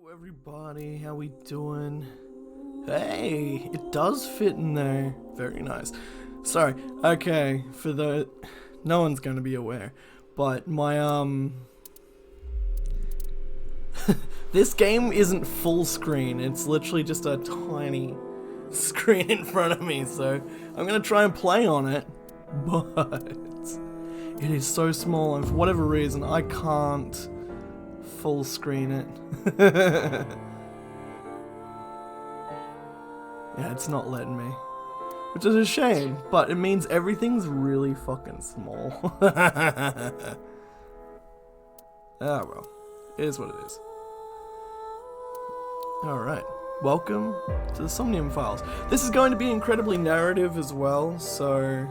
Hello everybody, how we doing? Hey, it does fit in there. Very nice. Sorry, okay, for the... No one's gonna be aware, but my, this game isn't full screen, it's literally just a tiny screen in front of me, so I'm gonna try and play on it, but it is so small and for whatever reason I can't full screen it. Yeah, it's not letting me. Which is a shame, but it means everything's really fucking small. Ah well, it is what it is. Alright, welcome to the Somnium Files. This is going to be incredibly narrative as well, so...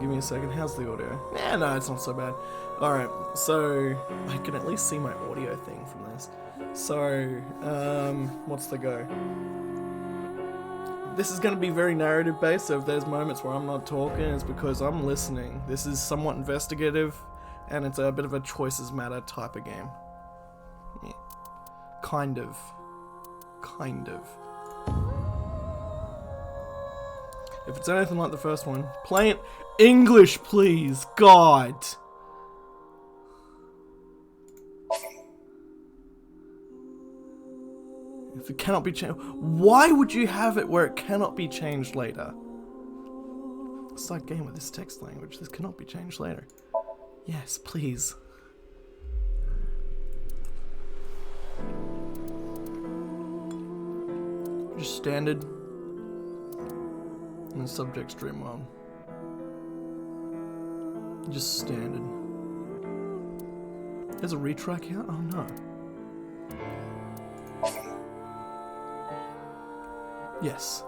give me a second, how's the audio? No, it's not so bad. Alright, so I can at least see my audio thing from this. So, what's the go? This is going to be very narrative based, so if there's moments where I'm not talking, it's because I'm listening. This is somewhat investigative, and it's a bit of a choices matter type of game. Yeah. Kind of. If it's anything like the first one, play it English, please, God! If it cannot be changed, why would you have it where it cannot be changed later? Start game with this text language. This cannot be changed later. Yes, please. Just standard. And the subject's Dreamworld. Just standard. There's a retrack here? Oh no. Yes.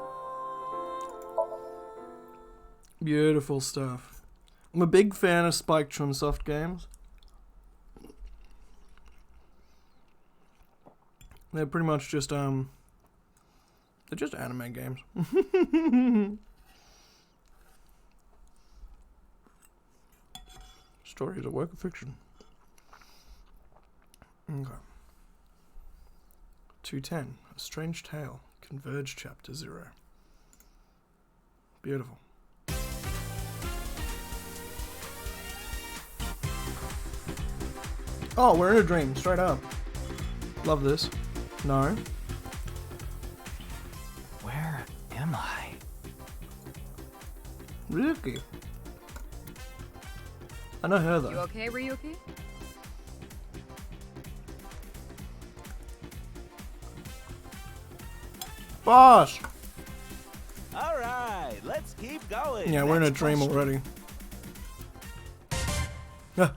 Beautiful stuff. I'm a big fan of Spike Chunsoft games. They're pretty much just, they're just anime games. Story is a work of fiction. Okay. 210. A Strange Tale. Converge Chapter 0. Beautiful. Oh, we're in a dream, straight up. Love this. No. Where am I? Ryuki. I know her though. You okay, Ryuki? Boss! Alright, let's keep going. Yeah, we're in a Next dream question. already. Ah,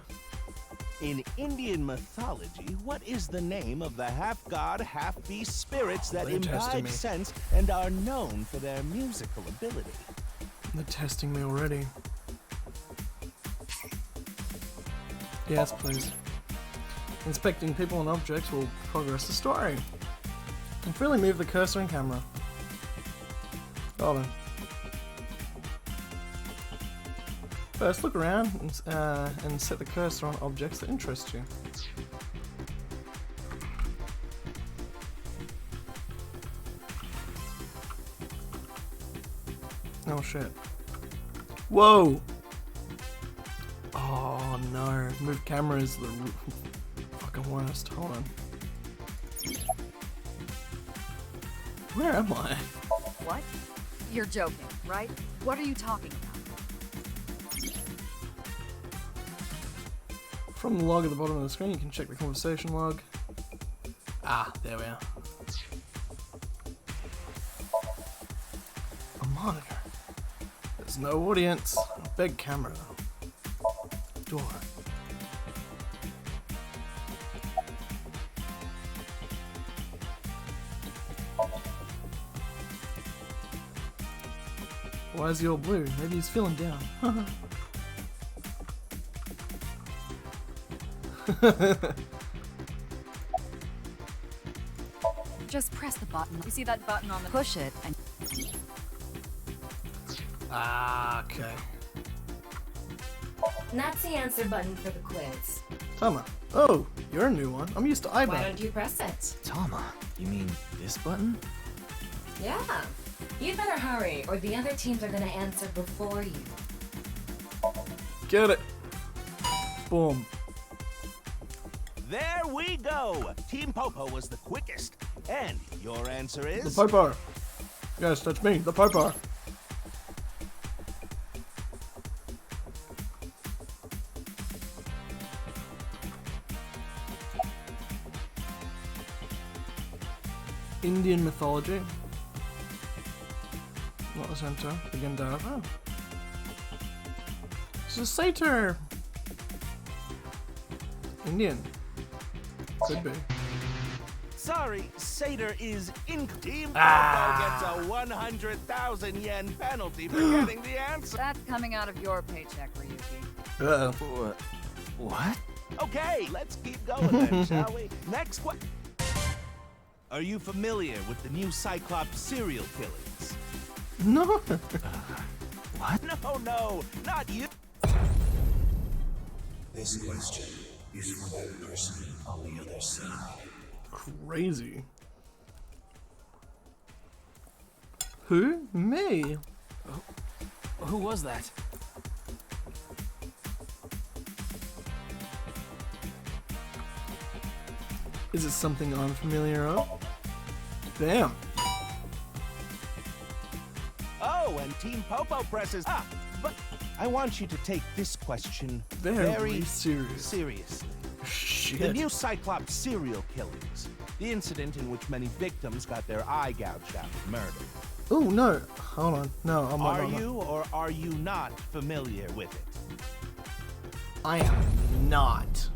In Indian mythology, what is the name of the half-god, half-beast spirits that They're testing imbibe me. sense and are known for their musical ability? they're testing me already. Yes, please. Inspecting people and objects will progress the story. And freely move the cursor and camera. Hold on. First, look around and set the cursor on objects that interest you. Oh shit. Whoa! Oh no, move camera is the fucking worst. Hold on. Where am I? What? You're joking, right? What are you talking about? From the log at the bottom of the screen, you can check the conversation log. Ah, there we are. A monitor. There's no audience. A big camera. Door. Why is he all blue? Maybe he's feeling down. Just press the button. You see that button on the push it and Ah, okay. That's the answer button for the quiz. Tama. Oh, you're a new one. I'm used to Why iBot. don't you press it? Tama, you mean this button? Yeah. You'd better hurry, or the other teams are gonna answer before you. Get it. Boom. There we go. Team Popo was the quickest. And your answer The is... Piper. Yes, that's me, the Piper. Indian mythology. Not the center. The Gandharva. This is Satyr. Indian. Could be. Sorry, Satyr is in. Team Popo gets a 100,000 yen penalty for getting the answer. That's coming out of your paycheck, Ryuki. Uh-oh. What? Okay, let's keep going then, shall we? Next one. Are you familiar with the new Cyclops serial killings? No. What? No, not you. This question is for that person on the other side. Crazy. Who? Me? Who was that? Is it something I'm familiar of? Damn. Oh, and Team Popo presses. But I want you to take this question Very serious. seriously. The Shit. new Cyclops serial killings. The incident in which many victims got their eye gouged out and murdered. Oh no. Hold on. No, I'm not. Are you or are you not familiar with it? I am not.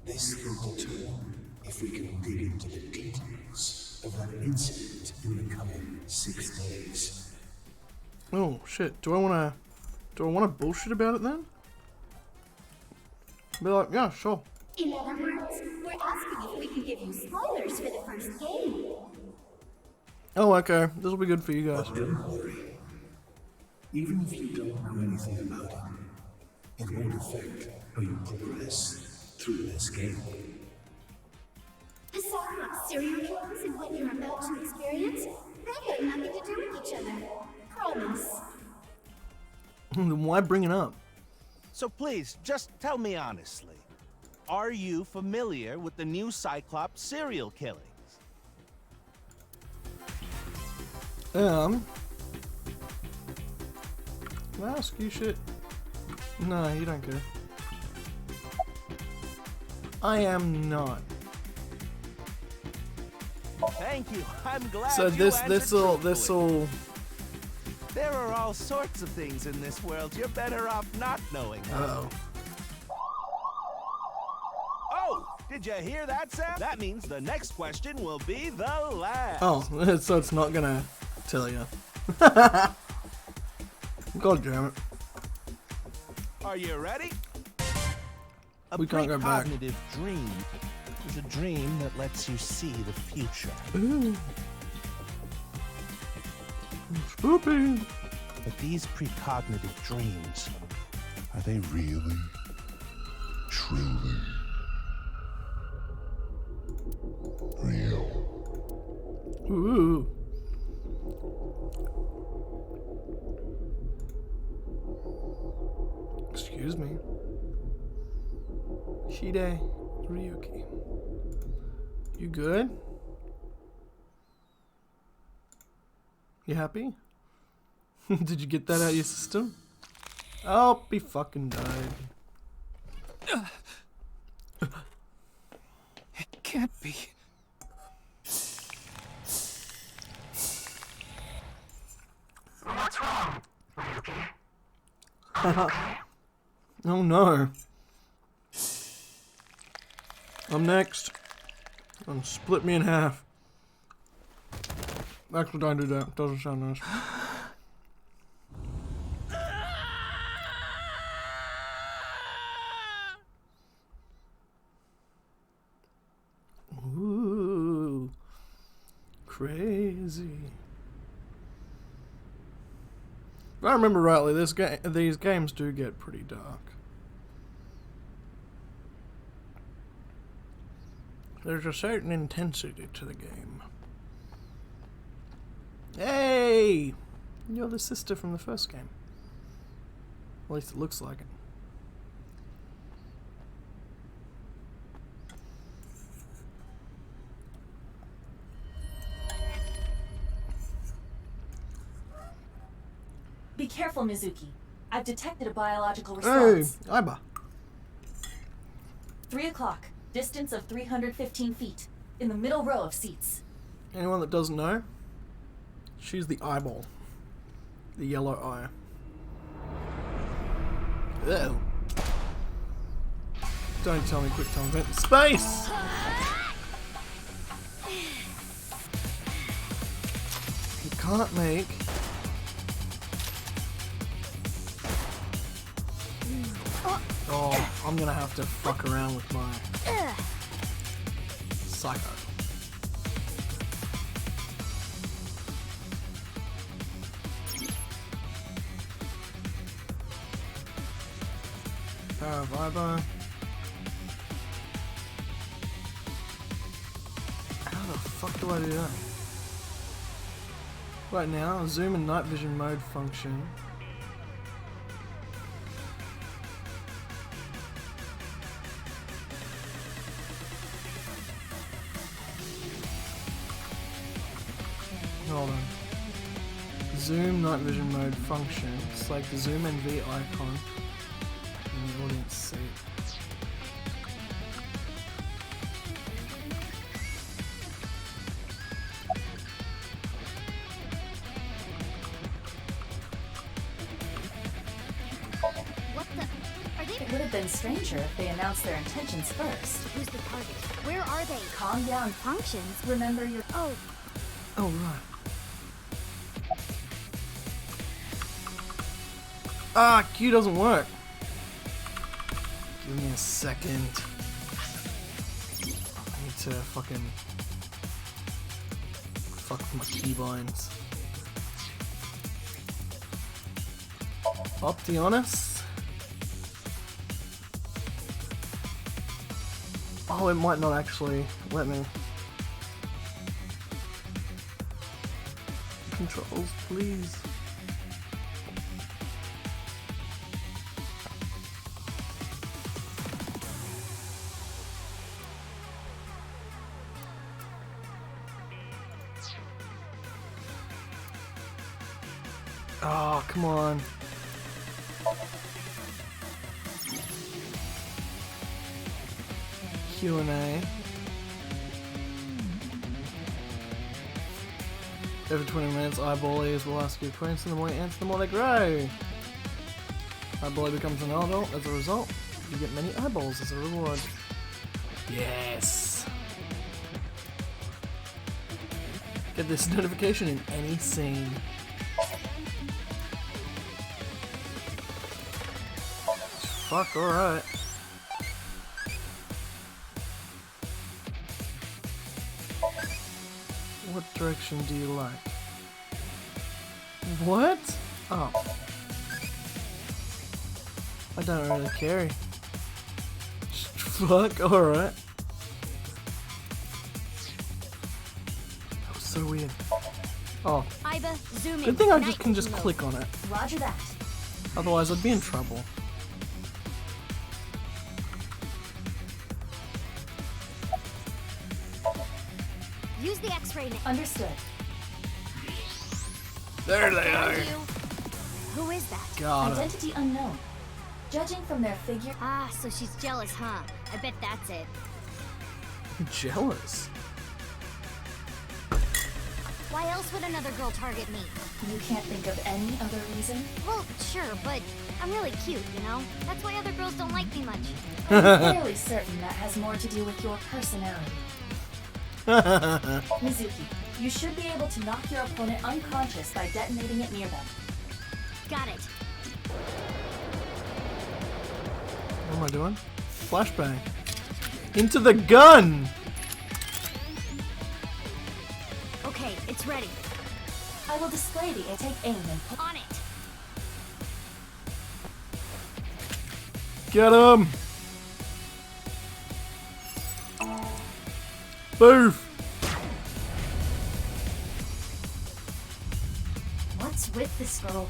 This can determine if we can dig into the details of that incident in the coming 6 days. Oh shit. Do I wanna bullshit about it then? Be like, yeah, sure. In other words, we're asking if we can give you spoilers for the first game. Oh, okay. This will be good for you guys. But don't worry. Even if you don't know anything about it, it won't affect how you progress through this game. The Cyclops serial killings and what you're about to experience, they have nothing to do with each other. Promise. Then why bring it up? So please, just tell me honestly. Are you familiar with the new Cyclops serial killings? Can I ask you shit? No, you don't care. I am not. Thank you. I'm glad So you this'll truthfully. There are all sorts of things in this world you're better off not knowing. Uh-oh. Oh, did you hear that sound? That means the next question will be the last. Oh, so it's not gonna tell you. God damn it. Are you ready? We can't go back. A precognitive dream is a dream that lets you see the future. Ooh. Spoopy. But these precognitive dreams, Are they really, truly real? Ooh. Excuse me. Hide Ryuki. You good? You happy? Did you get that out of your system? Oh, he fucking died. It can't be. Oh no. I'm next. Split me in half. Actually, don't do that. Doesn't sound nice. Ooh. Crazy. If I remember rightly, these games do get pretty dark. There's a certain intensity to the game. Hey! You're the sister from the first game. At least it looks like it. Be careful, Mizuki. I've detected a biological Hey, response. Aiba. 3 o'clock. Distance of 315 feet. In the middle row of seats. Anyone that doesn't know, she's the eyeball. The yellow eye. Ew. Don't tell me quick time event. Space! You can't make... Oh, I'm gonna have to fuck around with my... Psycho. Power of Aiba. How the fuck do I do that? Right now, zoom and night vision mode function. Hold on. Zoom night vision mode function. It's like the zoom and V icon in the audience seat. What the? Are they? It would have been stranger if they announced their intentions first. Who's the target? Where are they? Calm down. Functions? Remember your... Oh, Oh, right. Ah, Q doesn't work. Give me a second. I need to fucking fuck with my keybinds. Optionus. Oh, it might not actually let me. Controls, please. Oh, come on. Q&A. Every 20 minutes, eyeballies will ask you questions, and the more you answer, the more they grow. Eyeball becomes an adult. As a result, you get many eyeballs as a reward. Yes! Get this notification in any scene. Fuck, alright. What direction do you like? What? Oh. I don't really care. Fuck, alright. That was so weird. Oh. Aiba, zoom in. Good thing I Night just can just vision click on it. Roger that. Otherwise I'd be in trouble. Use the X-ray. Understood. There they Found are. you. Who is that? Got it. Identity unknown. Judging from their figure... Ah, so she's jealous, huh? I bet that's it. Jealous. Why else would another girl target me? You can't think of any other reason? Well, sure, but I'm really cute, you know? That's why other girls don't like me much. I'm fairly certain that has more to do with your personality. Mizuki, you should be able to knock your opponent unconscious by detonating it near them. Got it. What am I doing? Flashbang. Into the gun! Okay, it's ready. I will display the take aim and put On it. Get him! Boof! What's with this girl?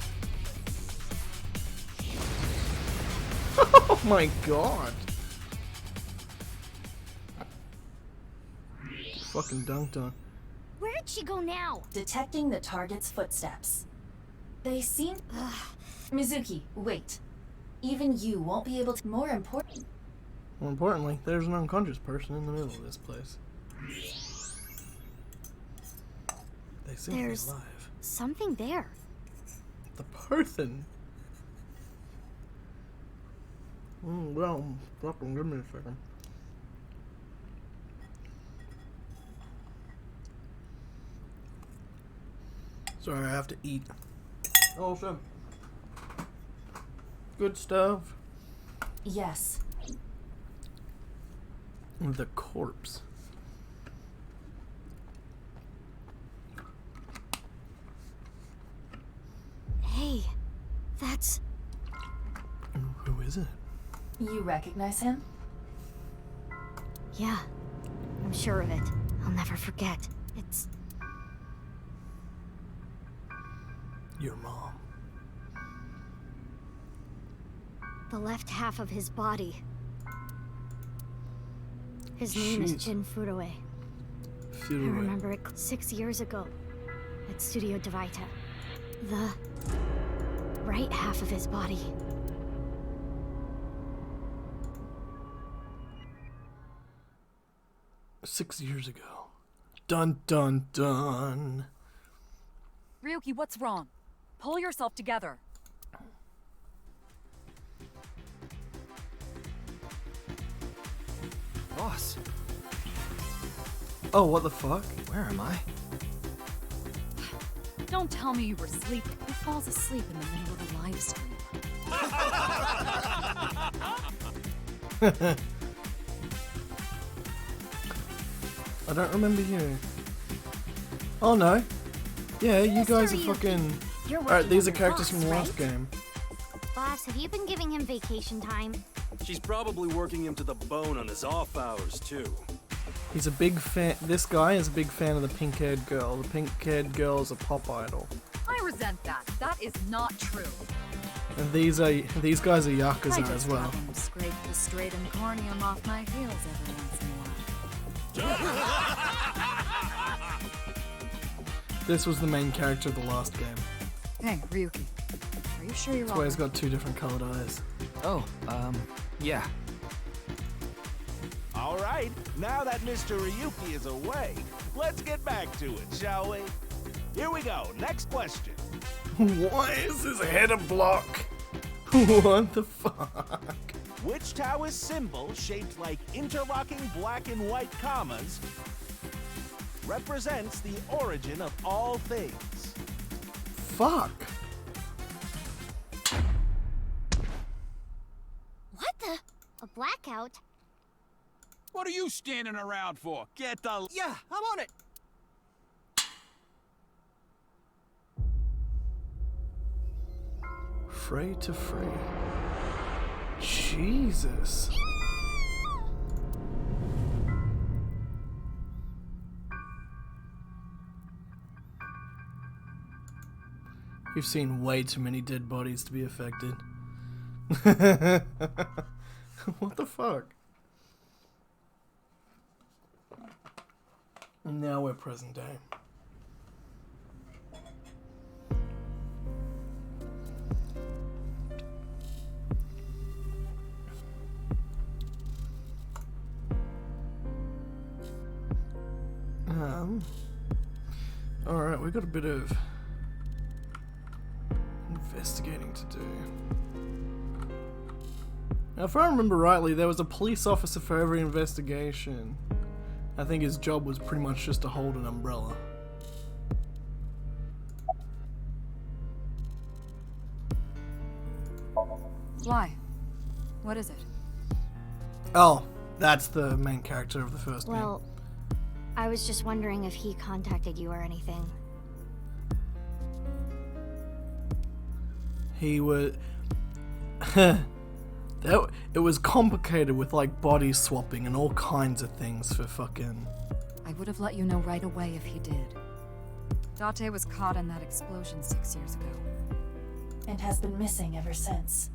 Oh my god! Fucking dunked on. Where did she go now? Detecting the target's footsteps. They seem... Mizuki, wait. Even you won't be able to... More important... More importantly, there's an unconscious person in the middle of this place. They seem There's to be alive. something there. The person? Well, fucking give me a second. Sorry, I have to eat. Also, good stuff. Yes. The corpse. Hey, that's... Who is it? You recognize him? Yeah, I'm sure of it. I'll never forget. It's... Your mom. the left half of his body. His name is Jeez. Jin Furue. I Furue. remember it 6 years ago at Studio Devaita. The right half of his body. Six years ago. Dun dun dun. Ryuki, what's wrong? Pull yourself together. Boss, Oh, what the fuck? where am I? Don't tell me you were sleeping. Who falls asleep in the middle of a live stream? I don't remember you. Oh no. Yeah, you guys are Ryuki, fucking... You're Alright, working these are on the characters boss, from the last right? game. Boss, have you been giving him vacation time? She's probably working him to the bone on his off hours, too. He's a big fan... This guy is a big fan of the pink-haired girl. The pink-haired girl is a pop idol. I resent that. That is not true. And these guys are I Yakuza just as well. have him scrape the stratum corneum off my heels every once in a while. This was the main character of the last game. Hey, Ryuki. Are you sure you're That's why he's got two different colored eyes. Oh, yeah. All right, now that Mr. Ryuki is away, let's get back to it, shall we? Here we go. Next question. Why is his head a block? What the fuck? Which Taoist symbol, shaped like interlocking black and white commas, represents the origin of all things? Fuck. What the? A blackout? What are you standing around for? Get the... Yeah, I'm on it. Frey to Frey. Jesus. You've seen way too many dead bodies to be affected. What the fuck? And now we're present day. Alright, we got a bit of investigating to do. Now, if I remember rightly, there was a police officer for every investigation. I think his job was pretty much just to hold an umbrella. Why? What is it? Oh, that's the main character of the first game. Well, I was just wondering if he contacted you or anything. He would... It was complicated with like body swapping and all kinds of things for fucking I would have let you know right away if he did. Date was caught in that explosion 6 years ago. And has been missing ever since.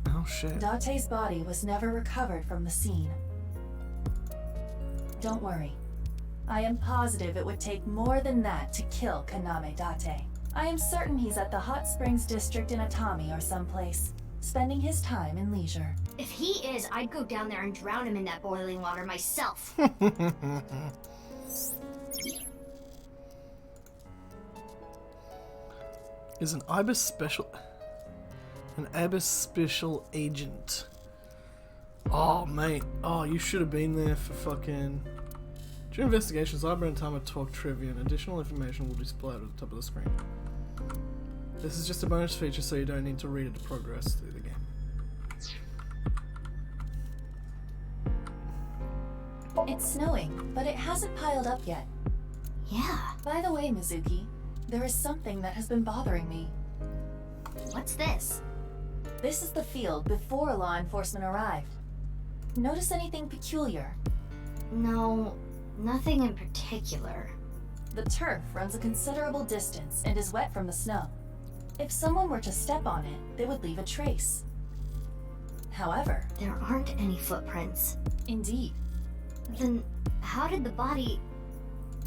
Oh shit. Date's body was never recovered from the scene. Don't worry. I am positive it would take more than that to kill Kaname Date. I am certain he's at the Hot Springs District in Atami or someplace, spending his time in leisure. If he is, I'd go down there and drown him in that boiling water myself. Is an IBIS special agent. Oh mate, oh you should have been there for fucking. During investigations, Cyber and Tama talk trivia and additional information will be displayed at the top of the screen. This is just a bonus feature so you don't need to read it to progress through the game. It's snowing, but it hasn't piled up yet. Yeah. By the way, Mizuki, there is something that has been bothering me. What's this? This is the field before law enforcement arrived. Notice anything peculiar? No, nothing in particular. The turf runs a considerable distance and is wet from the snow. If someone were to step on it, they would leave a trace. However, There aren't any footprints. indeed, Then how did the body...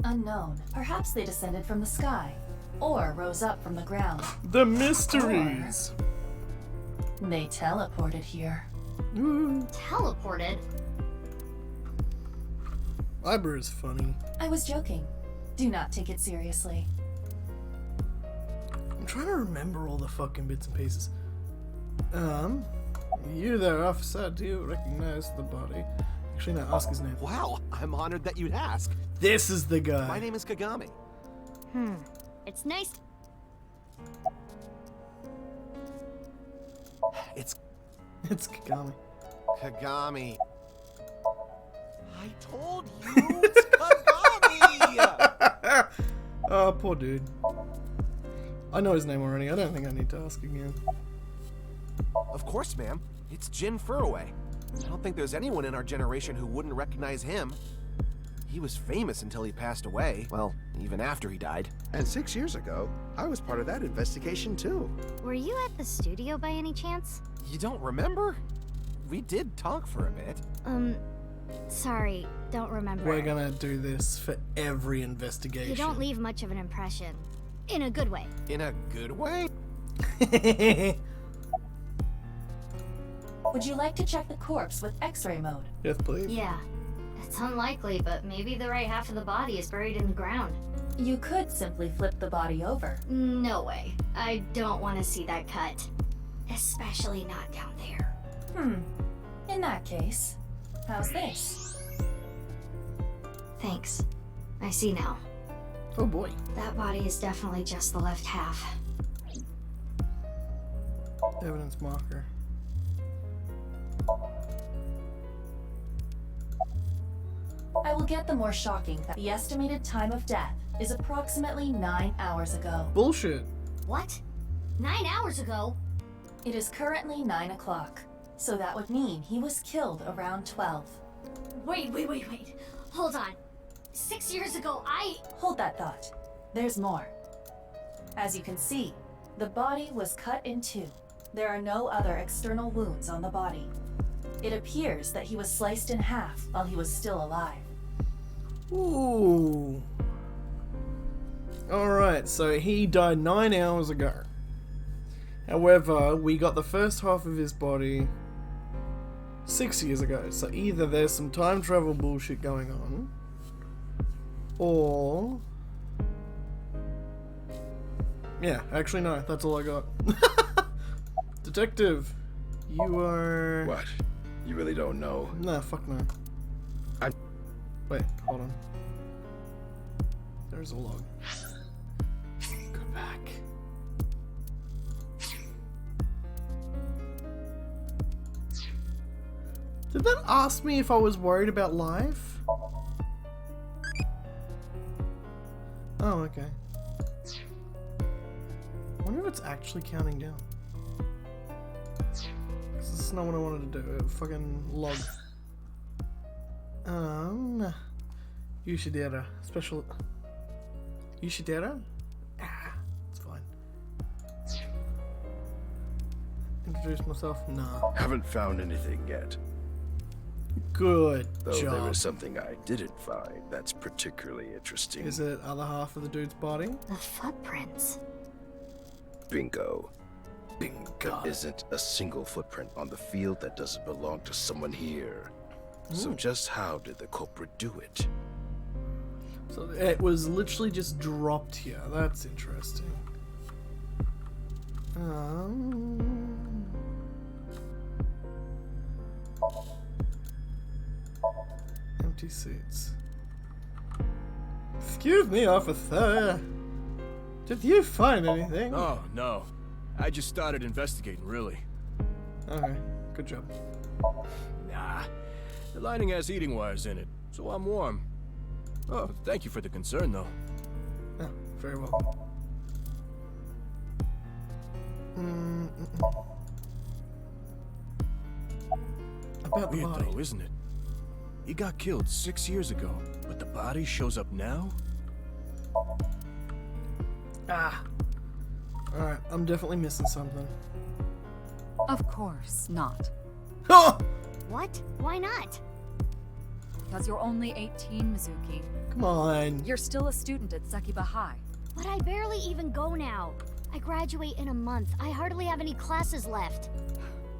unknown. Perhaps they descended from the sky, or rose up from the ground. The mysteries! They teleported here. Ooh. teleported? Iber is funny. I was joking. Do not take it seriously. I'm trying to remember all the fucking bits and pieces. You there, officer, do you recognize the body? Actually, no, ask his name. Wow, I'm honored that you'd ask. This is the guy. My name is Kagami. It's nice. It's It's Kagami. Kagami. I told you it's Kagami! Oh, poor dude. I know his name already. I don't think I need to ask again. Of course, ma'am. It's Jin Furroway. I don't think there's anyone in our generation who wouldn't recognize him. He was famous until he passed away. Well, even after he died. And 6 years ago, I was part of that investigation too. Were you at the studio by any chance? You don't remember? We did talk for a bit. Sorry, don't remember. We're gonna do this for every investigation. You don't leave much of an impression. In a good way. In a good way? Would you like to check the corpse with X-ray mode? Yes, please. Yeah. It's unlikely, but maybe the right half of the body is buried in the ground. You could simply flip the body over. No way. I don't want to see that cut. Especially not down there. In that case, how's this? Thanks. I see now. Oh boy. That body is definitely just the left half. Evidence marker. I will get the more shocking fact. The estimated time of death is approximately 9 hours ago. Bullshit. What? 9 hours ago? It is currently 9 o'clock, so that would mean he was killed around 12. Wait. Hold on. 6 years ago, Hold that thought. There's more. As you can see, the body was cut in two. There are no other external wounds on the body. It appears that he was sliced in half while he was still alive. Ooh. Alright, so he died 9 hours ago. However, we got the first half of his body 6 years ago. So either there's some time travel bullshit going on, or... yeah, actually no, that's all I got. Detective, you are... What? You really don't know? Nah, fuck no. Wait, hold on. There's a log. Go back. Did that ask me if I was worried about life? Oh, okay. I wonder if it's actually counting down. This is not what I wanted to do. Fucking log. Yoshidera. Special. Yoshidera? Ah, it's fine. Introduce myself? Nah. Haven't found anything yet. Good Though job. there is something I didn't find that's particularly interesting. Is it other half of the dude's body? The footprints. Bingo. Bingo. There isn't a single footprint on the field that doesn't belong to someone here. So just how did the culprit do it? So it was literally just dropped here. That's interesting. Empty seats. Excuse me, officer. Did you find anything? Oh, no. I just started investigating, really. Okay, good job. Nah. The lining has heating wires in it, so I'm warm. Oh, thank you for the concern, though. Yeah, very well. About the Weird, body. though, isn't it? He got killed 6 years ago, but the body shows up now? Ah. Alright, I'm definitely missing something. Of course not. Oh! What? Why not? Because you're only 18, Mizuki. Come on. You're still a student at Sekiba High. But I barely even go now. I graduate in a month. I hardly have any classes left.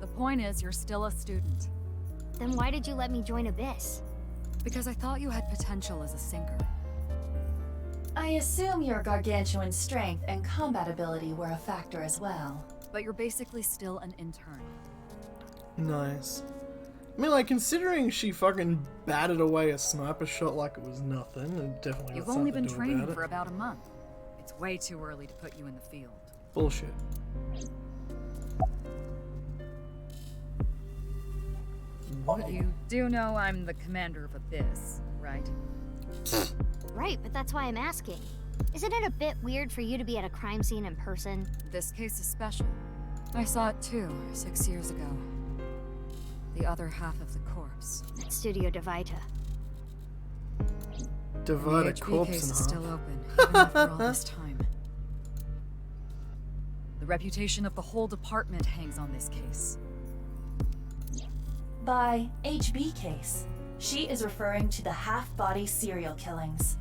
The point is, you're still a student. Then why did you let me join Abyss? Because I thought you had potential as a sinker. I assume your gargantuan strength and combat ability were a factor as well. But you're basically still an intern. Nice. I mean, like, considering she fucking batted away a sniper shot like it was nothing, and definitely You've got only something been to do training about for it. about a month. It's way too early to put you in the field. Bullshit. What? You do know I'm the commander of Abyss, right? Right, but that's why I'm asking. Isn't it a bit weird for you to be at a crime scene in person? This case is special. I saw it too, 6 years ago. The other half of the corpse. At Studio Devita. Divide The a HB corpse case in is half. still open, even after all this time. The reputation of the whole department hangs on this case. By HB case, she is referring to the half-body serial killings.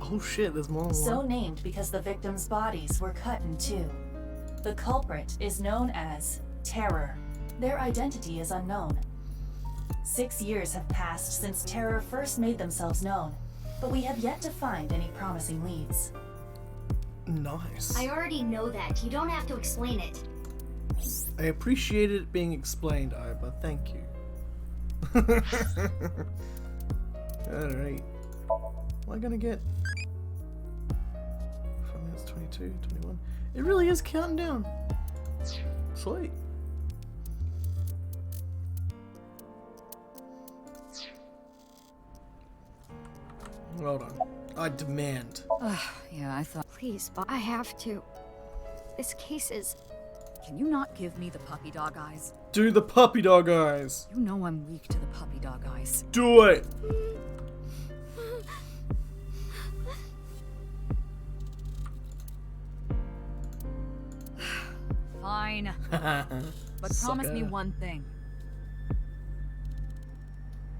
Oh shit, there's more than So one. named because the victims' bodies were cut in two. The culprit is known as Terror. Their identity is unknown. 6 years have passed since Terror first made themselves known, but we have yet to find any promising leads. Nice. I already know that. You don't have to explain it. I appreciate it being explained, Iba. Thank you. Alright. Am I gonna get 5 minutes, 22, 21? It really is counting down. Sweet. Hold on. I demand. Yeah, I thought. Please, but I have to. This case is... Can you not give me the puppy dog eyes? Do the puppy dog eyes. You know I'm weak to the puppy dog eyes. Do it. Fine. But promise me one thing.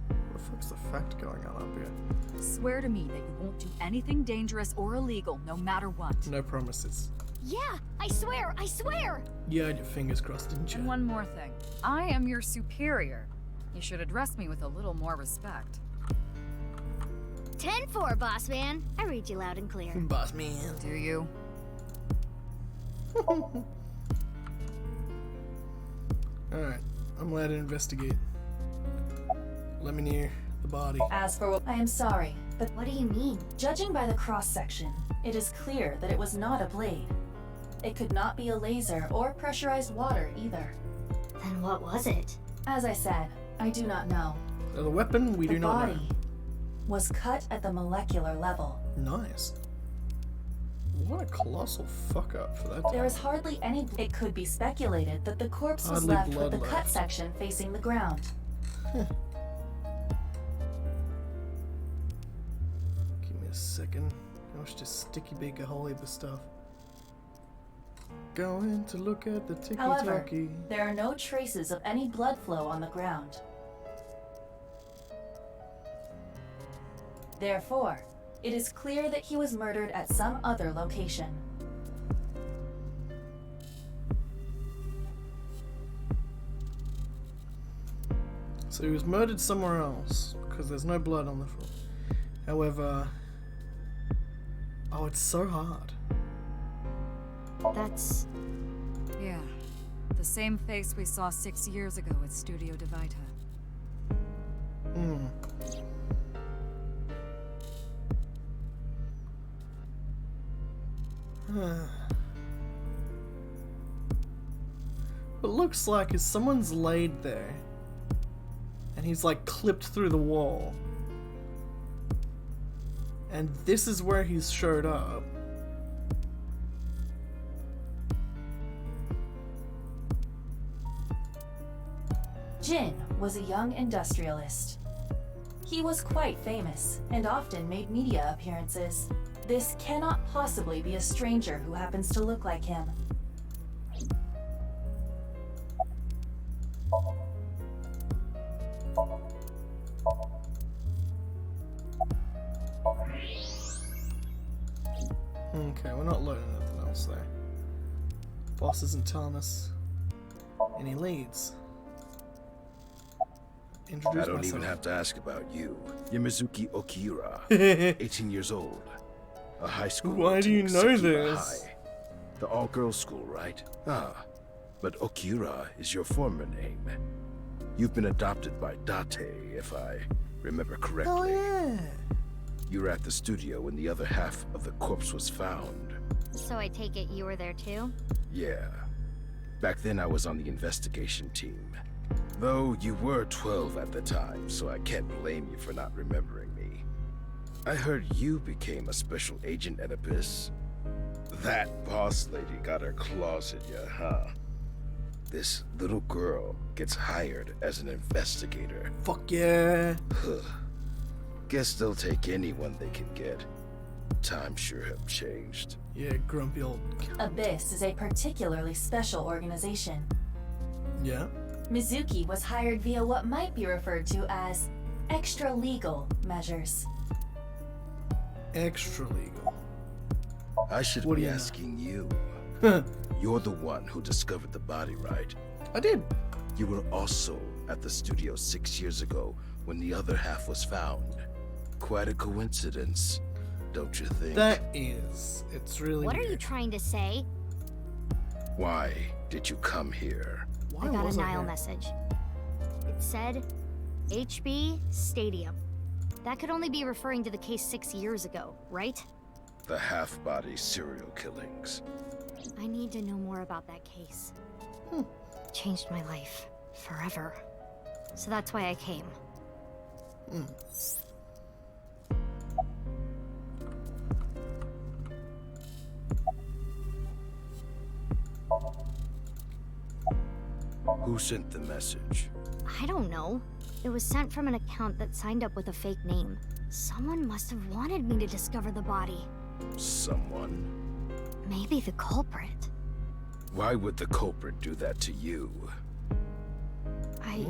What the fuck's the fact going on up here? Swear to me that you won't do anything dangerous or illegal, no matter what. No promises. Yeah, I swear, I swear! You had your fingers crossed, didn't And you? one more thing. I am your superior. You should address me with a little more respect. 10-4, boss man. I read you loud and clear. Boss man. Do you? Alright, I'm allowed to investigate. Let me near the body. As for I am sorry, but What do you mean? judging by the cross-section, it is clear that it was not a blade. It could not be a laser or pressurized water either. Then what was it? As I said, I do not know. The weapon, we The do not body was cut at the molecular level. know. Nice. What a colossal fuck up for that. There is hardly any. It could be speculated that the corpse was Hardly left with blood the cut left. section facing the ground. a second. Gosh, just sticky big a whole heap of stuff. Going to look at the However, tiki-taki. there are no traces of any blood flow on the ground. Therefore, it is clear that he was murdered at some other location. So he was murdered somewhere else, because there's no blood on the floor. However... Oh, it's so hard. That's... Yeah. The same face we saw 6 years ago at Studio Divita. Hmm. What looks like is someone's laid there. And he's like clipped through the wall. And this is where he's showed up. Jin was a young industrialist. He was quite famous and often made media appearances. This cannot possibly be a stranger who happens to look like him. Okay, we're not learning anything else there. Boss isn't telling us any leads. Introduce I don't myself. even have to ask about you. Yamazuki Okiura, 18 years old. A high school. Why do you know this? High. The all-girls school, right? Ah, but Okiura is your former name. You've been adopted by Date, if I remember correctly. Oh yeah. You were at the studio when the other half of the corpse was found. So I take it you were there too? Yeah. Back then I was on the investigation team. Though you were 12 at the time, so I can't blame you for not remembering me. I heard you became a special agent at Abyss. That boss lady got her claws in you, huh? This little girl gets hired as an investigator. Fuck yeah. Guess they'll take anyone they can get. Times sure have changed. Yeah, grumpy old... Abyss is a particularly special organization. Yeah? Mizuki was hired via what might be referred to as extra-legal measures. Extra-legal? I should What do be you know? asking you. You're the one who discovered the body, right? I did. You were also at the studio 6 years ago when the other half was found. Quite a coincidence, don't you think? That is. It's really What are weird. you trying to say? Why did you come here? Why I got was a I Nile here? message. It said HB Stadium. That could only be referring to the case 6 years ago, right? The half-body serial killings. I need to know more about that case. Changed my life. Forever. So that's why I came. Who sent the message? I don't know. It was sent from an account that signed up with a fake name. Someone must have wanted me to discover the body. Someone? Maybe the culprit. Why would the culprit do that to you? I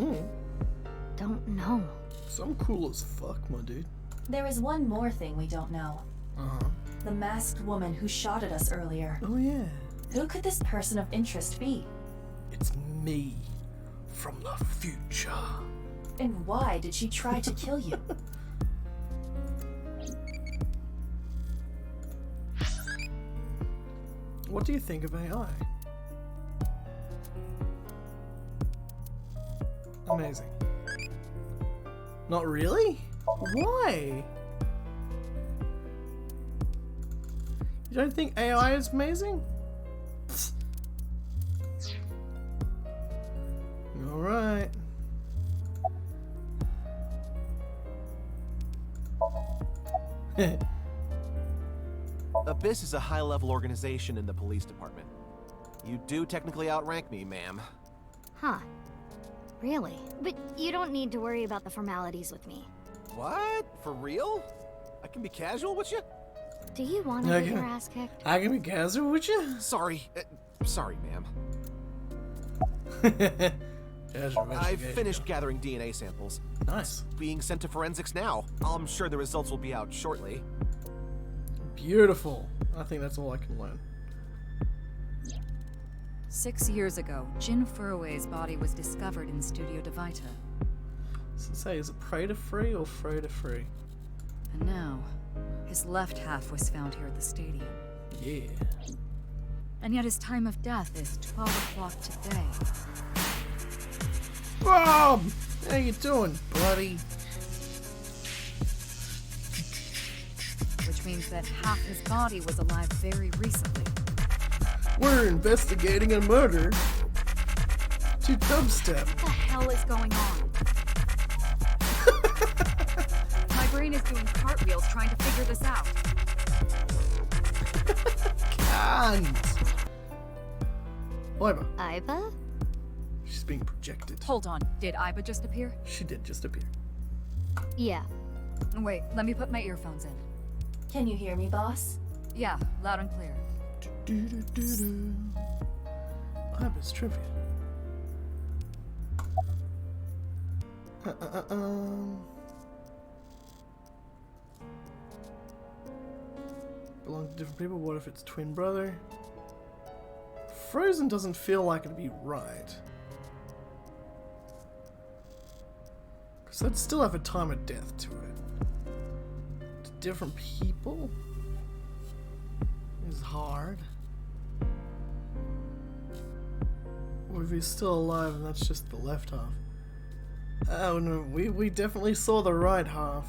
don't know. So I'm cool as fuck, my dude. There is one more thing we don't know. Uh-huh. The masked woman who shot at us earlier. Oh yeah. Who could this person of interest be? It's me. From the future. And why did she try to kill you? What do you think of AI? Amazing. Not really? Why? You don't think AI is amazing? Alright. Abyss is a high-level organization in the police department. You do technically outrank me, ma'am. Huh. Really? But you don't need to worry about the formalities with me. What? For real? I can be casual with you? Do you want to I get can- your ass kicked? I can be casual with you? Sorry. Sorry, ma'am. Casual I've investigation. finished gathering DNA samples. Nice. Being sent to forensics now. I'm sure the results will be out shortly. Beautiful. I think that's all I can learn. 6 years ago, Jin Furway's body was discovered in Studio Devita. So say, is it prey to free or frey to free? And now, his left half was found here at the stadium. Yeah. And yet his time of death is 12 o'clock today. Bob! How you doing, buddy? Which means that half his body was alive very recently. We're investigating a murder to dubstep. What the hell is going on? My brain is doing cartwheels trying to figure this out. Can't. Iba. Iba? She's being projected. Hold on, did Iba just appear? She did just appear. Yeah. Wait, let me put my earphones in. Can you hear me, boss? Yeah, loud and clear. Iba's trivia. Belong to different people. What if it's twin brother? Frozen doesn't feel like it'd be right. Because that'd still have a time of death to it. To different people is hard. Or if he's still alive and that's just the left half. Oh no, we definitely saw the right half.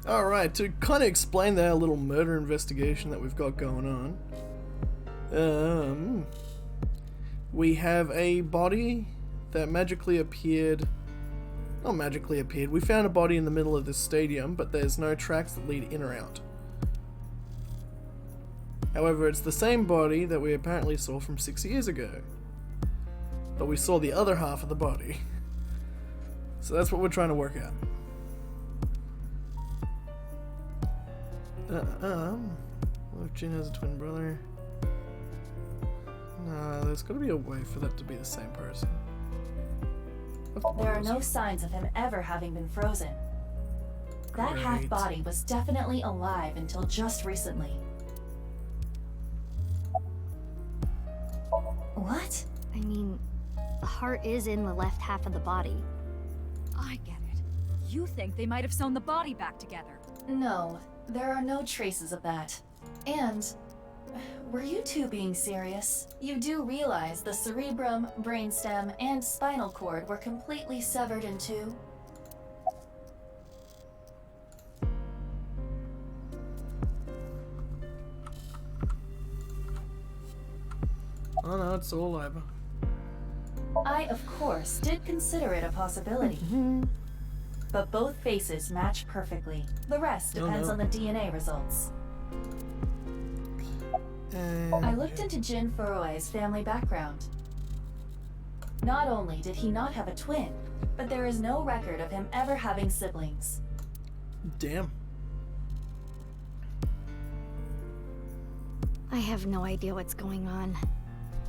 Alright, to kind of explain that little murder investigation that we've got going on. We have a body that magically appeared. Not magically appeared, we found a body in the middle of this stadium, but there's no tracks that lead in or out. However, it's the same body that we apparently saw from 6 years ago. But we saw the other half of the body. So that's what we're trying to work out. What if Jin has a twin brother? No, there's gotta be a way for that to be the same person. There are no signs of him ever having been frozen. That half Great. body was definitely alive until just recently. What? I mean, the heart is in the left half of the body. I get it. You think they might have sewn the body back together. No, there are no traces of that. And were you two being serious? You do realize the cerebrum, brainstem, and spinal cord were completely severed in two? Oh no, it's all over. I, of course, did consider it a possibility. But both faces match perfectly. The rest depends on the DNA results. I looked into Jin Furway's family background. Not only did he not have a twin, but there is no record of him ever having siblings. Damn. I have no idea what's going on.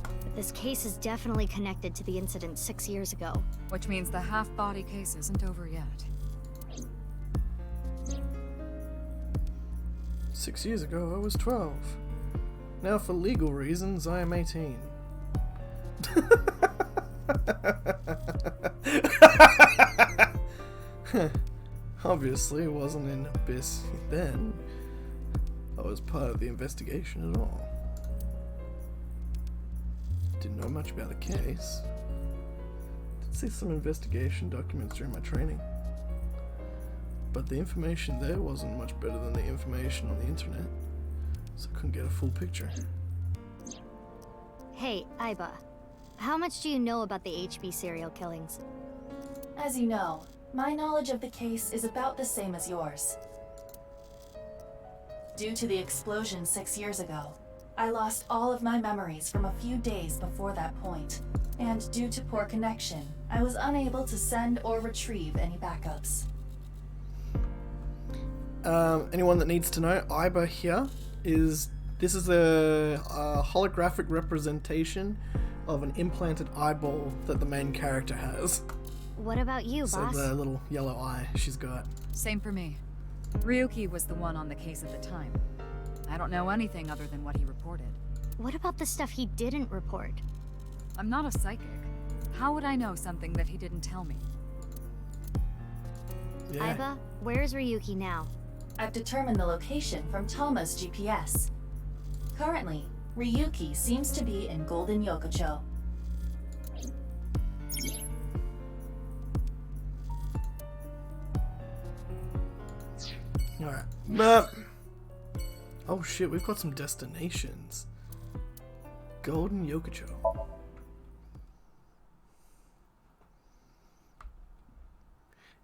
But this case is definitely connected to the incident 6 years ago. Which means the half-body case isn't over yet. 6 years ago, I was 12. Now, for legal reasons, I am 18. Obviously, it wasn't in Abyss then. I was part of the investigation at all. Didn't know much about the case. Did see some investigation documents during my training. But the information there wasn't much better than the information on the internet, so I couldn't get a full picture. Hey, Iba. How much do you know about the HB serial killings? As you know, my knowledge of the case is about the same as yours. Due to the explosion 6 years ago, I lost all of my memories from a few days before that point. and due to poor connection, I was unable to send or retrieve any backups. Anyone that needs to know, Iba here is a holographic representation of an implanted eyeball that the main character has. What about you, So boss? the little yellow eye she's got. Same for me. Ryuki was the one on the case at the time. I don't know anything other than what he reported. What about the stuff he didn't report? I'm not a psychic. How would I know something that he didn't tell me? Yeah. Iba, where's Ryuki now? I've determined the location from Toma's GPS. Currently, Ryuki seems to be in Golden Yokocho. Alright. Oh shit, we've got some destinations. Golden Yokocho.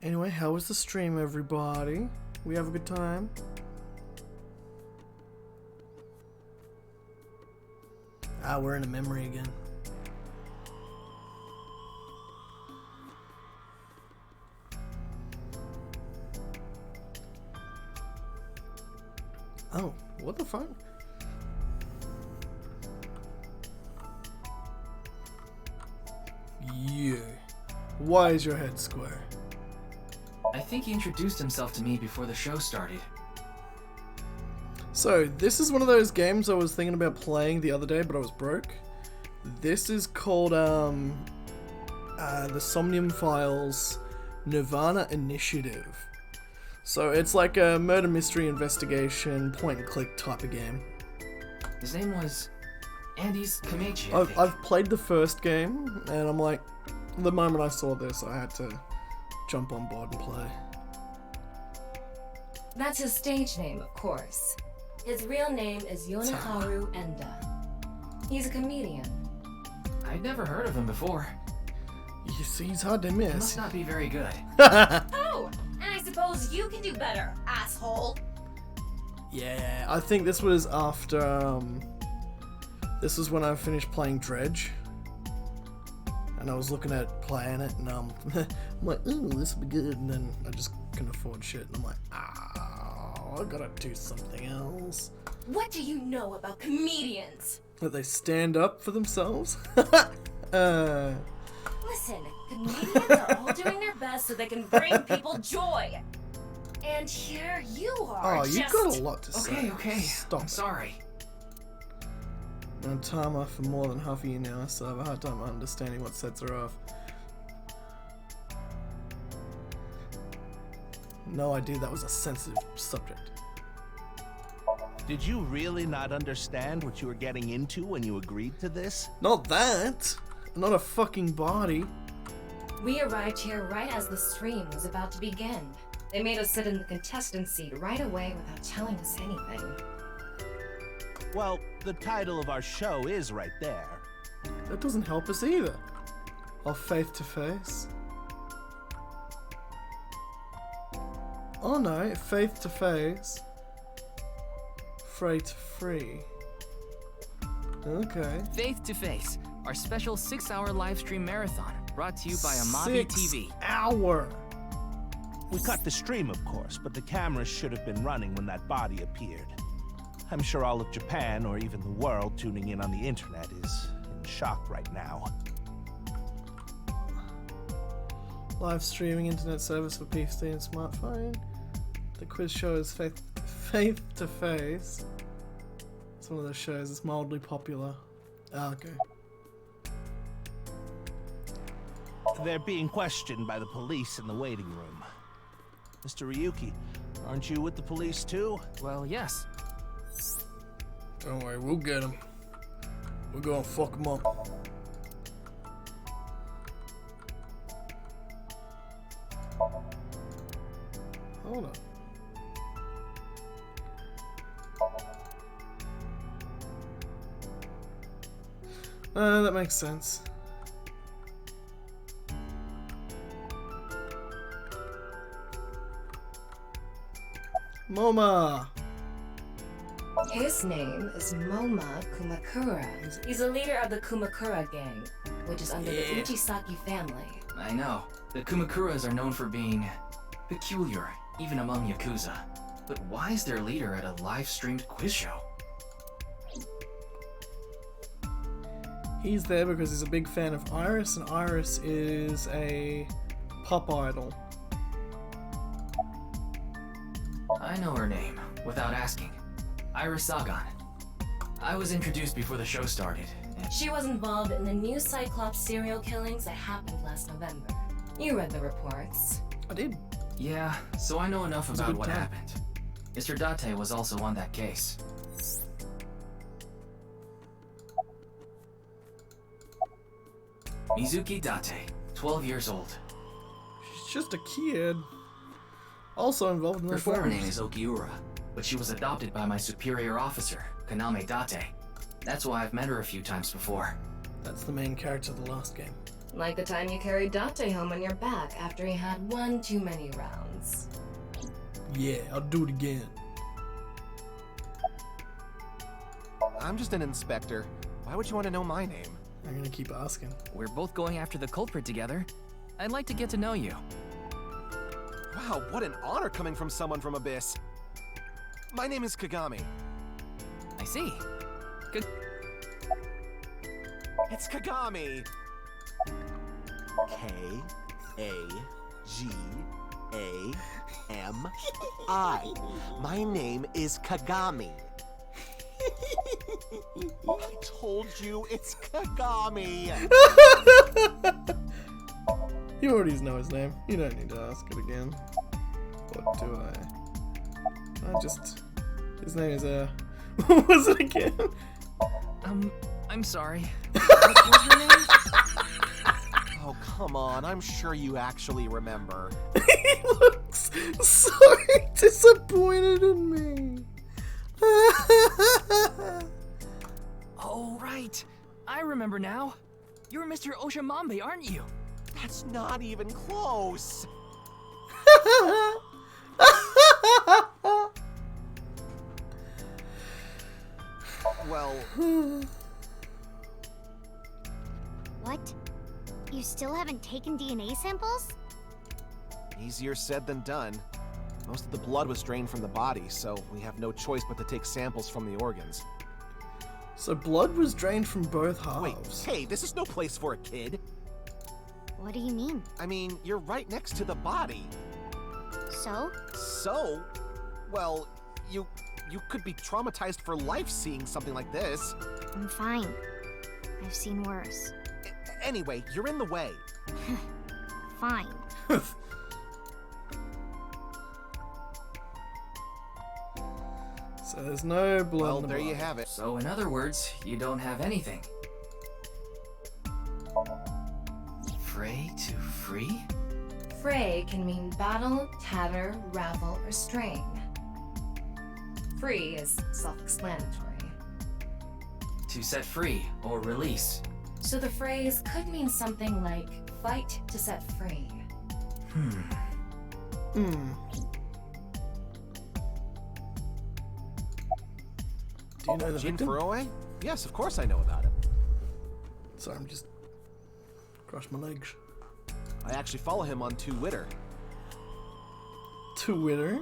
Anyway, how was the stream, everybody? We have a good time? Ah, we're in a memory again. Oh, what the fuck? Yeah. Why is your head square? I think he introduced himself to me before the show started. So, this is one of those games I was thinking about playing the other day, but I was broke. This is called, the Somnium Files Nirvana Initiative. So, it's like a murder mystery investigation, point and click type of game. His name was Andy's Kamichi, I've played the first game, and I'm like, the moment I saw this, I had to jump on board and play. That's his stage name, of course. His real name is Yoneharu Enda. He's a comedian. I'd never heard of him before. You see, he's hard to He miss. must not be very good. Oh, and I suppose you can do better, asshole. Yeah, I think this was after, this was when I finished playing Dredge. And I was looking at playing it, and I'm like, ooh, this would be good. And then I just couldn't afford shit, and I'm like, I gotta do something else. What do you know about comedians? That they stand up for themselves? Listen, comedians are all doing their best so they can bring people joy. And here you are. Oh, you've got a lot to say. Okay. Stop I'm sorry. I'm Tama for more than half a year now, so I have a hard time understanding what sets her off. No idea that was a sensitive subject. Did you really not understand what you were getting into when you agreed to this? Not that! Not a fucking body. We arrived here right as the stream was about to begin. They made us sit in the contestant seat right away without telling us anything. Well, the title of our show is right there. That doesn't help us either. Of Faith to Face. Oh no, Faith to Face. Freight free. Okay. Faith to Face, our special 6-hour live stream marathon, brought to you by Amabi TV. 6 hour. We cut the stream, of course, but the cameras should have been running when that body appeared. I'm sure all of Japan, or even the world tuning in on the internet, is in shock right now. Live streaming internet service for PC and smartphone. The quiz show is Faith to Face. It's one of those shows that's mildly popular. Ah, okay. They're being questioned by the police in the waiting room. Mr. Ryuki, aren't you with the police too? Well, yes. Don't worry, we'll get him. We're gonna fuck him up. Hold on. That makes sense. MoMA! His name is Moma Kumakura. He's a leader of the Kumakura gang, which is under the Uchisaki family. I know. The Kumakuras are known for being peculiar, even among Yakuza. But why is their leader at a live-streamed quiz show? He's there because he's a big fan of Iris, and Iris is a pop idol. I know her name, without asking. Iris Sagan. I was introduced before the show started. She was involved in the new Cyclops serial killings that happened last November. You read the reports. I did. Yeah, so I know enough about what time. happened. Mr. Date was also on that case. Mizuki Date, 12 years old. She's just a kid. Also involved in the Her former name is Okiura, but she was adopted by my superior officer, Kaname Date. That's why I've met her a few times before. That's the main character of the last game. Like the time you carried Date home on your back after he had one too many rounds. Yeah, I'll do it again. I'm just an inspector. Why would you want to know my name? I'm gonna keep asking. We're both going after the culprit together. I'd like to get to know you. Wow, what an honor coming from someone from Abyss. My name is Kagami. I see. It's Kagami. K-A-G-A-M-I. My name is Kagami. I told you it's Kagami. You already know his name. You don't need to ask it again. What do I? Can I just... His name is, what was it again? I'm sorry. What was your name? Oh, come on. I'm sure you actually remember. He looks so disappointed in me. Oh, right. I remember now. You're Mr. Oshamambe, aren't you? That's not even close. Well... What? You still haven't taken DNA samples? Easier said than done. Most of the blood was drained from the body, so we have no choice but to take samples from the organs. So blood was drained from both halves. Wait, hey, this is no place for a kid. What do you mean? I mean, you're right next to the body. So? So? Well, you could be traumatized for life seeing something like this. I'm fine. I've seen worse. Anyway, you're in the way. Fine. So there's no blood. Well, in the there you body. have it. So in other words, you don't have anything. Fray to free? Fray can mean battle, tatter, ravel, or strain. Free is self-explanatory. To set free or release. So the phrase could mean something like fight to set free. Hmm. Do you know the Jin victim? Furue? Yes, of course I know about him. Sorry, I'm just crushed my legs. I actually follow him on Twitter. Twitter?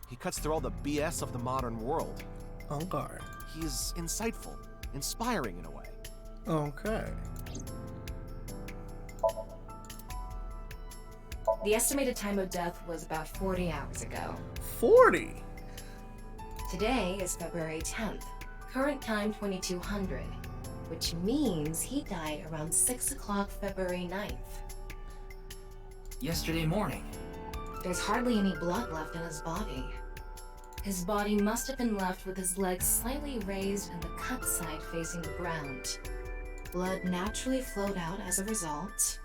He cuts through all the BS of the modern world. Okay. He's insightful, inspiring in a way. Okay. The estimated time of death was about 40 hours ago. 40? Today is February 10th, current time 2200, which means he died around 6 o'clock February 9th. Yesterday morning. There's hardly any blood left in his body. His body must have been left with his legs slightly raised and the cut side facing the ground. Blood naturally flowed out as a result,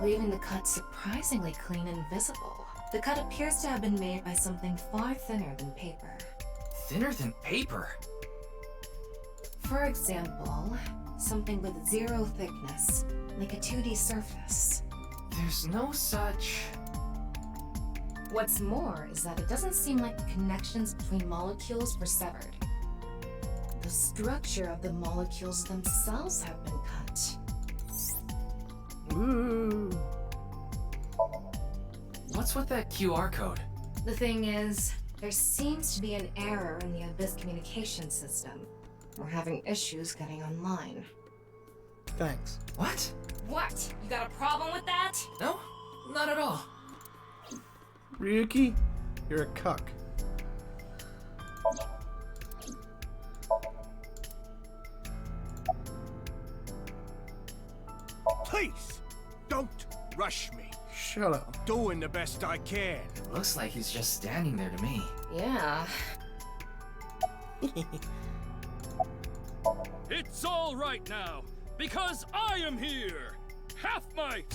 leaving the cut surprisingly clean and visible. The cut appears to have been made by something far thinner than paper. Thinner than paper? For example, something with 0 thickness, like a 2D surface. There's no such... What's more is that it doesn't seem like the connections between molecules were severed. The structure of the molecules themselves have been cut. Ooh. What's with that QR code? The thing is, there seems to be an error in the Abyss communication system. We're having issues getting online. Thanks. What? What? You got a problem with that? No, not at all. Ryuki, you're a cuck. Please, don't rush me. Shut up. I'm doing the best I can. Looks like he's just standing there to me. Yeah. It's all right now, because I am here! Half-Might!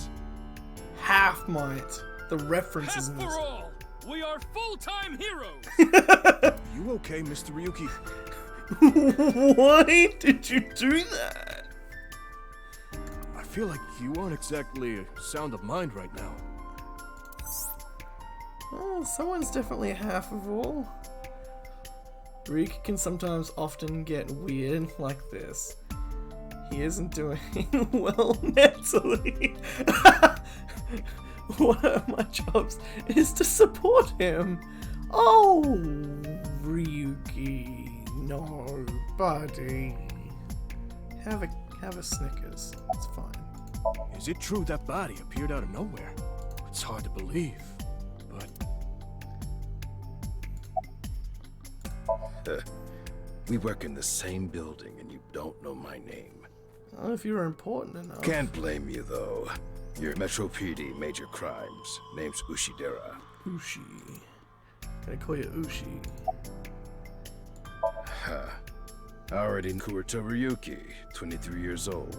Half-Might. The references in Half this. for all! We are full-time heroes! You okay, Mr. Ryuki? Why did you do that? I feel like you aren't exactly sound of mind right now. Oh, someone's definitely a half of all. Ryuki can sometimes often get weird like this. He isn't doing well mentally. One of my jobs is to support him. Oh, Ryuki, no, buddy. Have a Snickers. It's fine. Is it true that body appeared out of nowhere? It's hard to believe, but... We work in the same building and you don't know my name. Well, if you were important enough. Can't blame you, though. You're Metro PD, Major Crimes. Name's Ushidera. Ushi. Can I call you Ushi? Huh. Already Kurita Ryuki, 23 years old.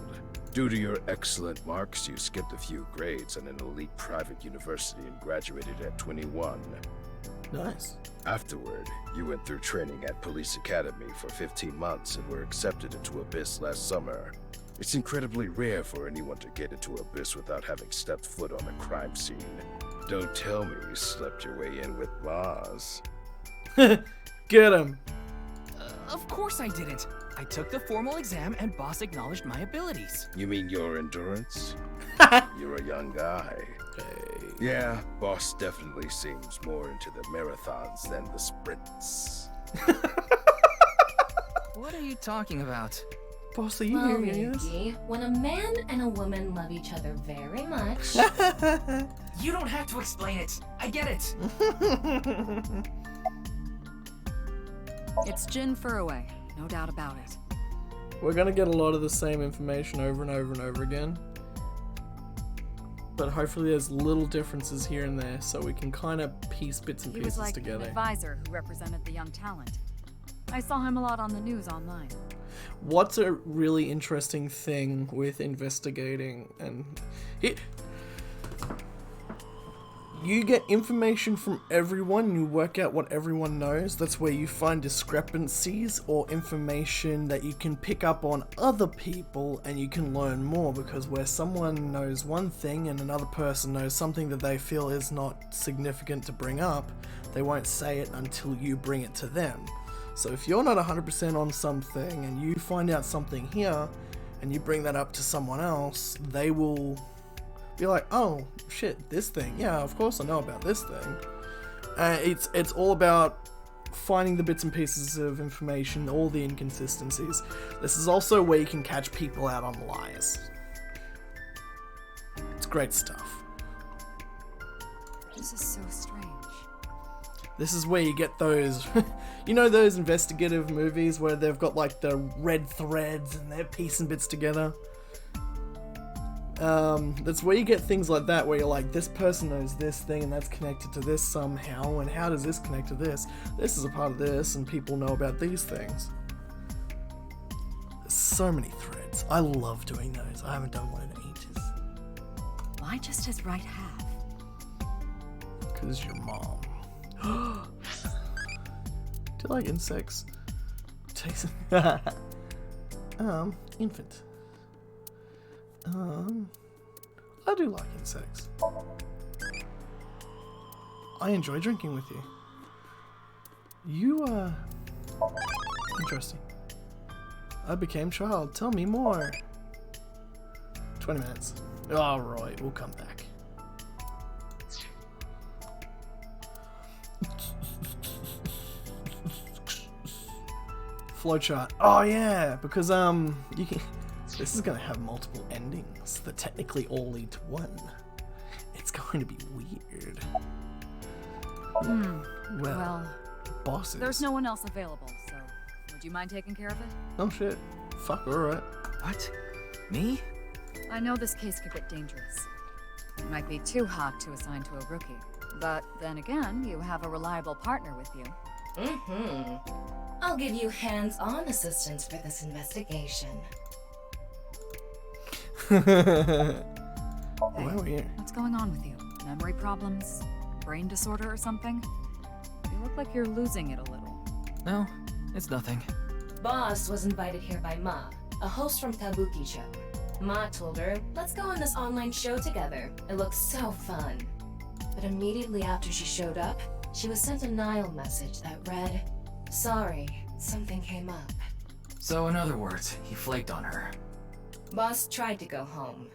Due to your excellent marks, you skipped a few grades at an elite private university and graduated at 21. Nice. Afterward, you went through training at Police Academy for 15 months and were accepted into Abyss last summer. It's incredibly rare for anyone to get into Abyss without having stepped foot on a crime scene. Don't tell me you slept your way in with Maz. Get him. Of course I didn't. I took the formal exam and boss acknowledged my abilities. You mean your endurance? You're a young guy. Hey. Yeah, boss definitely seems more into the marathons than the sprints. What are you talking about? Boss, are you Well, hearing this? Ryuki, when a man and a woman love each other very much... You don't have to explain it. I get it. It's Jin Furue, no doubt about it. We're gonna get a lot of the same information over and over and over again. But hopefully there's little differences here and there so we can kind of piece bits and He pieces was like together. an advisor who represented the young talent. I saw him a lot on the news online. What's a really interesting thing with investigating and you get information from everyone, you work out what everyone knows. That's where you find discrepancies or information that you can pick up on other people and you can learn more, because where someone knows one thing and another person knows something that they feel is not significant to bring up, they won't say it until you bring it to them. So if you're not 100% on something and you find out something here and you bring that up to someone else, they will be like, oh shit, this thing, yeah, of course I know about this thing. It's all about finding the bits and pieces of information, all the inconsistencies. This is also where you can catch people out on lies. It's great stuff. This is so strange. This is where you get those, you know, those investigative movies where they've got like the red threads and they're piecing bits together. That's where you get things like that, where you're like, this person knows this thing and that's connected to this somehow, and how does this connect to this? This is a part of this, and people know about these things. There's so many threads. I love doing those. I haven't done one in ages. Why just his right half? Because your mom. Do you like insects? Takes infant. I do like insects. I enjoy drinking with you. You, interesting. I became child. Tell me more. 20 minutes. Alright, we'll come back. Flowchart. Oh yeah, because you can. This is gonna have multiple endings that technically all lead to one. It's going to be weird. Well, bosses. There's no one else available, so would you mind taking care of it? Oh shit. Fuck, alright. What? Me? I know this case could get dangerous. It might be too hot to assign to a rookie. But then again, you have a reliable partner with you. I'll give you hands-on assistance for this investigation. Hey, what's going on with you? Memory problems? Brain disorder or something? You look like you're losing it a little. No, it's nothing. Boss was invited here by Ma, a host from Kabuki Show. Ma told her, let's go on this online show together. It looks so fun. But immediately after she showed up, she was sent a Nile message that read, sorry, something came up. So in other words, he flaked on her. Boss tried to go home,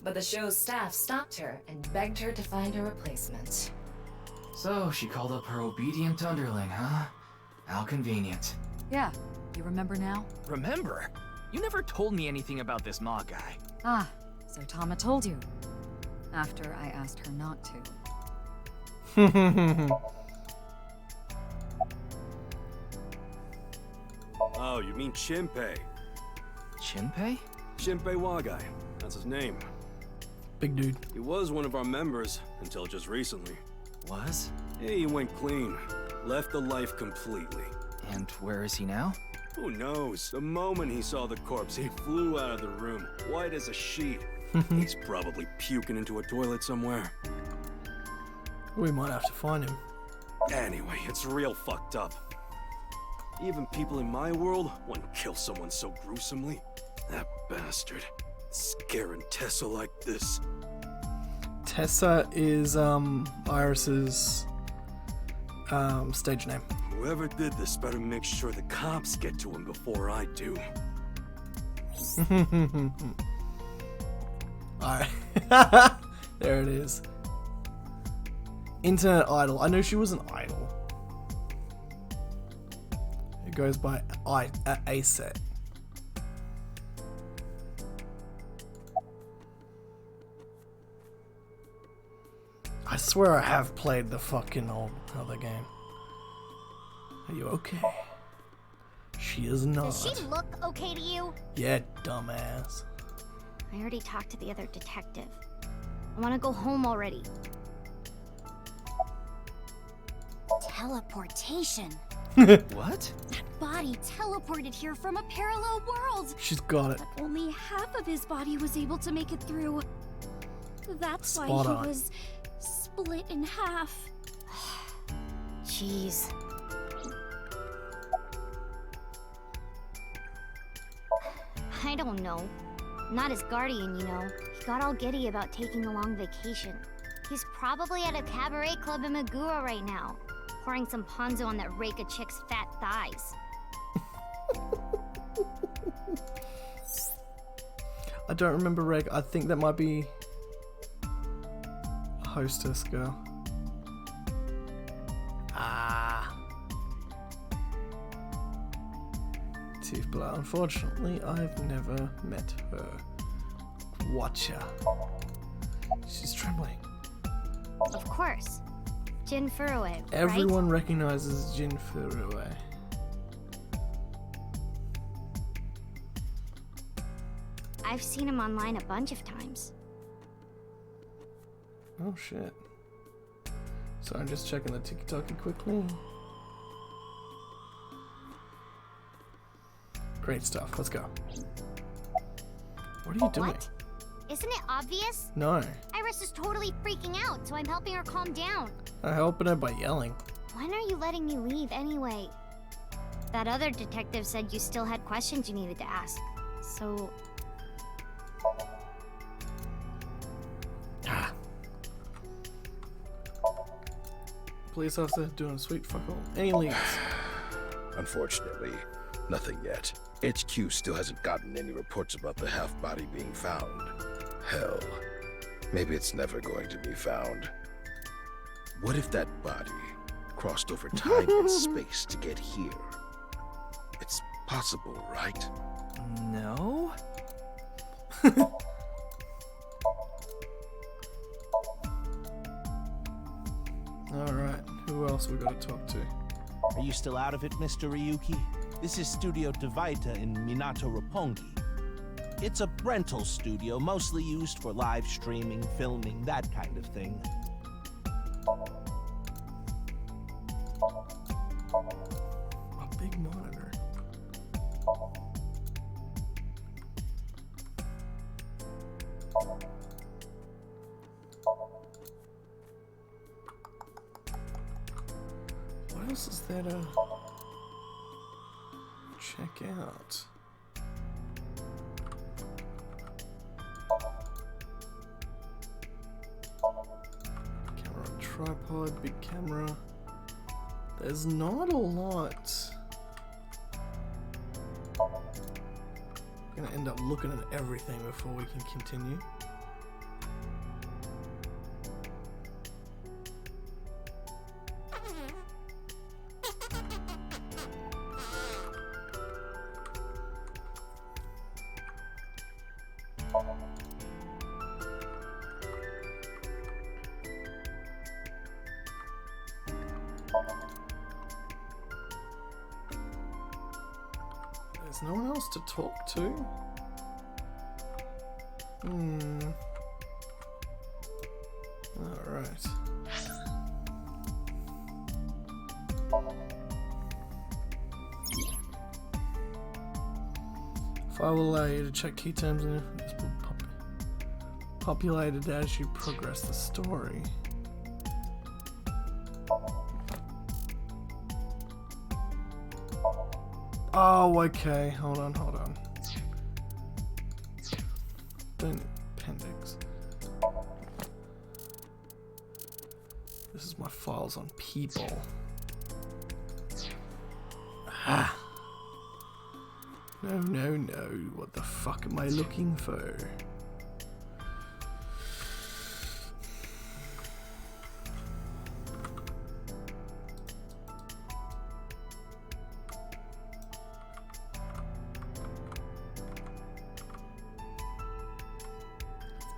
but the show's staff stopped her and begged her to find a replacement. So she called up her obedient underling, huh? How convenient. Yeah, you remember now? Remember? You never told me anything about this Ma guy. Ah, so Tama told you. After I asked her not to. Oh, you mean Shinpei? Shinpei? Shinpei Wagai. That's his name. Big dude. He was one of our members until just recently. Was? Yeah, he went clean. Left the life completely. And where is he now? Who knows? The moment he saw the corpse, he flew out of the room, white as a sheet. He's probably puking into a toilet somewhere. We might have to find him. Anyway, it's real fucked up. Even people in my world wouldn't kill someone so gruesomely. That bastard. Scaring Tessa like this. Tessa is Iris's stage name. Whoever did this better make sure the cops get to him before I do. Alright. There it is. Internet idol. I know she was an idol. It goes by ASET. I swear I have played the fucking old other game. Are you okay? She is not. Does she look okay to you? Yeah, dumbass. I already talked to the other detective. I want to go home already. Teleportation. What? That body teleported here from a parallel world. She's got it. But only half of his body was able to make it through. That's why Spot he on. was split in half. Jeez. I don't know. Not his guardian, you know. He got all giddy about taking a long vacation. He's probably at a cabaret club in Meguro right now, pouring some ponzu on that Reika chick's fat thighs. I don't remember Reg. I think that might be a hostess girl. Ah. Tifbla. Unfortunately, I've never met her. Watcha. She's trembling. Of course. Jin Furue, right? Everyone recognizes Jin Furue. I've seen him online a bunch of times. Oh shit. So I'm just checking the tiki-taki quickly. Great stuff. Let's go. What are you doing? What? Isn't it obvious? No. Iris is totally freaking out, so I'm helping her calm down. I'm helping her by yelling. When are you letting me leave anyway? That other detective said you still had questions you needed to ask. So... Police officer doing sweet fuck all. Any leads? Unfortunately, nothing yet. HQ still hasn't gotten any reports about the half-body being found. Hell, maybe it's never going to be found. What if that body crossed over time and space to get here? It's possible, right? No? Alright, who else we gotta talk to? Are you still out of it, Mr. Ryuki? This is Studio Devaita in Minato Roppongi. It's a rental studio, mostly used for live streaming, filming, that kind of thing. A big monitor. What else is there to check out? Camera on tripod, big camera. There's not a lot. We're gonna end up looking at everything before we can continue. There's no one else to talk to. Alright. File will allow you to check key terms and it's populated as you progress the story. Oh, okay. Hold on. Appendix. This is my files on people. Ah. No. What the fuck am I looking for?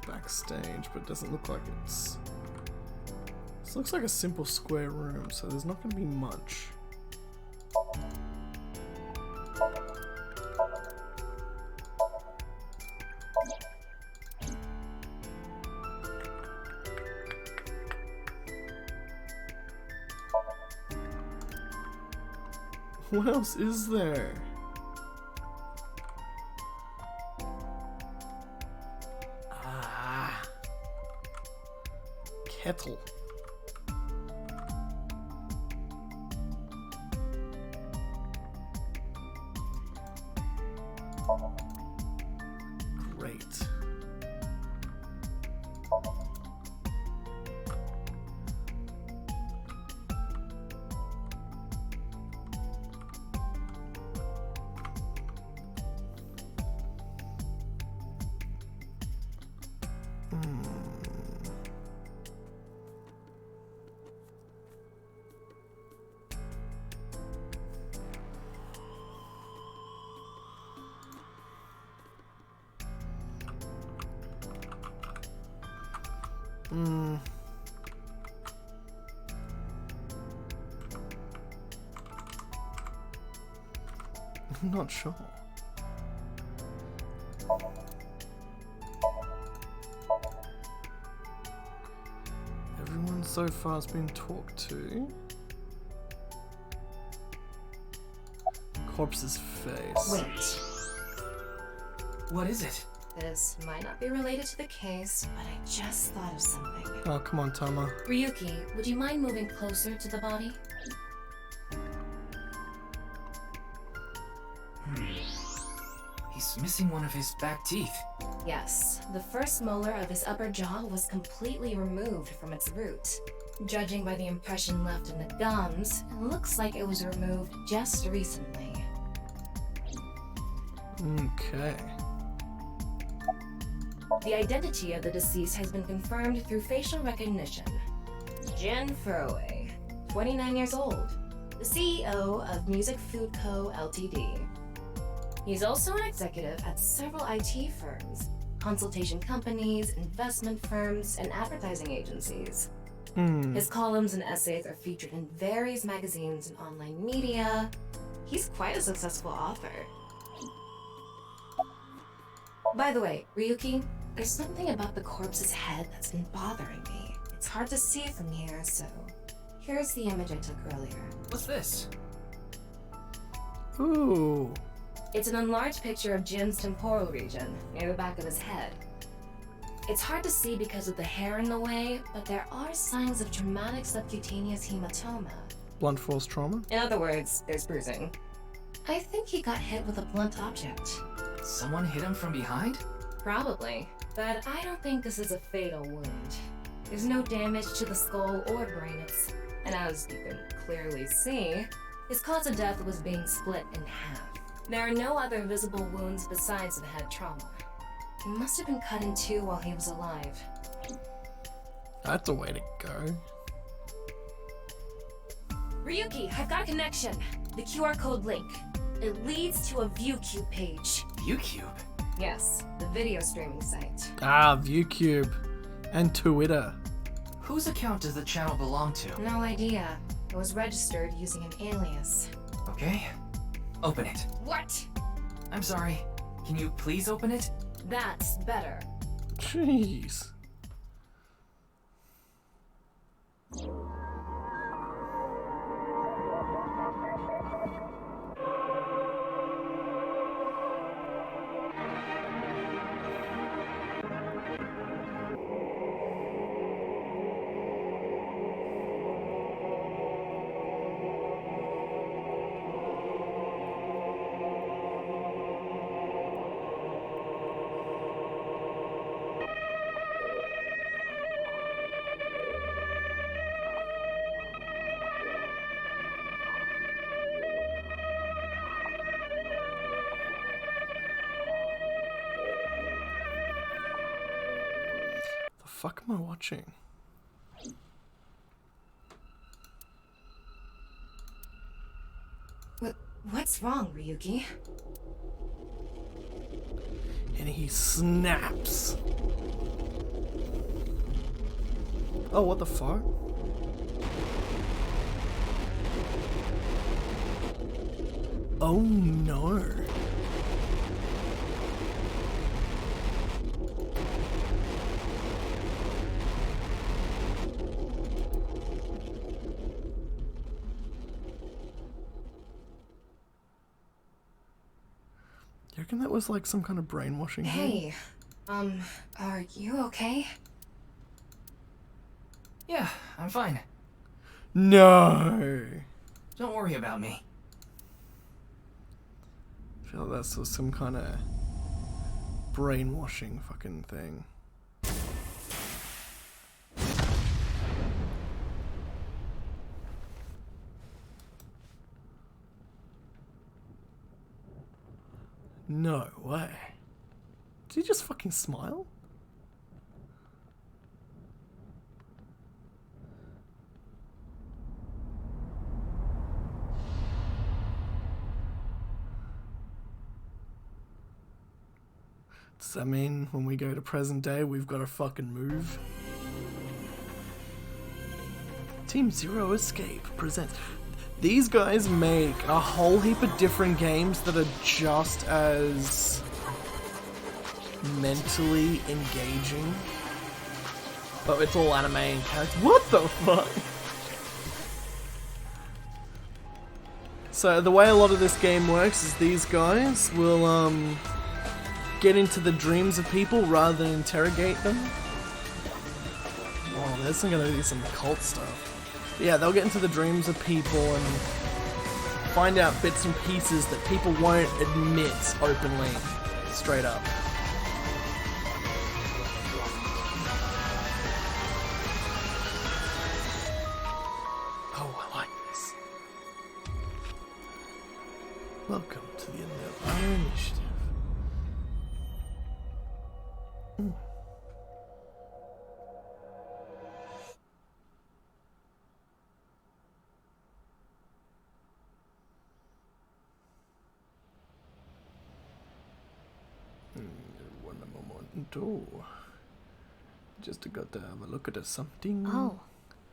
Backstage, but it doesn't look like it's... This looks like a simple square room, so there's not going to be much. What else is there? Kettle. Great. I'm not sure. Everyone so far has been talked to. Corpse's face. Wait. What is it? This might not be related to the case, but I just thought of something. Oh, come on, Tama. Ryuki, would you mind moving closer to the body? He's missing one of his back teeth. Yes, the first molar of his upper jaw was completely removed from its root. Judging by the impression left in the gums, it looks like it was removed just recently. Okay. The identity of the deceased has been confirmed through facial recognition. Jin Furroway, 29 years old, the CEO of Music Food Co. Ltd. He's also an executive at several IT firms, consultation companies, investment firms, and advertising agencies. His columns and essays are featured in various magazines and online media. He's quite a successful author. By the way, Ryuki, there's something about the corpse's head that's been bothering me. It's hard to see from here, so here's the image I took earlier. What's this? Ooh. It's an enlarged picture of Jin's temporal region, near the back of his head. It's hard to see because of the hair in the way, but there are signs of traumatic subcutaneous hematoma. Blunt force trauma? In other words, there's bruising. I think he got hit with a blunt object. Someone hit him from behind? Probably, but I don't think this is a fatal wound. There's no damage to the skull or brain, and as you can clearly see, his cause of death was being split in half. There are no other visible wounds besides the head trauma. He must have been cut in two while he was alive. That's a way to go. Ryuki, I've got a connection. The QR code link. It leads to a ViewCube page. ViewCube? Yes, the video streaming site. Ah, ViewCube. And Twitter. Whose account does the channel belong to? No idea. It was registered using an alias. Okay. Open it. What? I'm sorry. Can you please open it? That's better. Jeez. The fuck am I watching? What's wrong, Ryuki? And he snaps. Oh, what the fuck? Oh no. You reckon that was like some kind of brainwashing? Hey, are you okay? Yeah, I'm fine. No. Don't worry about me. I feel like that's some kind of brainwashing fucking thing. No way. Did he just fucking smile? Does that mean when we go to present day, we've got to fucking move? Team Zero Escape presents... These guys make a whole heap of different games that are just as mentally engaging. But it's all anime and characters. What the fuck? So the way a lot of this game works is these guys will get into the dreams of people rather than interrogate them. Oh, this is gonna do some cult stuff. Yeah, they'll get into the dreams of people and find out bits and pieces that people won't admit openly, straight up. Welcome to the end of our initiative. One momento. Just got to have a look at something. Oh,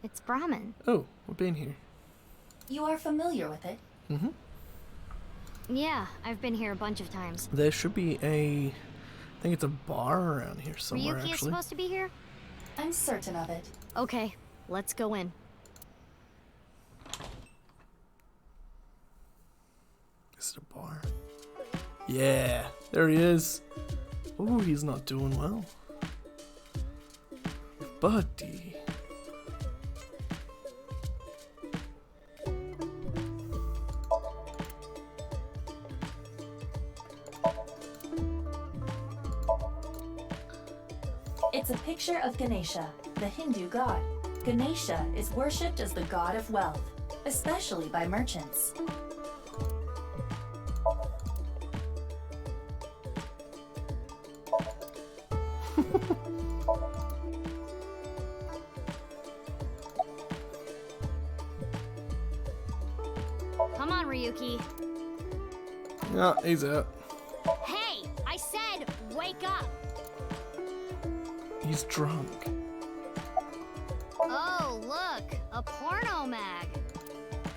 it's Brahmin. Oh, we've been here. You are familiar with it? Mm-hmm. Yeah, I've been here a bunch of times. There should be I think it's a bar around here somewhere, Ryuki is actually. supposed to be here? I'm certain of it. Okay, let's go in. Is it a bar? Yeah, there he is. Oh, he's not doing well. Buddy. It's a picture of Ganesha, the Hindu god. Ganesha is worshipped as the god of wealth, especially by merchants. Come on, Ryuki. Yeah, he's out. Hey, I said wake up. He's drunk. Oh, look, a porno mag.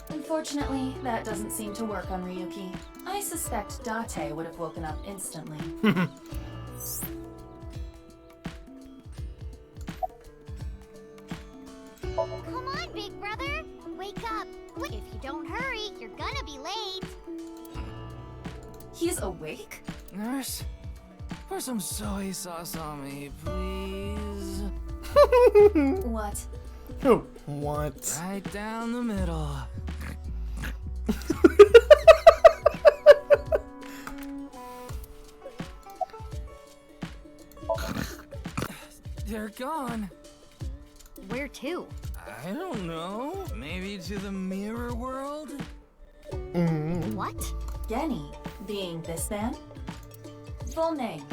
Unfortunately, that doesn't seem to work on Ryuki. I suspect Date would have woken up instantly. Come on, big brother. Wake up. If you don't hurry, you're gonna be late. He's awake? Nurse, pour some soy sauce on me, please. What? Oh, what? Right down the middle. They're gone. Where to? I don't know. Maybe to the mirror world? What? Geni, being this man? Full name,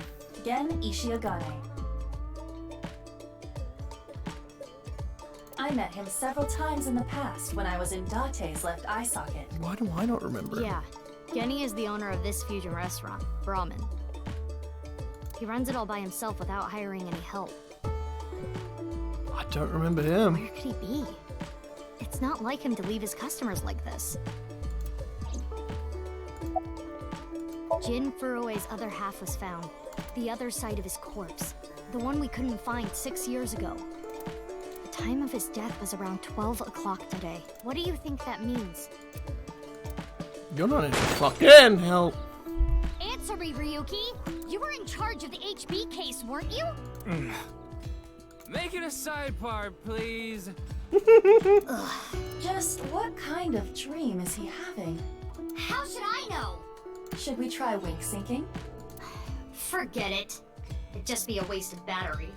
Gen Ishiagane. I met him several times in the past when I was in Date's left eye socket. Why do I not remember? Yeah, Geni is the owner of this fusion restaurant, Brahmin. He runs it all by himself without hiring any help. I don't remember him. Where could he be? It's not like him to leave his customers like this. Jin Furue's other half was found. The other side of his corpse. The one we couldn't find 6 years ago. The time of his death was around 12 o'clock today. What do you think that means? You're not in fucking help. Answer me, Ryuki! You were in charge of the HB case, weren't you? Make it a sidebar, please. Just what kind of dream is he having? How should I know? Should we try wink syncing? Forget it. It'd just be a wasted battery.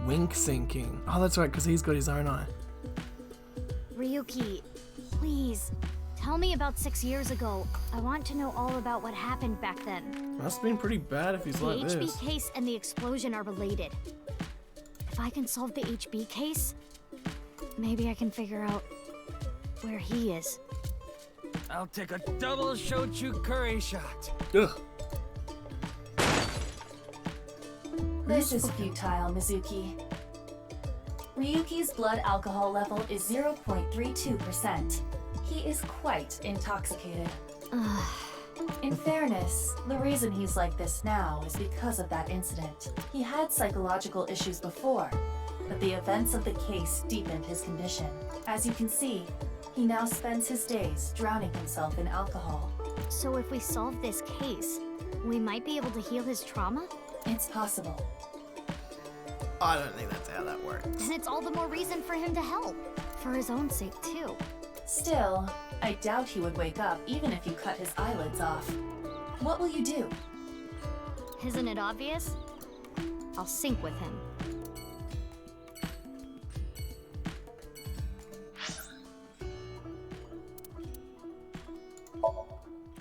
Wink syncing. Oh, that's right, because he's got his own eye. Ryuki, please, tell me about 6 years ago. I want to know all about what happened back then. Must have been pretty bad if he's The like HB this. case and the explosion are related. If I can solve the HB case, maybe I can figure out where he is. I'll take a double shochu curry shot. Ugh. This is futile, Mizuki. Ryuki's blood alcohol level is 0.32%. He is quite intoxicated. In fairness, the reason he's like this now is because of that incident. He had psychological issues before, but the events of the case deepened his condition. As you can see, he now spends his days drowning himself in alcohol. So if we solve this case, we might be able to heal his trauma? It's possible. I don't think that's how that works. Then it's all the more reason for him to help. For his own sake, too. Still, I doubt he would wake up even if you cut his eyelids off. What will you do? Isn't it obvious? I'll sync with him.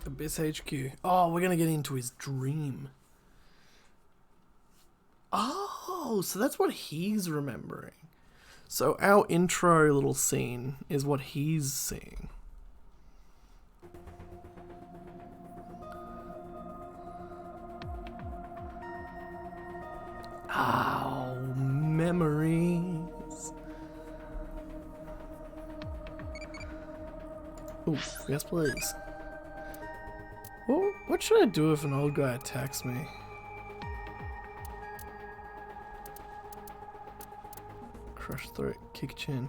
Abyss HQ. Oh, we're gonna get into his dream. Oh, so that's what he's remembering. So our intro little scene is what he's seeing. Oh, memories. Ooh, yes please. Well, what should I do if an old guy attacks me? Crush throat, kick chin.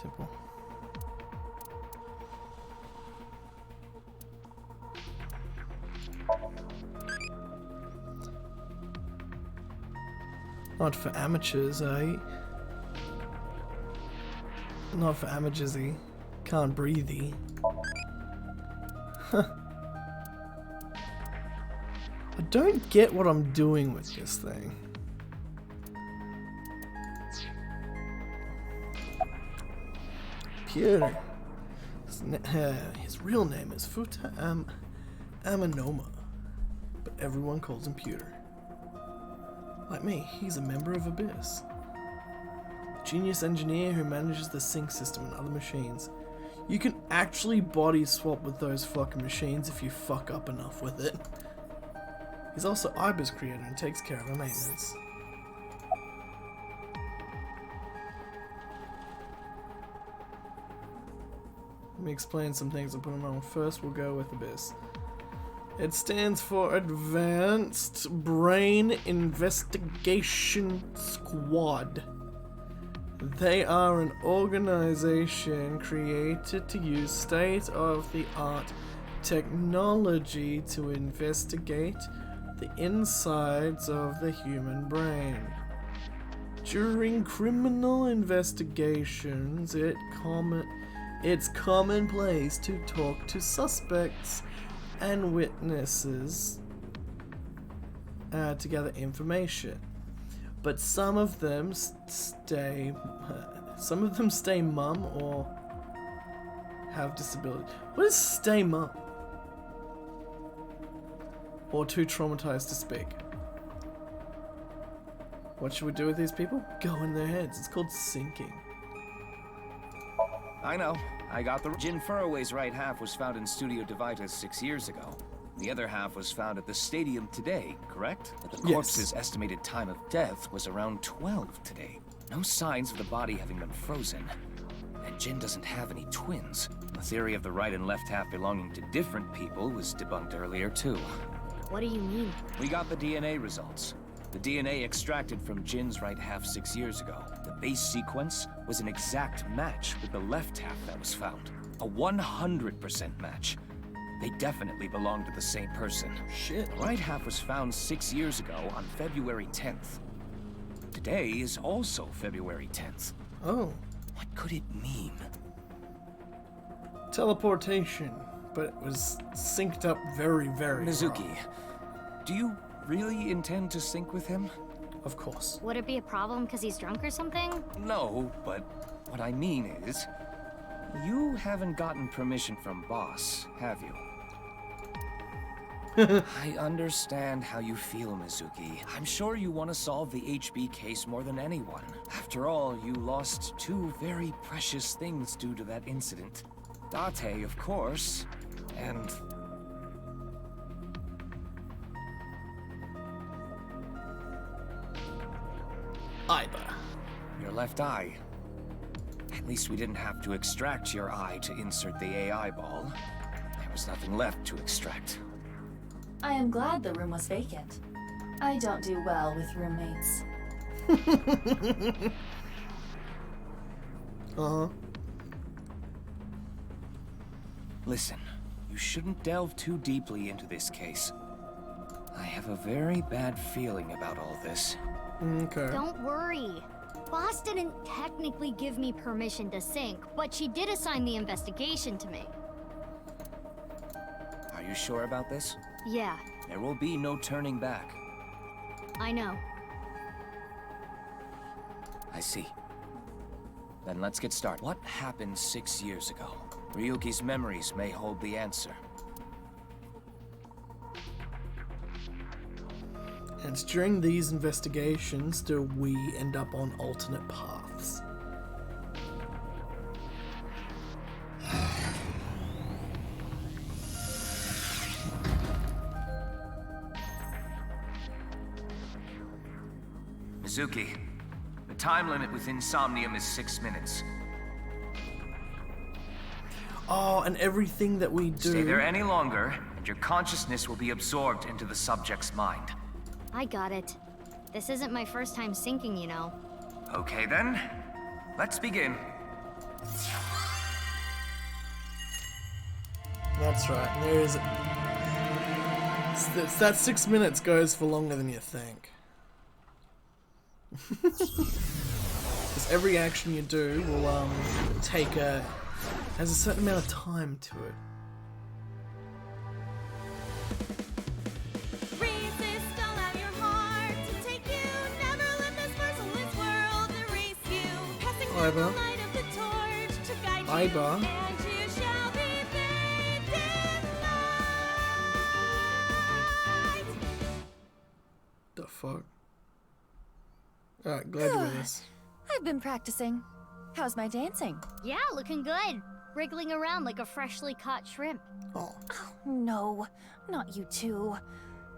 Simple. Not for amateurs, eh? Not for amateurs-y. Can't breathe-y. Huh. I don't get what I'm doing with this thing. Pewter. His real name is Futa Amanoma, but everyone calls him Pewter. Like me, he's a member of Abyss. Genius engineer who manages the sync system and other machines. You can actually body swap with those fucking machines if you fuck up enough with it. He's also Ibis creator and takes care of our maintenance. Let me explain some things and put them on. First, we'll go with Abyss. It stands for Advanced Brain Investigation Squad. They are an organization created to use state-of-the-art technology to investigate the insides of the human brain. During criminal investigations, it's commonplace to talk to suspects and witnesses to gather information, but some of them stay mum or have disability. What is stay mum? Or too traumatized to speak. What should we do with these people? Go in their heads. It's called sinking. I know. I got the Jin Furroway's right half was found in Studio Divitas 6 years ago. The other half was found at the stadium today, correct? But the corpse's estimated time of death was around 12 today. No signs of the body having been frozen. And Jin doesn't have any twins. The theory of the right and left half belonging to different people was debunked earlier too. What do you mean? We got the DNA results. The DNA extracted from Jin's right half 6 years ago. The base sequence was an exact match with the left half that was found. A 100% match. They definitely belong to the same person. Shit. The right half was found 6 years ago on February 10th. Today is also February 10th. Oh. What could it mean? Teleportation, but it was synced up very, very Mizuki, wrong. Do you really intend to sync with him? Of course. Would it be a problem because he's drunk or something? No, but what I mean is, you haven't gotten permission from Boss, have you? I understand how you feel, Mizuki. I'm sure you want to solve the HB case more than anyone. After all, you lost two very precious things due to that incident. Date, of course, and... Iba. Your left eye. At least we didn't have to extract your eye to insert the AI ball. There was nothing left to extract. I am glad the room was vacant. I don't do well with roommates. Uh-huh. Listen, you shouldn't delve too deeply into this case. I have a very bad feeling about all this. Okay. Don't worry. Boss didn't technically give me permission to sync, but she did assign the investigation to me. Are you sure about this? Yeah, There will be no turning back. I know. I see. Then let's get started. What happened 6 years ago? Ryuki's memories may hold the answer. And it's during these investigations do we end up on alternate paths. Mizuki, the time limit with Insomnium is 6 minutes. Oh, and everything that we do... Stay there any longer, and your consciousness will be absorbed into the subject's mind. I got it. This isn't my first time sinking, you know. Okay then, let's begin. That's right, there is... That 6 minutes goes for longer than you think. Because every action you do will has a certain amount of time to it. Iba. Iba. The fuck? Alright, glad you're with us. I've been practicing. How's my dancing? Yeah, looking good. Wriggling around like a freshly caught shrimp. Oh. No, not you two.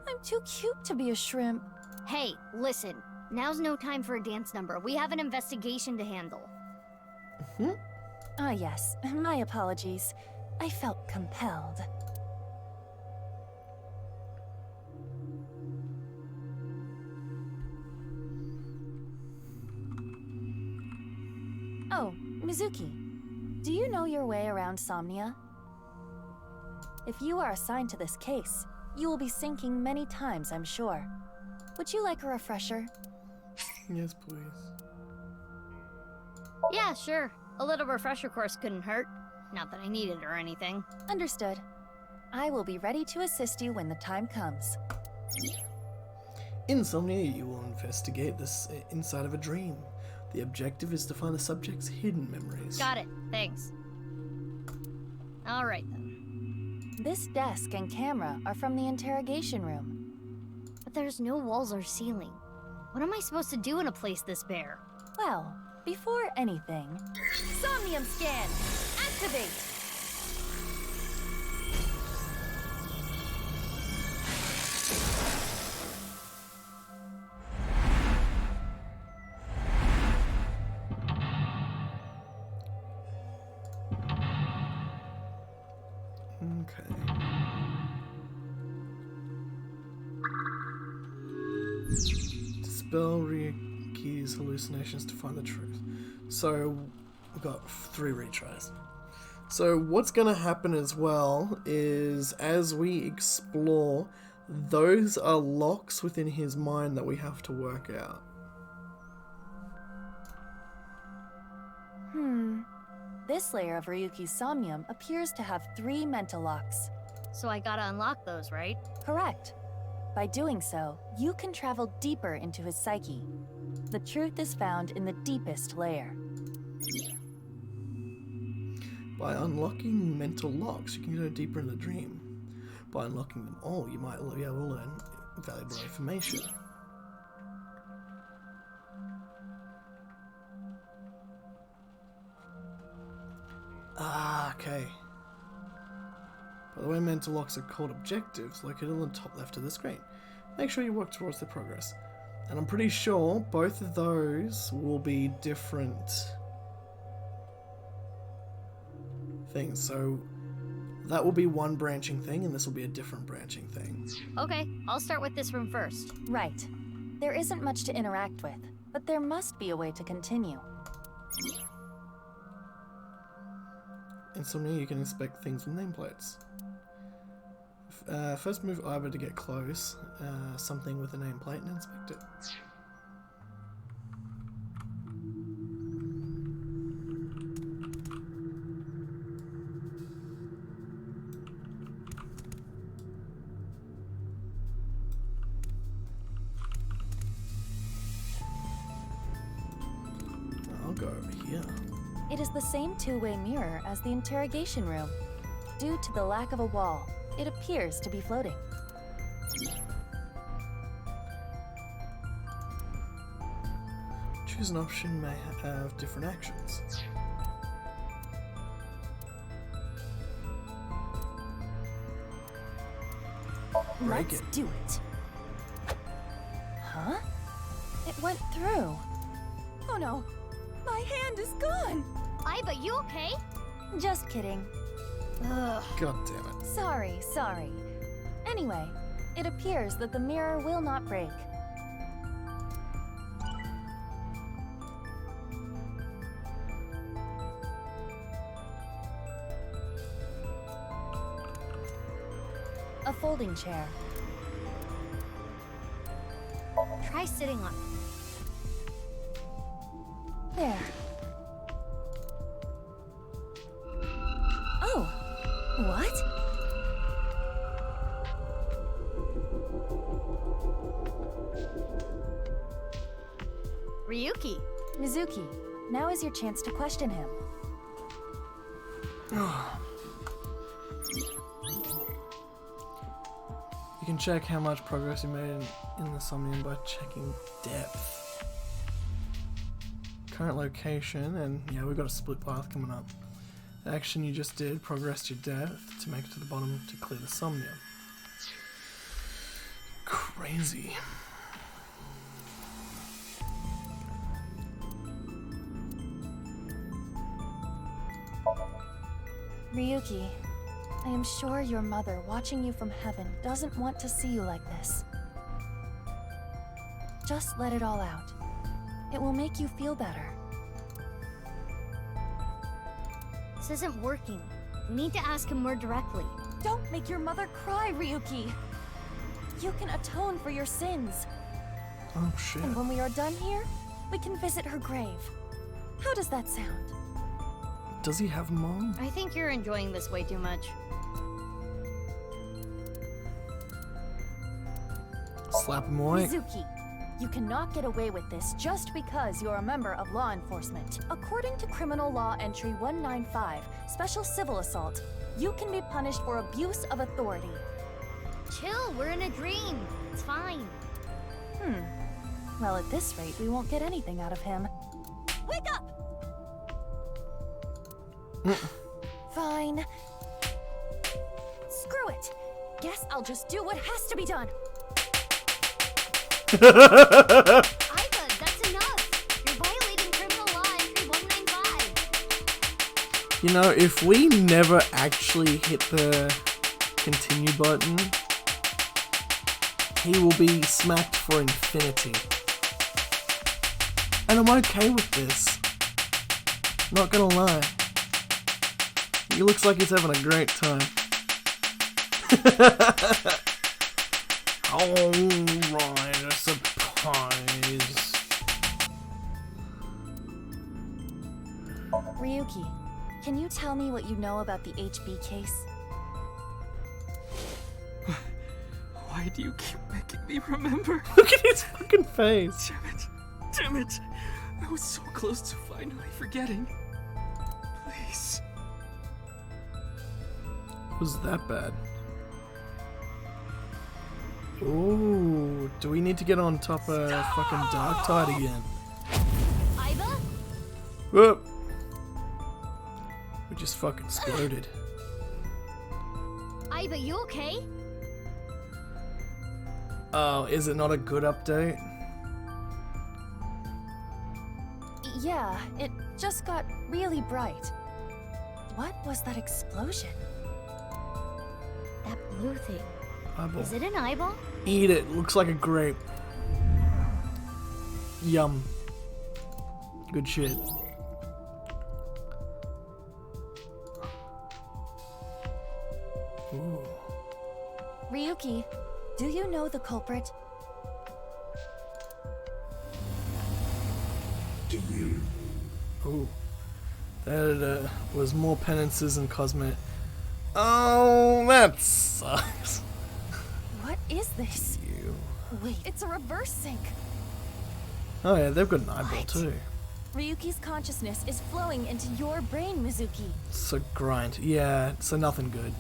I'm too cute to be a shrimp. Hey, listen. Now's no time for a dance number. We have an investigation to handle. Ah, yes. My apologies. I felt compelled. Oh, Mizuki. Do you know your way around Somnia? If you are assigned to this case, you will be sinking many times, I'm sure. Would you like a refresher? Yes, please. Yeah, sure. A little refresher course couldn't hurt. Not that I need it or anything. Understood. I will be ready to assist you when the time comes. Insomnia, you will investigate this inside of a dream. The objective is to find the subject's hidden memories. Got it. Thanks. Alright then. This desk and camera are from the interrogation room. But there's no walls or ceiling. What am I supposed to do in a place this bare? Well, before anything, Somnium scan! Activate! Okay. Dispel Ryuki's hallucinations to find the truth. So, we've got 3 retries. So, what's going to happen as well is, as we explore, those are locks within his mind that we have to work out. This layer of Ryuki's Somnium appears to have 3 mental locks. So I gotta unlock those, right? Correct. By doing so, you can travel deeper into his psyche. The truth is found in the deepest layer. By unlocking mental locks, you can go deeper in the dream. By unlocking them all, you might be able to learn valuable information. Ah, okay. By the way, mental locks are called objectives, located on the top left of the screen. Make sure you work towards the progress. And I'm pretty sure both of those will be different things. So that will be one branching thing, and this will be a different branching thing. Okay, I'll start with this room first. Right. There isn't much to interact with, but there must be a way to continue. Insomnia, you can inspect things with nameplates. First move Iba to get close, something with a nameplate, and inspect it. I'll go over here. It is the same two-way mirror as the interrogation room. Due to the lack of a wall, it appears to be floating. Choose an option may have different actions. Break Let's it. do it. Huh? It went through. Oh no, my hand is gone. Aiba, you okay? Just kidding. Ugh. God damn it. Sorry. Anyway, it appears that the mirror will not break. A folding chair. Try sitting on. There. Oh, what? Ryuki. Mizuki, now is your chance to question him. You can check how much progress you made in the Somnium by checking depth. Current location, and yeah, we've got a split path coming up. The action you just did progressed your depth to make it to the bottom to clear the Somnium. Crazy. Ryuki, I am sure your mother, watching you from heaven, doesn't want to see you like this. Just let it all out. It will make you feel better. This isn't working. We need to ask him more directly. Don't make your mother cry, Ryuki! You can atone for your sins. Oh shit. And when we are done here, we can visit her grave. How does that sound? Does he have mom? I think you're enjoying this way too much. Slap him away. Mizuki, you cannot get away with this just because you're a member of law enforcement. According to Criminal Law Entry 195, Special Civil Assault, you can be punished for abuse of authority. Chill, we're in a dream. It's fine. Well, at this rate, we won't get anything out of him. Wake up! Fine. Screw it. Guess I'll just do what has to be done. Aiba, that's enough. You're violating Criminal Law Entry 195. You know, if we never actually hit the continue button, he will be smacked for infinity. And I'm okay with this. Not gonna lie. He looks like he's having a great time. Alright, I suppose. Ryuki, can you tell me what you know about the HB case? Why do you keep making me remember? Look at his fucking face. Damn it! I was so close to finally forgetting. Please. Was that bad? Ooh, do we need to get on top of fucking Dark Tide again? Aiba? Whoop! We just fucking exploded. Aiba, you okay? Oh, is it not a good update? Yeah, it just got really bright. What was that explosion? That blue thing. Eyeball. Is it an eyeball? Eat it. Looks like a grape. Yum. Good shit. Ooh. Ryuki, do you know the culprit? Do you? Ooh. That was more penances and cosmet. Oh, that sucks. What is this? Wait, it's a reverse sync. Oh yeah, they've got an eyeball too. Ryuki's consciousness is flowing into your brain, Mizuki. So grind. Yeah, so nothing good.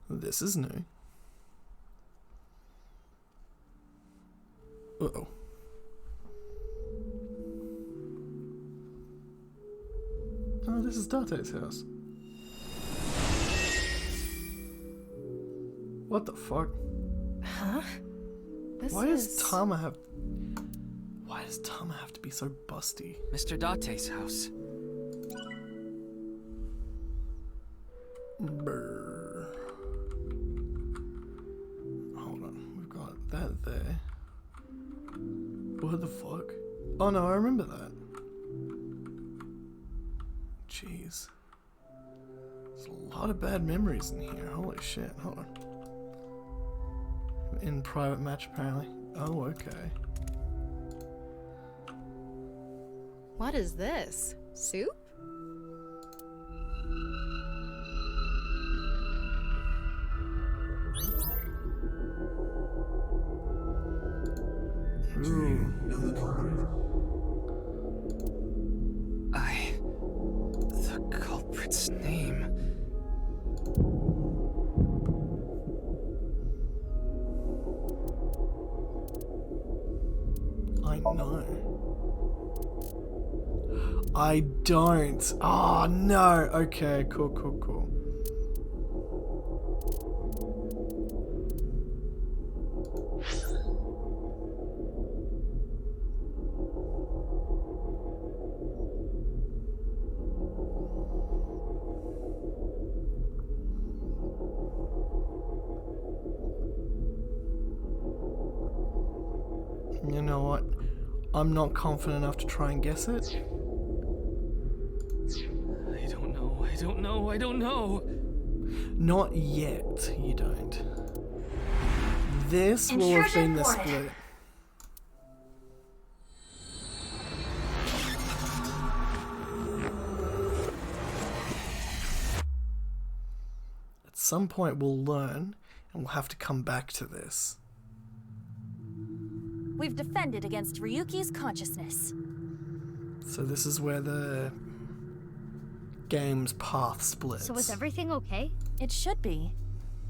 This is new. Uh-oh. Oh, this is Date's house. What the fuck? Huh? Why does Tama have to be so busty? Mr. Date's house. Brr. Hold on, we've got that there. What the fuck? Oh no, I remember that. Jeez. There's a lot of bad memories in here. Holy shit, hold on. In private match, apparently. Oh, okay. What is this? Soup? Ooh. The culprit's name. I know. I don't. Oh no. Okay, cool. You know what? I'm not confident enough to try and guess it. I don't know. Not yet, you don't. This will have been the split. At some point we'll learn, and we'll have to come back to this. We've defended against Ryuki's consciousness. So this is where the game's path splits. So is everything okay? It should be,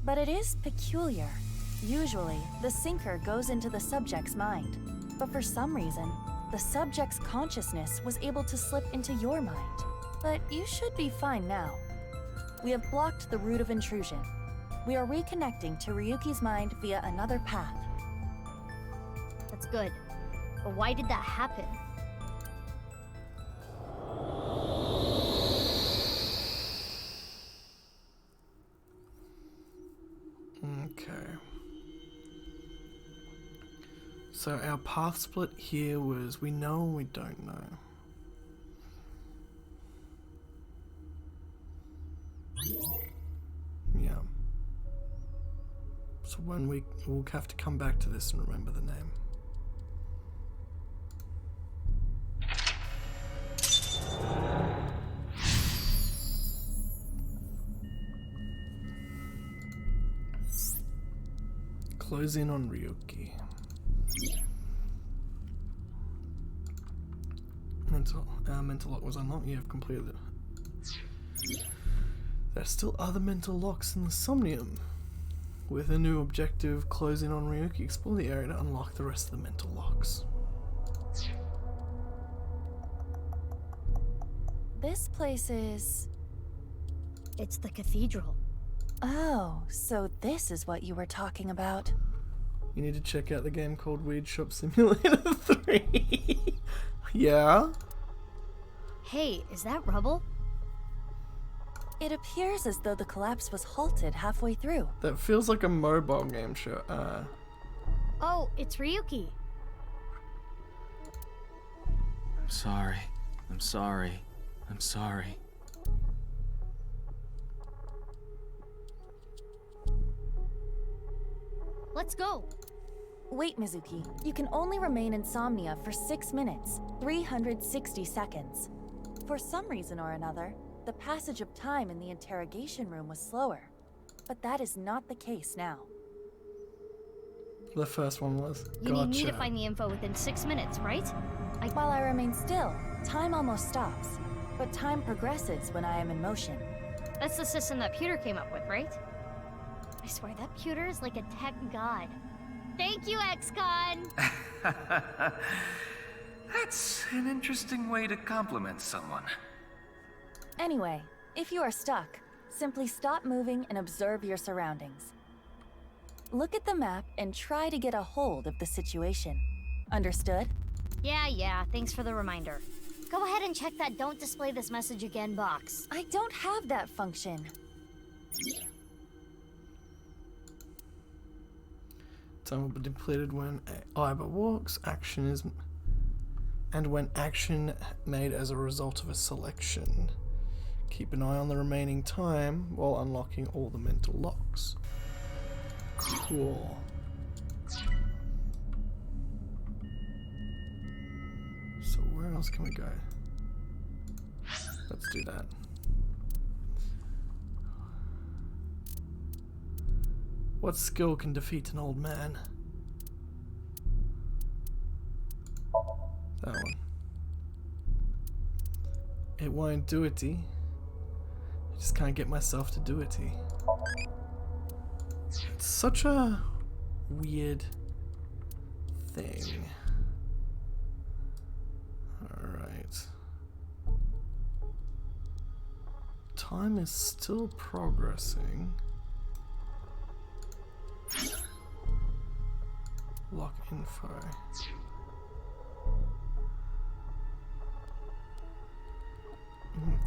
but it is peculiar. Usually, the sinker goes into the subject's mind, but for some reason, the subject's consciousness was able to slip into your mind. But you should be fine now. We have blocked the route of intrusion. We are reconnecting to Ryuki's mind via another path. That's good. But why did that happen? Okay. So our path split here was we know and we don't know. Yeah. So when we'll have to come back to this and remember the name. Close in on Ryuki. Mental lock was unlocked. You have completed it. There are still other mental locks in the Somnium. With a new objective, close in on Ryuki. Explore the area to unlock the rest of the mental locks. This place is... It's the cathedral. Oh, so this is what you were talking about. You need to check out the game called Weed Shop Simulator 3. Yeah? Hey, is that rubble? It appears as though the collapse was halted halfway through. That feels like a mobile game show. Oh, it's Ryuki. I'm sorry. I'm sorry. I'm sorry. Let's go. Wait, Mizuki. You can only remain insomnia for 6 minutes, 360 seconds. For some reason or another, the passage of time in the interrogation room was slower. But that is not the case now. The first one was. You need me to find the info within 6 minutes, right? While I remain still, time almost stops. But time progresses when I am in motion. That's the system that Pewter came up with, right? I swear, that Pewter is like a tech god. Thank you, XCon! That's an interesting way to compliment someone. Anyway, if you are stuck, simply stop moving and observe your surroundings. Look at the map and try to get a hold of the situation. Understood? Yeah, thanks for the reminder. Go ahead and check that "Don't display this message again" box. I don't have that function. Time will be depleted when Aiba walks. Action is... And when action made as a result of a selection. Keep an eye on the remaining time while unlocking all the mental locks. Cool. So where else can we go? Let's do that. What skill can defeat an old man? That one. It won't do it-y. I just can't get myself to do it-y. It's such a weird thing. Alright. Time is still progressing. Lock info.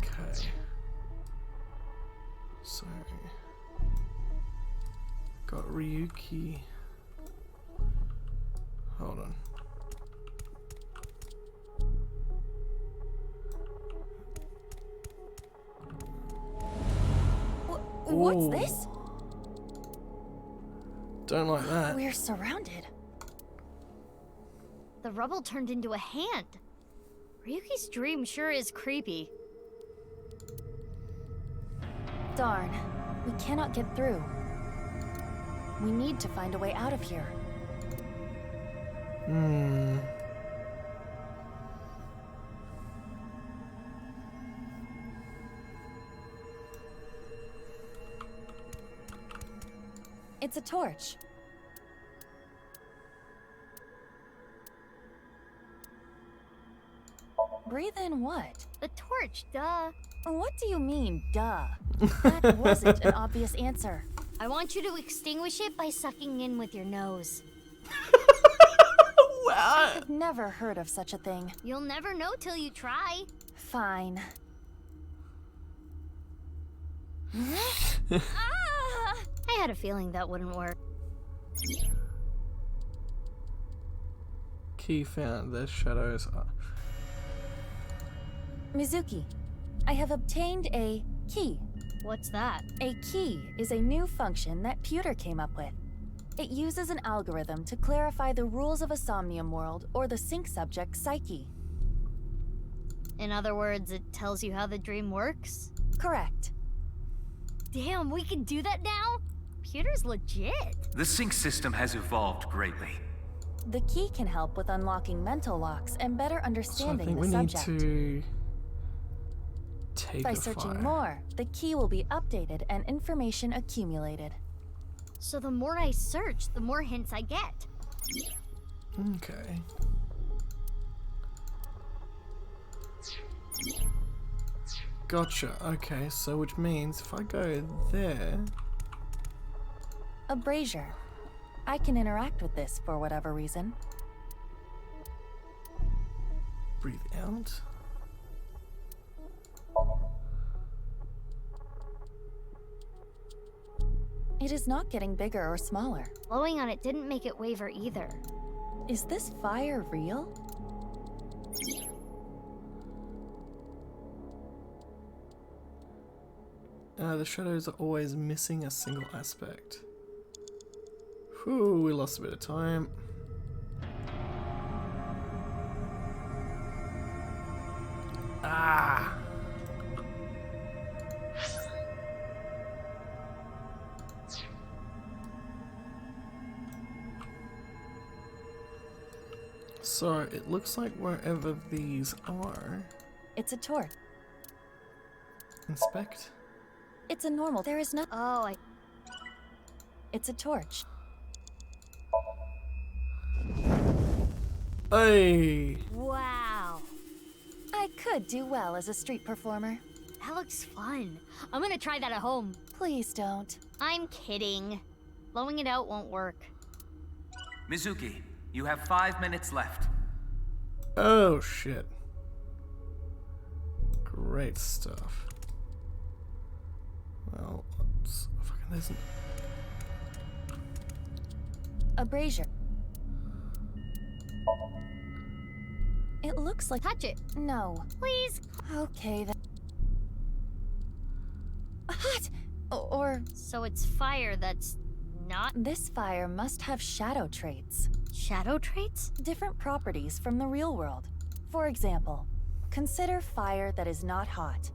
Okay. So got Ryuki. Hold on. What's this? Don't like that. We're surrounded. The rubble turned into a hand. Ryuki's dream sure is creepy. Darn. We cannot get through. We need to find a way out of here. It's a torch. Breathe in what? The torch, duh. What do you mean, duh? That wasn't an obvious answer. I want you to extinguish it by sucking in with your nose. I've never heard of such a thing. You'll never know till you try. Fine. I had a feeling that wouldn't work. Key found. The shadows are... Mizuki, I have obtained a key. What's that? A key is a new function that Pewter came up with. It uses an algorithm to clarify the rules of a Somnium world or the sync subject's psyche. In other words, it tells you how the dream works? Correct. Damn, we can do that now? Pewter's legit. The sync system has evolved greatly. The key can help with unlocking mental locks and better understanding so I think the we subject. need to take By searching more, the key will be updated and information accumulated. So the more I search, the more hints I get. Okay. Gotcha. Okay, so which means if I go there... A brazier. I can interact with this for whatever reason. Breathe out. It is not getting bigger or smaller. Blowing on it didn't make it waver either. Is this fire real? The shadows are always missing a single aspect. Whew, we lost a bit of time. Ah! So it looks like wherever these are. It's a torch. Inspect. It's a normal. There is no. Oh, It's a torch. Hey. Wow. I could do well as a street performer. That looks fun. I'm gonna try that at home. Please don't. I'm kidding. Blowing it out won't work. Mizuki, you have 5 minutes left. Oh shit. Great stuff. Well, fucking there's A brazier. It looks like. Touch it. No. Please. Okay then. Hot! Or. So it's fire that's not. This fire must have shadow traits. Shadow traits? Different properties from the real world. For example, consider fire that is not hot.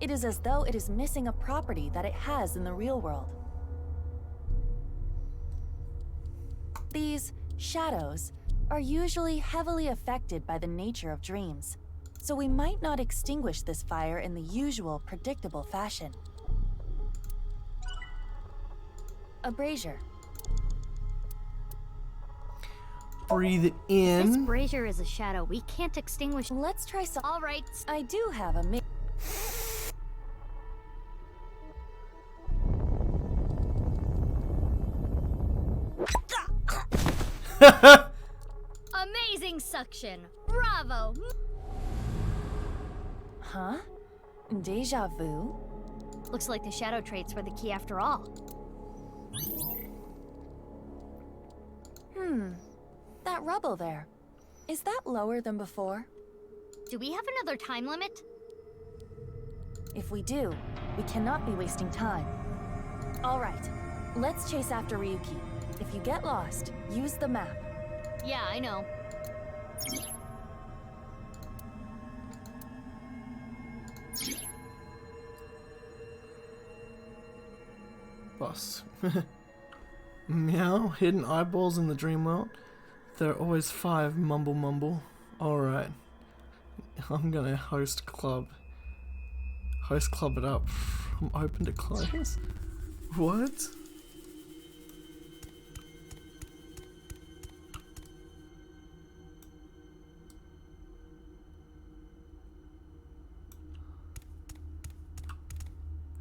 It is as though it is missing a property that it has in the real world. These shadows are usually heavily affected by the nature of dreams, so we might not extinguish this fire in the usual predictable fashion. A brazier. breathe it in. This brazier is a shadow. We can't extinguish. Let's try some. All right. I do have a mix. Amazing suction. Bravo. Huh? Deja vu? Looks like the shadow traits were the key after all. That rubble there. Is that lower than before? Do we have another time limit? If we do, we cannot be wasting time. All right, let's chase after Ryuki. If you get lost, use the map. Yeah, I know. Boss. Meow, hidden eyeballs in the dream world. There are always 5, mumble mumble. Alright. I'm gonna host club. Host club it up from open to close? What?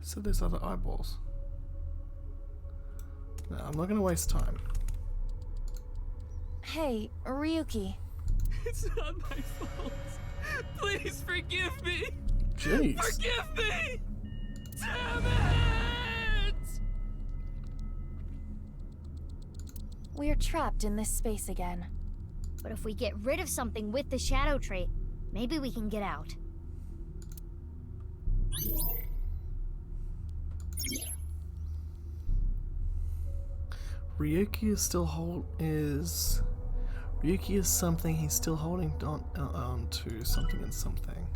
So there's other eyeballs. No, I'm not gonna waste time. Hey, Ryuki. It's not my fault. Please forgive me. Jeez. Forgive me! Damn it! We're trapped in this space again. But if we get rid of something with the shadow trait, maybe we can get out. Ryuki is something he's still holding on to something and something.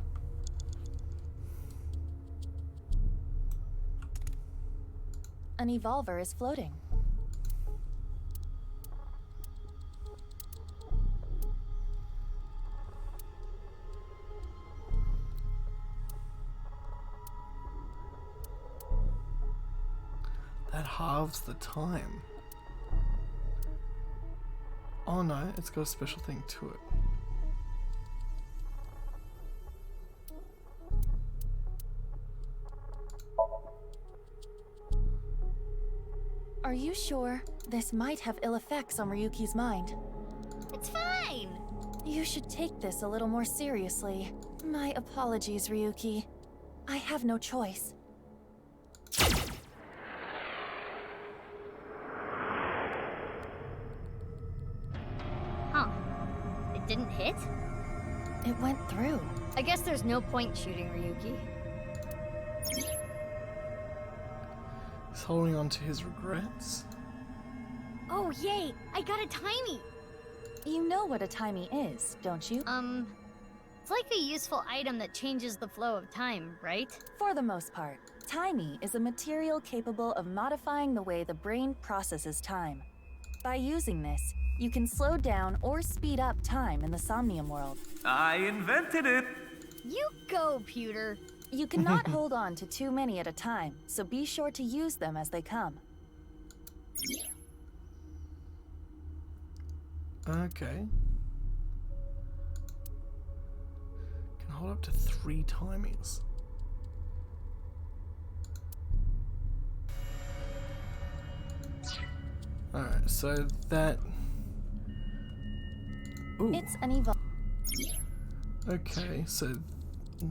An evolver is floating. That halves the time. Oh no, it's got a special thing to it. Are you sure? This might have ill effects on Ryuki's mind. It's fine! You should take this a little more seriously. My apologies, Ryuki. I have no choice. Huh. It didn't hit? It went through. I guess there's no point shooting Ryuki. He's holding on to his regrets. Oh, yay! I got a timey! You know what a timey is, don't you? It's like a useful item that changes the flow of time, right? For the most part, timey is a material capable of modifying the way the brain processes time. By using this, You can slow down or speed up time in the Somnium world. I invented it! You go, Pewter. You cannot hold on to too many at a time, so be sure to use them as they come. Okay. Can hold up to 3 timings. Alright, so that... Ooh. It's an evil. Okay, so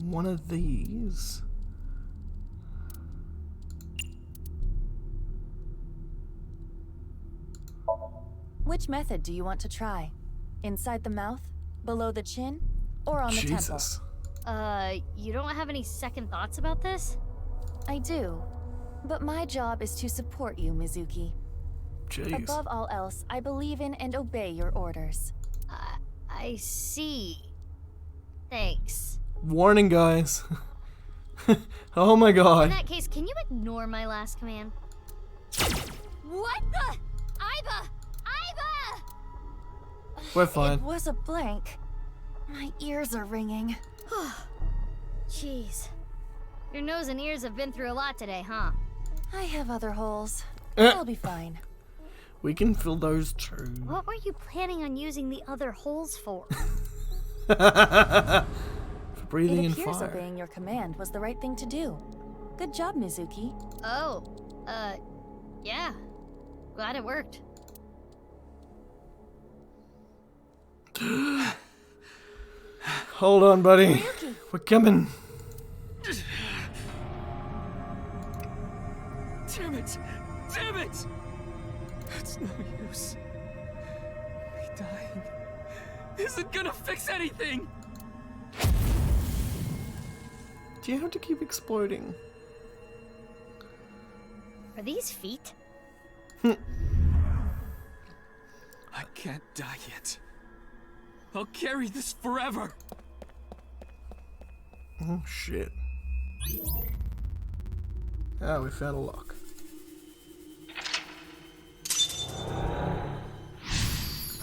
one of these... Which method do you want to try? Inside the mouth, below the chin, or on the temple? You don't have any second thoughts about this? I do, but my job is to support you, Mizuki. Jeez. Above all else, I believe in and obey your orders. I see. Thanks. Warning, guys. Oh my god. In that case, can you ignore my last command? What the? Aiba! Aiba! We're fine. It was a blank. My ears are ringing. Jeez. Your nose and ears have been through a lot today, huh? I have other holes. I'll be fine. We can fill those too. What were you planning on using the other holes for? For breathing in It appears fire. obeying your command was the right thing to do. Good job, Mizuki. Oh, yeah. Glad it worked. Hold on, buddy. We're coming. Damn it! Damn it! It's no use. Me dying isn't gonna fix anything! Do you have to keep exploding? Are these feet? I can't die yet. I'll carry this forever! Oh shit. Oh, we found a lock.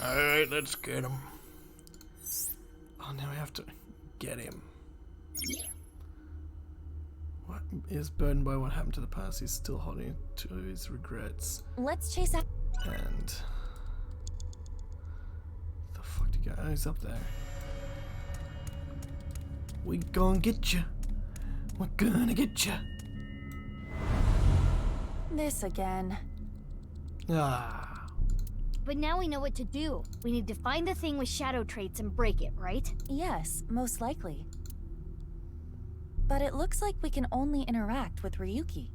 Alright, let's get him. Oh, now we have to get him. What is burdened by what happened to the past? He's still holding to his regrets. Let's chase after. And the fuck did he go? Oh, he's up there. We gonna get you. We're gonna get you. This again. Ah. But now we know what to do. We need to find the thing with shadow traits and break it, right? Yes, most likely. But it looks like we can only interact with Ryuki.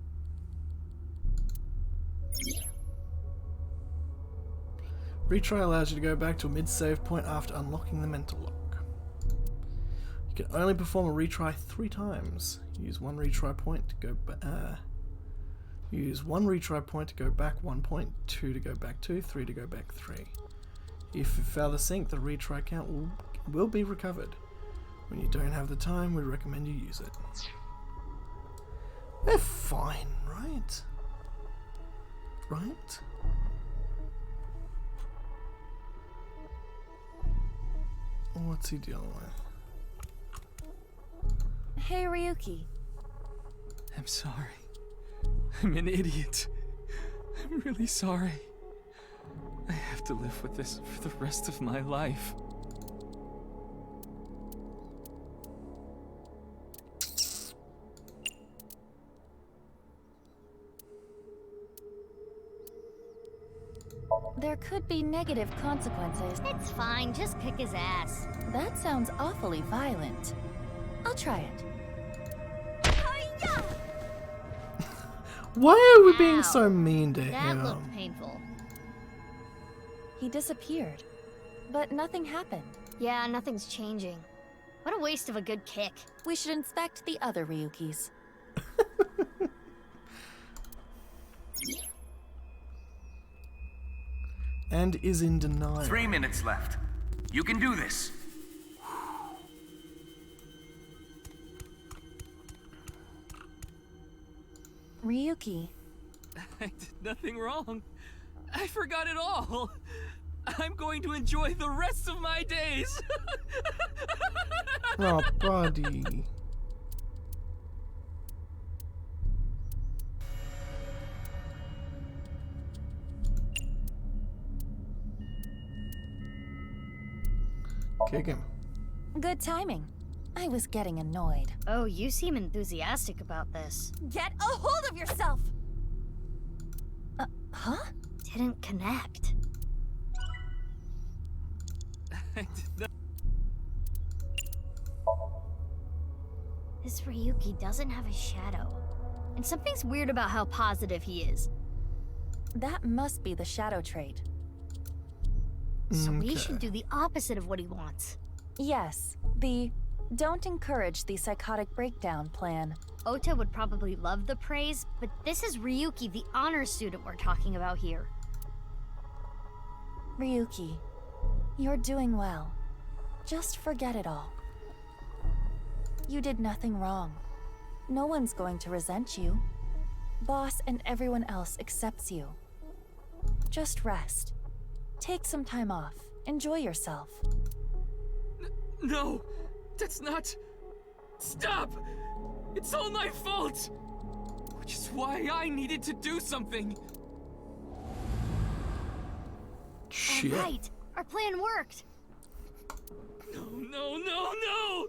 Retry allows you to go back to a mid-save point after unlocking the mental lock. You can only perform a retry 3 times. Use one retry point to go back. Use one retry point to go back 1 point, 2 to go back 2, 3 to go back 3. If you fail the sync, the retry count will be recovered. When you don't have the time, we recommend you use it. They're fine, right? Right? What's he dealing with? Hey, Ryuki. I'm sorry. I'm an idiot. I'm really sorry. I have to live with this for the rest of my life. There could be negative consequences. It's fine, just kick his ass. That sounds awfully violent. I'll try it. Why are we being so mean to That him? looked painful. He disappeared, but nothing happened. Yeah, nothing's changing. What a waste of a good kick. We should inspect the other Ryukis. And is in denial. 3 minutes left. You can do this. Ryuki. I did nothing wrong. I forgot it all. I'm going to enjoy the rest of my days. Oh, buddy. Kick him. Good timing. I was getting annoyed. Oh, you seem enthusiastic about this. Get a hold of yourself! Huh? Didn't connect. This Ryuki doesn't have a shadow. And something's weird about how positive he is. That must be the shadow trait. So we should do the opposite of what he wants. Yes, the don't encourage the psychotic breakdown plan. Ota would probably love the praise, but this is Ryuki, the honor student we're talking about here. Ryuki, you're doing well. Just forget it all. You did nothing wrong. No one's going to resent you. Boss and everyone else accepts you. Just rest. Take some time off. Enjoy yourself. No, that's not... Stop! It's all my fault! Which is why I needed to do something. Shit. All right, our plan worked. No, no, no, no!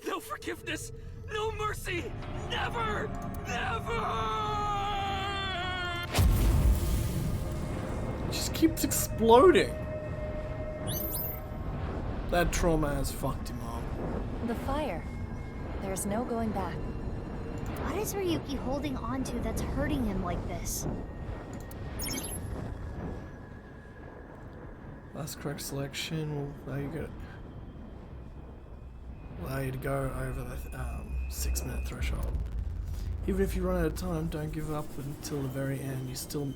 No forgiveness! No mercy! Never! Never! It just keeps exploding. That trauma has fucked him up. The fire. There's no going back. What is Ryuki holding on to that's hurting him like this? Last correct selection will allow you to go over the 6-minute threshold. Even if you run out of time, don't give up until the very end. You still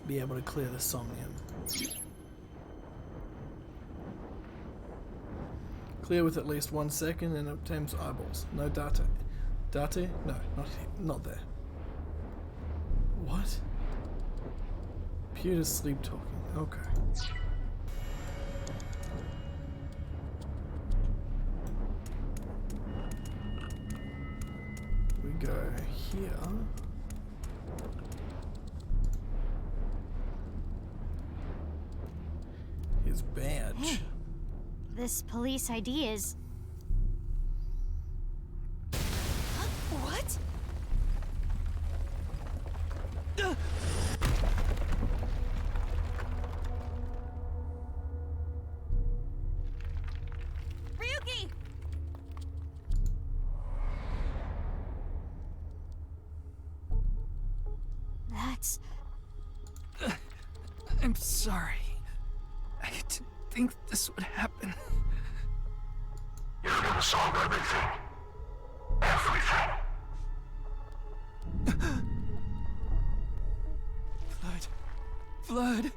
be able to clear the Somnium. Clear with at least 1 second and obtains eyeballs. No data. Data? No, not there. What? Computer sleep talking. Okay. We go here. His badge. Hey, this police ID is... What? Ryuki! That's... I'm sorry. I didn't think this would happen. You're gonna solve everything. Everything. Blood.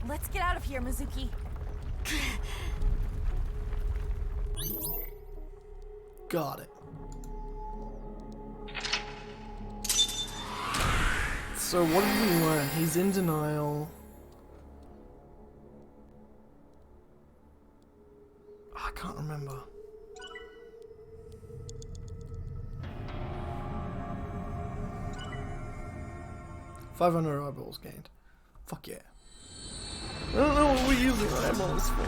Let's get out of here, Mizuki. Got it. So what did we learn? He's in denial. I can't remember. $500 eyeballs gained. Fuck yeah. I don't know what we're using eyeballs for.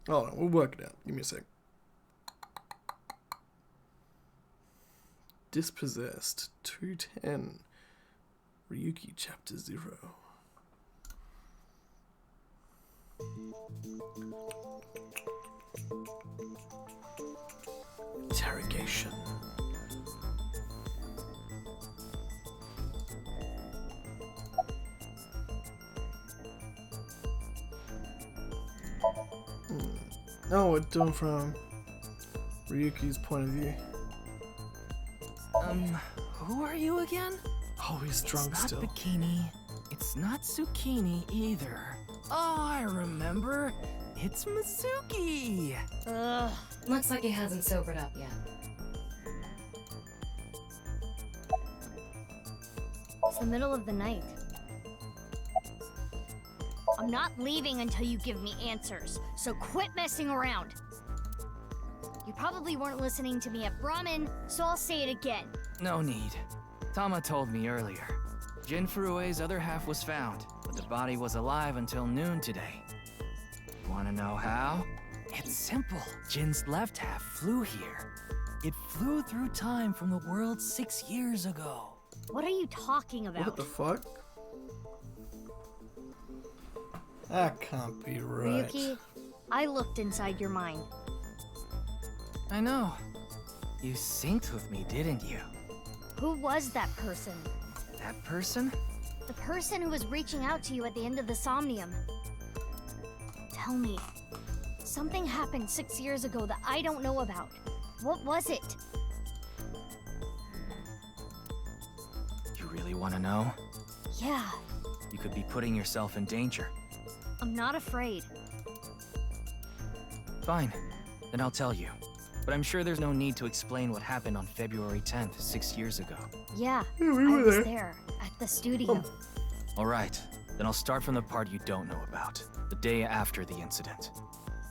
Oh no, we'll work it out. Give me a sec. Dispossessed. 210. Ryuki Chapter 0. Interrogation. Oh, we're doing from Ryuki's point of view. Who are you again? Oh, he's drunk It's still. not Bikini. It's not Zucchini either. Oh, I remember. It's Mizuki! Ugh. Looks like he hasn't sobered up yet. It's the middle of the night. I'm not leaving until you give me answers, so quit messing around. You probably weren't listening to me at Brahmin, so I'll say it again. No need. Tama told me earlier. Jin Furue's other half was found, but the body was alive until noon today. Wanna know how? It's simple. Jin's left half flew here. It flew through time from the world 6 years ago. What are you talking about? What the fuck? That can't be right. Ryuki, I looked inside your mind. I know. You synced with me, didn't you? Who was that person? That person? The person who was reaching out to you at the end of the Somnium. Tell me. Something happened 6 years ago that I don't know about. What was it? You really want to know? Yeah, You could be putting yourself in danger. I'm not afraid. Fine. Then I'll tell you. But I'm sure there's no need to explain what happened on February 10th, 6 years ago. Yeah, we I were was there. there, at the studio. All right. Then I'll start from the part you don't know about. The day after the incident.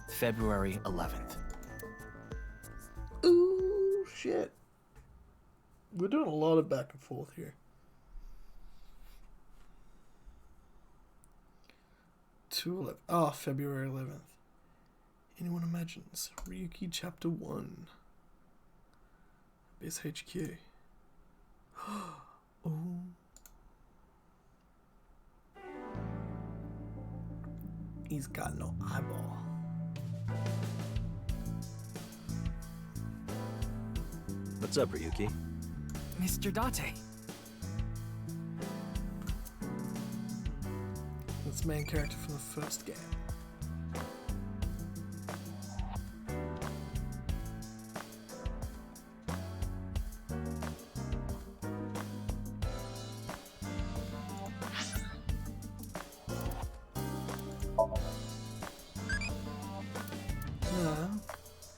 February 11th. Ooh, shit. We're doing a lot of back and forth here. 2/11. Oh, February 11th. Anyone imagines? Ryuki Chapter 1. Base HQ. Oh. He's got no eyeball. What's up, Ryuki? Mr. Date. That's the main character from the first game.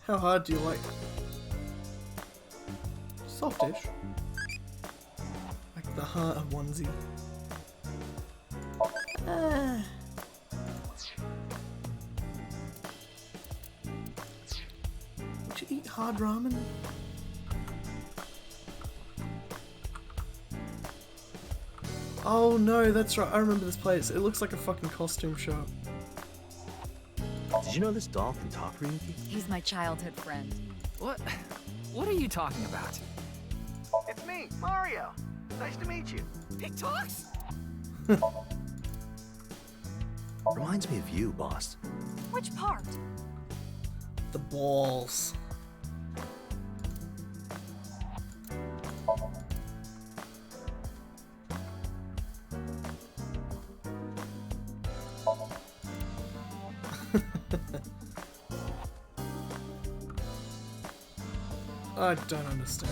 How hard do you like? Softish. Like the heart of onesie. Would you eat hard ramen? Oh no, that's right. I remember this place. It looks like a fucking costume shop. Did you know this doll can talk, Ryuki? He's my childhood friend. What are you talking about? It's me, Mario. Nice to meet you. He talks? Reminds me of you, boss. Which part? The balls. I don't understand.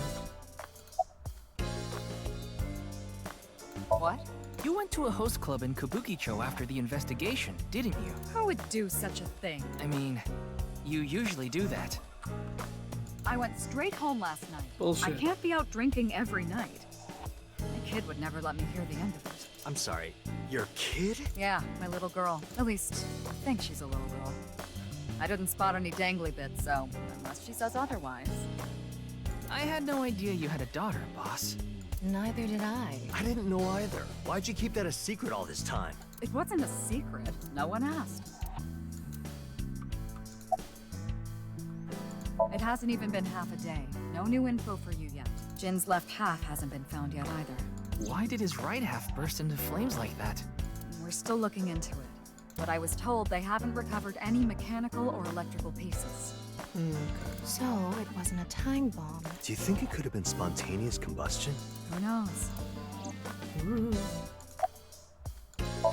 What? You went to a host club in Kabukicho after the investigation, didn't you? Who would do such a thing? I mean, you usually do that. I went straight home last night. Bullshit. I can't be out drinking every night. My kid would never let me hear the end of it. I'm sorry, your kid? Yeah, my little girl. At least, I think she's a little girl. I didn't spot any dangly bits, so unless she says otherwise. I had no idea you had a daughter, boss. Neither did I. I didn't know either. Why'd you keep that a secret all this time? It wasn't a secret. No one asked. It hasn't even been half a day. No new info for you yet. Jin's left half hasn't been found yet either. Why did his right half burst into flames like that? We're still looking into it. But I was told they haven't recovered any mechanical or electrical pieces. So, it wasn't a time bomb. Do you think it could have been spontaneous combustion? Who knows?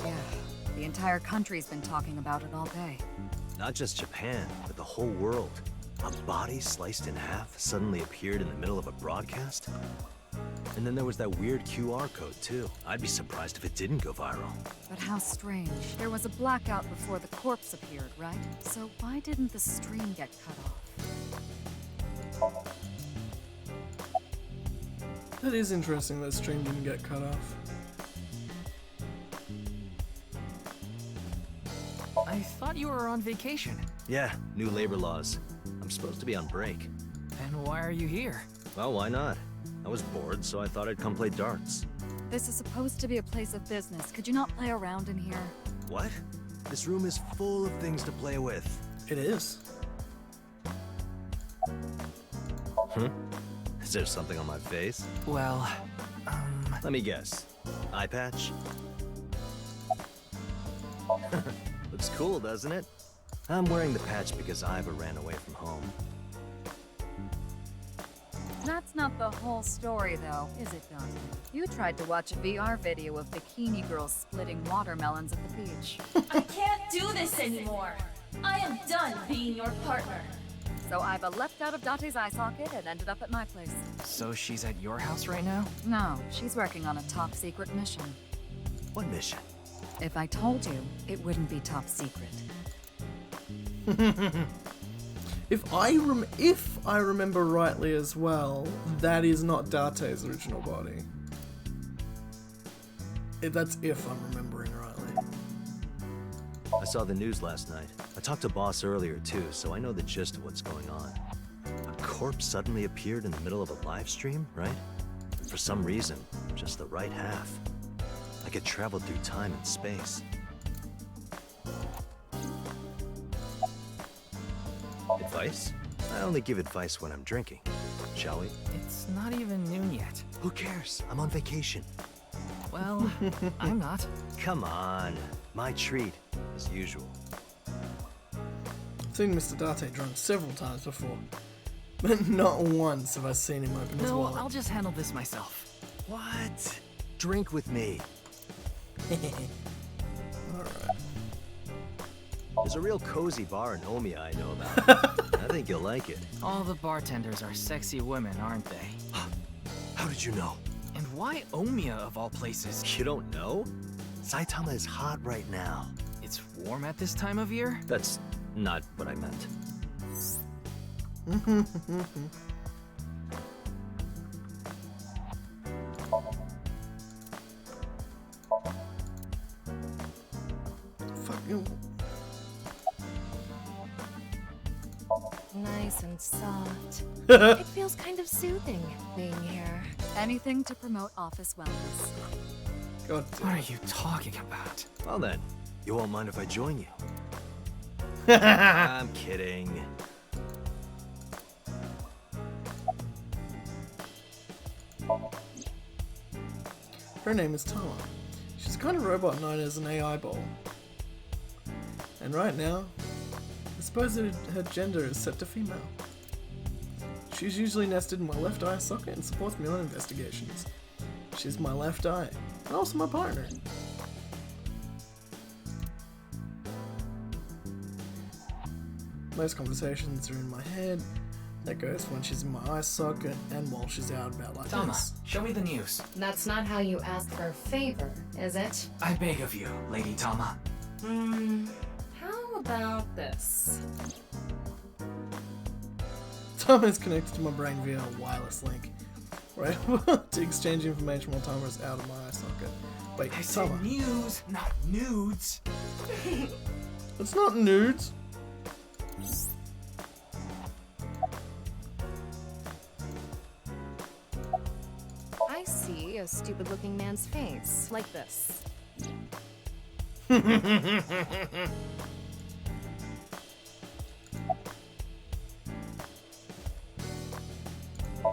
Yeah, the entire country's been talking about it all day. Not just Japan, but the whole world. A body sliced in half suddenly appeared in the middle of a broadcast? And then there was that weird QR code, too. I'd be surprised if it didn't go viral. But how strange. There was a blackout before the corpse appeared, right? So why didn't the stream get cut off? That is interesting that stream didn't get cut off. I thought you were on vacation. Yeah, new labor laws. I'm supposed to be on break. Then why are you here? Well, why not? I was bored, so I thought I'd come play darts. This is supposed to be a place of business. Could you not play around in here? What? This room is full of things to play with. It is. Is there something on my face? Well, Let me guess. Eye patch? Looks cool, doesn't it? I'm wearing the patch because Iva ran away from home. That's not the whole story, though, is it, Dante? You tried to watch a VR video of bikini girls splitting watermelons at the beach. I can't do this anymore. I am done being your partner. So Iva left out of Dante's eye socket and ended up at my place. So she's at your house right now? No, she's working on a top secret mission. What mission? If I told you, it wouldn't be top secret. If I remember rightly as well, that is not Date's original body. That's if I'm remembering rightly. I saw the news last night. I talked to Boss earlier too, so I know the gist of what's going on. A corpse suddenly appeared in the middle of a live stream, right? For some reason, just the right half. Like it traveled through time and space. Advice? I only give advice when I'm drinking. Shall we? It's not even noon yet. Who cares? I'm on vacation. Well, I'm not. Come on. My treat, as usual. I've seen Mr. Date drunk several times before, but not once have I seen him open his No, wallet. I'll just handle this myself. What? Drink with me. Alright. There's a real cozy bar in Omiya I know about. I think you'll like it. All the bartenders are sexy women, aren't they? How did you know? And why Omiya of all places? You don't know? Saitama is hot right now. It's warm at this time of year? That's not what I meant. Fuck you. Nice and soft. It feels kind of soothing being here. Anything to promote office wellness. God What are you talking about? Well then, you won't mind if I join you. I'm kidding. Her name is Tama. She's the kind of robot known as an AI ball. And right now, I suppose that her gender is set to female. She's usually nested in my left eye socket and supports me on investigations. She's my left eye, and also my partner. Most conversations are in my head. That goes when she's in my eye socket and while she's out about like Tama, this. show me the news. That's not how you ask for a favor, is it? I beg of you, Lady Tama. How about this? Tama is connected to my brain via a wireless link. We're able to exchange information while Tama is out of my eye socket. Wait, I Tama. said news, not nudes. It's not nudes. I see a stupid-looking man's face, like this.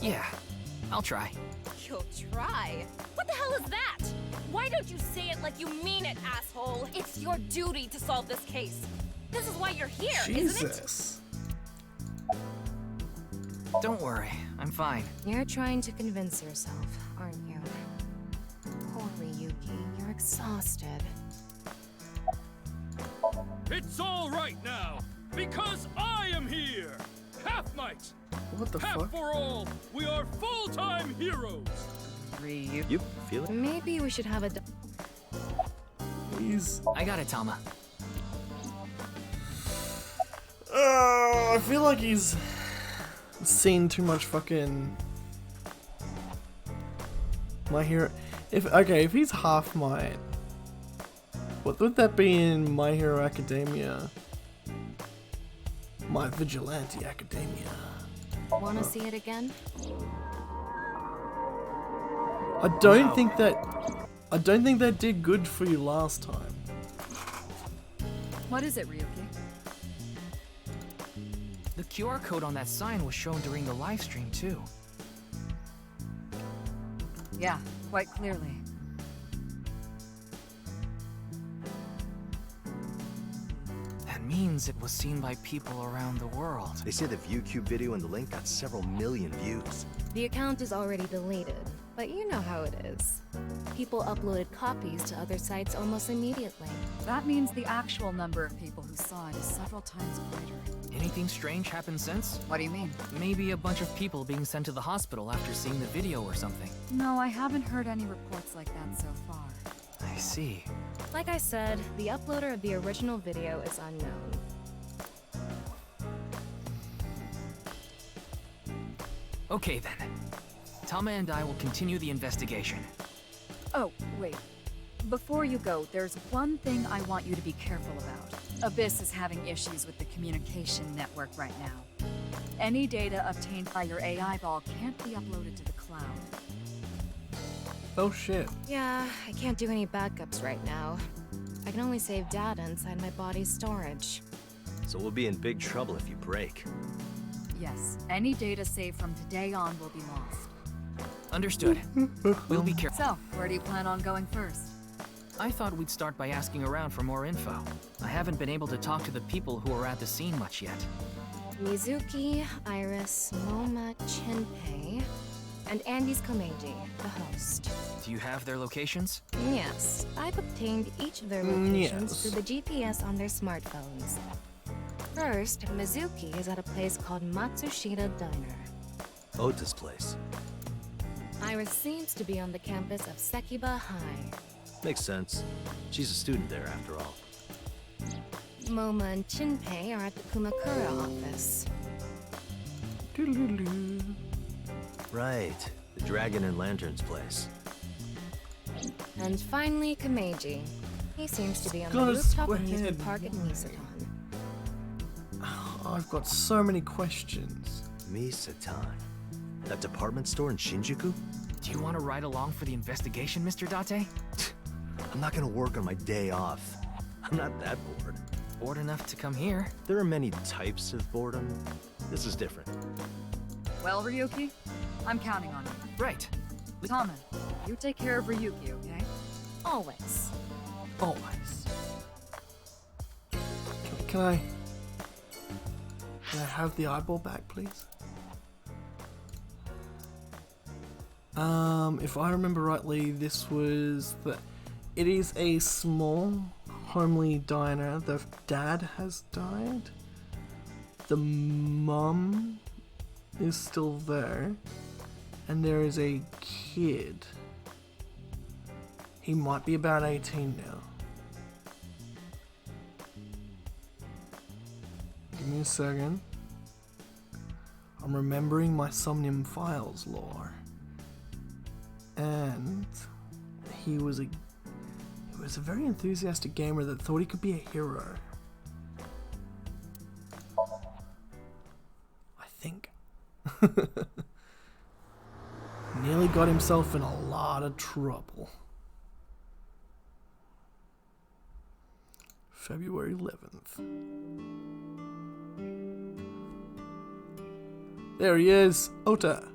Yeah, I'll try. You'll try? What the hell is that? Why don't you say it like you mean it, asshole? It's your duty to solve this case. This is why you're here, isn't it? Jesus. Don't worry, I'm fine. You're trying to convince yourself, aren't you? Poor Ryuki, you're exhausted. It's all right now, because I am here! Half Might! What the Half fuck? for all, we are full-time heroes! You feel it? Maybe we should have a. I got it, Tama. I feel like he's seen too much fucking My Hero. If he's half Might, what would that be in My Hero Academia? My Vigilante Academia. Wanna see it again? I don't think that did good for you last time. What is it, Ryuki? The QR code on that sign was shown during the live stream too. Yeah, quite clearly. That means it was seen by people around the world. They say the ViewCube video and the link got several million views. The account is already deleted, but you know how it is. People uploaded copies to other sites almost immediately. That means the actual number of people who saw it is several times greater. Anything strange happened since? What do you mean? Maybe a bunch of people being sent to the hospital after seeing the video or something. No, I haven't heard any reports like that so far. I see. Like I said, the uploader of the original video is unknown. Okay then. Tama and I will continue the investigation. Oh, wait. Before you go, there's one thing I want you to be careful about. Abyss is having issues with the communication network right now. Any data obtained by your AI ball can't be uploaded to the cloud. Oh shit. Yeah, I can't do any backups right now. I can only save data inside my body's storage. So we'll be in big trouble if you break. Yes, any data saved from today on will be lost. Understood. We'll be careful. So, where do you plan on going first? I thought we'd start by asking around for more info. I haven't been able to talk to the people who are at the scene much yet. Mizuki, Iris, Moma, Chinpei, and Andy's Komeiji, the host. Do you have their locations? Yes, I've obtained each of their locations Yes. through the GPS on their smartphones. First, Mizuki is at a place called Matsushita Diner. Ota's place. Iris seems to be on the campus of Sekiba High. Makes sense. She's a student there after all. Moma and Chinpei are at the Kumakura office. Right. The Dragon and Lanterns place. And finally, Komeiji. He seems to be on the Gotta rooftop swear. amusement park at Misatan. I've got so many questions. Misatan. That department store in Shinjuku? Do you want to ride along for the investigation, Mr. Date? I'm not gonna work on my day off. I'm not that bored. Bored enough to come here? There are many types of boredom. This is different. Well, Ryuki, I'm counting on you. Right. Tama, you take care of Ryuki, okay? Always. Always. Can I have the eyeball back, please? If I remember rightly, this was the. It is a small, homely diner. The dad has died. The mum is still there, and there is a kid. He might be about 18 now. Give me a second. I'm remembering my Somnium Files lore. And he was a very enthusiastic gamer that thought he could be a hero. I think. Nearly got himself in a lot of trouble. February 11th. There he is, Ota.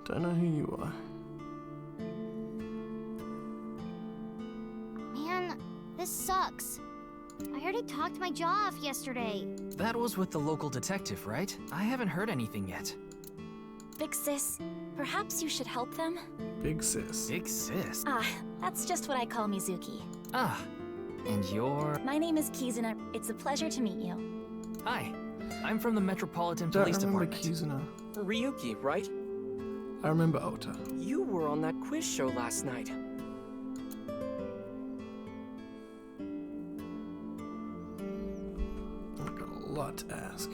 Don't know who you are. Man, this sucks. I heard he talked my jaw off yesterday. That was with the local detective, right? I haven't heard anything yet. Big sis, perhaps you should help them? Big sis. Big sis? Ah, that's just what I call Mizuki. Ah, and you're... My name is Kizuna. It's a pleasure to meet you. Hi, I'm from the Metropolitan Don't Police remember Department. Kizuna. Ryuki, right? I remember Ota. You were on that quiz show last night. I've got a lot to ask.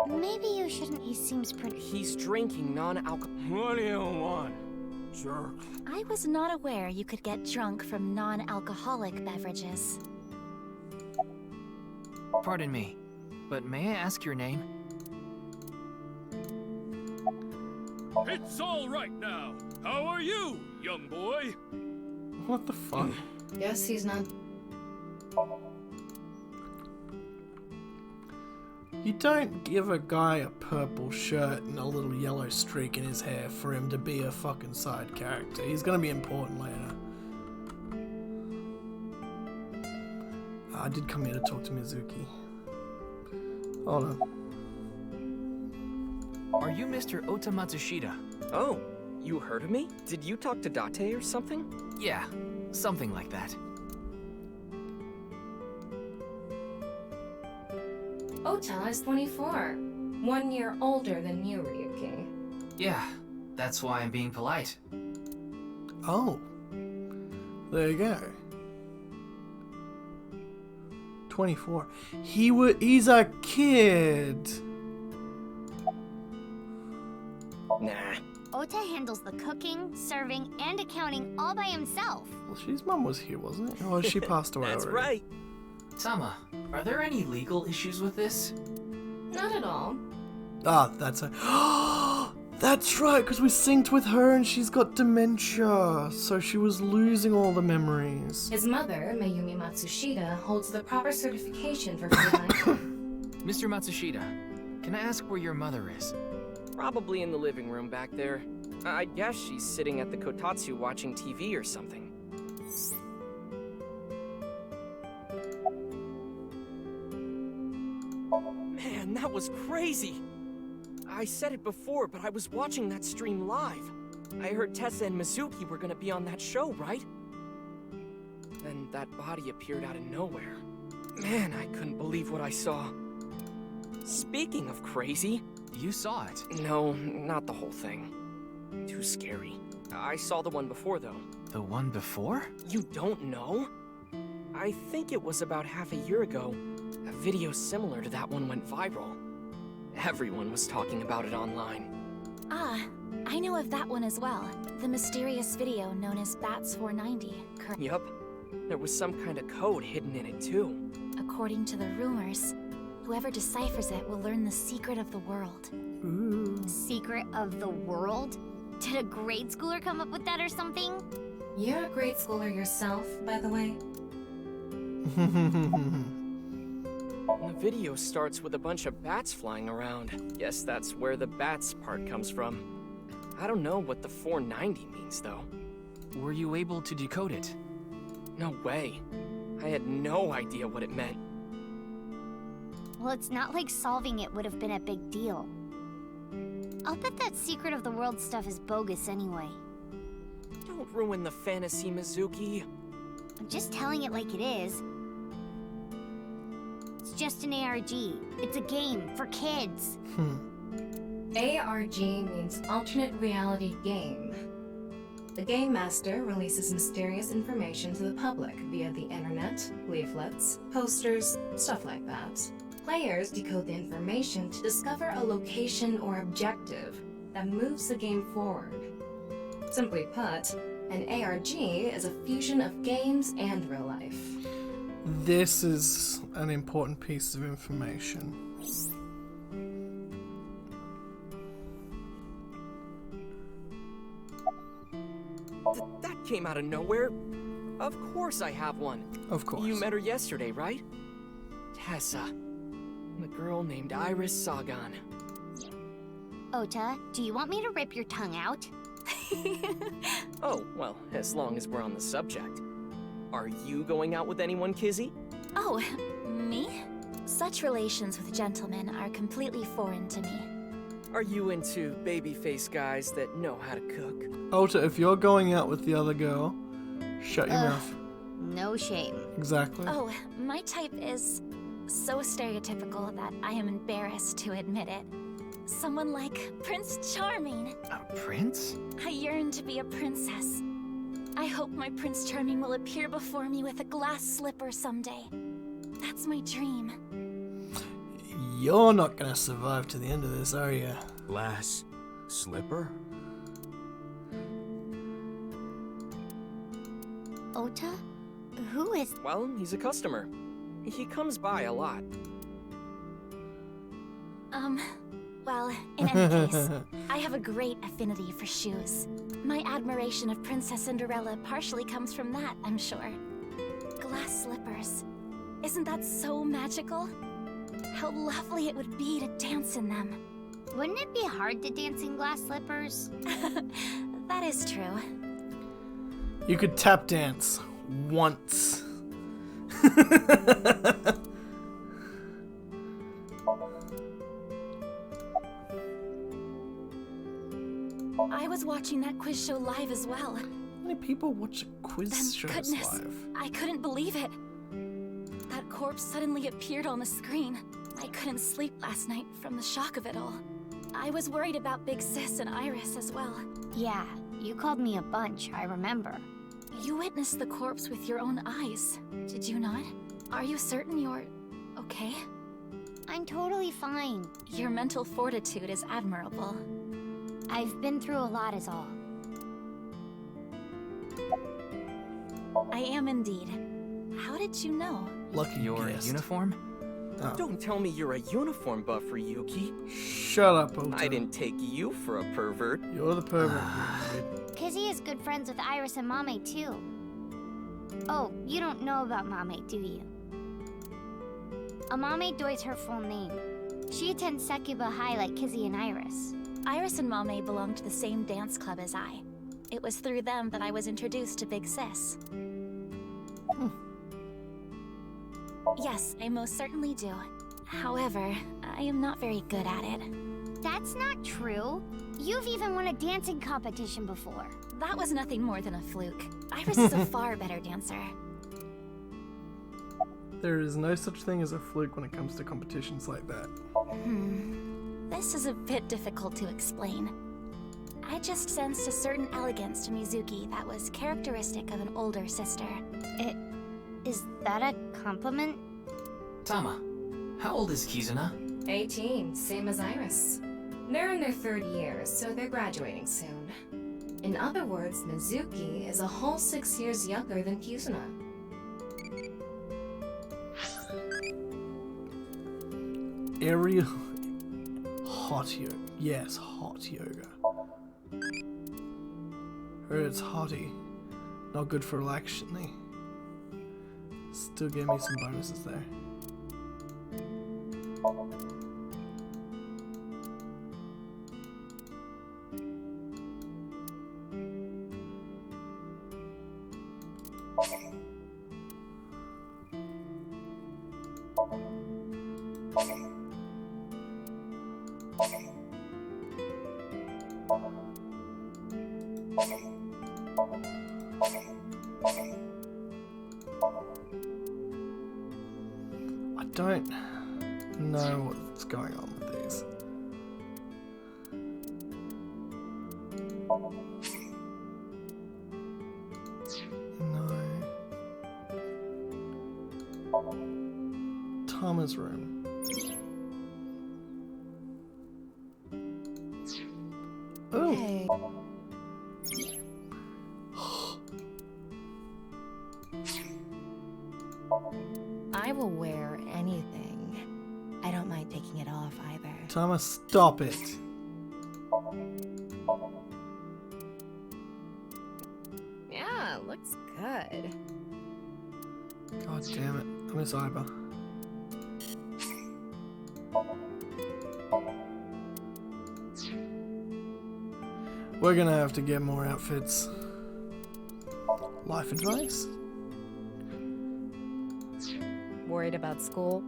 Maybe you shouldn't. He seems pretty. He's drinking non-alcohol. What do you want, jerk? I was not aware you could get drunk from non-alcoholic beverages. Pardon me, but may I ask your name? It's all right now. How are you, young boy? What the fuck? Guess he's not. You don't give a guy a purple shirt and a little yellow streak in his hair for him to be a fucking side character. He's gonna be important later. I did come here to talk to Mizuki. Hold on. Are you Mr. Ota Matsushita? Oh, you heard of me? Did you talk to Date or something? Yeah, something like that. Ota is 24. 1 year older than you, Ryuki. Yeah, that's why I'm being polite. Oh. There you go. 24. He's a kid. Nah. Ota handles the cooking, serving, and accounting all by himself. Well, she's mum was here, wasn't it? Or she passed away That's already? right. Tama, are there any legal issues with this? Not at all. Ah, that's her. That's right, because we synced with her and she's got dementia, so she was losing all the memories. His mother, Mayumi Matsushita, holds the proper certification for freelancing. Mr. Matsushita, can I ask where your mother is? Probably in the living room back there. I guess she's sitting at the kotatsu watching TV or something. Man, that was crazy! I said it before, but I was watching that stream live. I heard Tessa and Mizuki were gonna be on that show, right? Then that body appeared out of nowhere. Man, I couldn't believe what I saw. Speaking of crazy... You saw it? No, not the whole thing. Too scary. I saw the one before, though. The one before? You don't know? I think it was about half a year ago. A video similar to that one went viral. Everyone was talking about it online. Ah, I know of that one as well. The mysterious video known as Bats 490. Yup. There was some kind of code hidden in it, too. According to the rumors, whoever deciphers it will learn the secret of the world. Ooh. Secret of the world? Did a grade schooler come up with that or something? You're a grade schooler yourself, by the way. The video starts with a bunch of bats flying around. Guess that's where the bats part comes from. I don't know what the 490 means, though. Were you able to decode it? No way. I had no idea what it meant. Well, it's not like solving it would have been a big deal. I'll bet that secret of the world stuff is bogus anyway. Don't ruin the fantasy, Mizuki. I'm just telling it like it is. It's just an ARG. It's a game for kids. ARG means Alternate Reality Game. The Game Master releases mysterious information to the public via the internet, leaflets, posters, stuff like that. Players decode the information to discover a location or objective that moves the game forward. Simply put, an ARG is a fusion of games and real life. This is an important piece of information. That came out of nowhere. Of course I have one. Of course. You met her yesterday, right? Tessa. The girl named Iris Sagan. Ota, do you want me to rip your tongue out? Oh, well, as long as we're on the subject. Are you going out with anyone, Kizzy? Oh, me? Such relations with gentlemen are completely foreign to me. Are you into baby-faced guys that know how to cook? Ota, if you're going out with the other girl, shut your mouth. No shame. Exactly. Oh, my type is so stereotypical that I am embarrassed to admit it. Someone like Prince Charming. A prince? I yearn to be a princess. I hope my Prince Charming will appear before me with a glass slipper someday. That's my dream. You're not gonna survive to the end of this, are you? Glass slipper? Ota? Who is... Well, he's a customer. He comes by a lot. Well, in any case, I have a great affinity for shoes. My admiration of Princess Cinderella partially comes from that, I'm sure. Glass slippers. Isn't that so magical? How lovely it would be to dance in them. Wouldn't it be hard to dance in glass slippers? That is true. You could tap dance once. I was watching that quiz show live as well. How many people watch a quiz show live? I couldn't believe it. That corpse suddenly appeared on the screen. I couldn't sleep last night from the shock of it all. I was worried about Big Sis and Iris as well. Yeah, you called me a bunch, I remember. You witnessed the corpse with your own eyes, did you not? Are you certain you're okay? I'm totally fine. Your mental fortitude is admirable. I've been through a lot is all. I am indeed. How did you know? Lucky Your guest. uniform? Oh. Don't tell me you're a uniform buffer, Yuki. Shut up, Ota. I didn't take you for a pervert. You're the pervert. Kizzy is good friends with Iris and Mame too. Oh, you don't know about Mame, do you? Amame Doi's her full name. She attends Sekuba High like Kizzy and Iris. Iris and Mame belong to the same dance club as I. It was through them that I was introduced to Big Sis. Yes, I most certainly do. However, I am not very good at it. That's not true. You've even won a dancing competition before. That was nothing more than a fluke. Iris is a far better dancer. There is no such thing as a fluke when it comes to competitions like that. This is a bit difficult to explain. I just sensed a certain elegance to Mizuki that was characteristic of an older sister. Is that a compliment? Tama, how old is Kizuna? 18, same as Iris. They're in their 3rd year, so they're graduating soon. In other words, Mizuki is a whole 6 years younger than Kizuna. Aerial hot yoga. Yes, hot yoga. Heard it's hottie. Not good for electioning. Still gave me some bonuses there. I don't know what's going on with these. No. Tama's room. Oh. Hey. I will wear anything. I don't mind taking it off either. Tama, stop it. Yeah, looks good. God damn it. I miss Iba. We're gonna have to get more outfits. Life advice? Worried about school?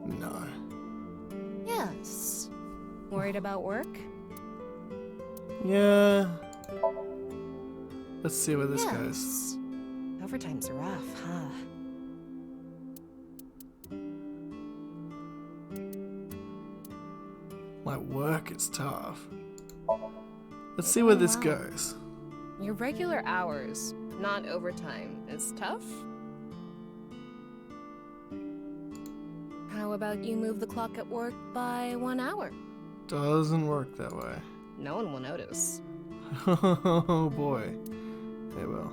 No. Yes. Worried about work? Yeah. Let's see where this goes. Yes. Overtime's rough, huh? My work is tough. Let's see where this goes. Your regular hours, not overtime, is tough? How about you move the clock at work by 1 hour? Doesn't work that way. No one will notice. Oh boy. They will.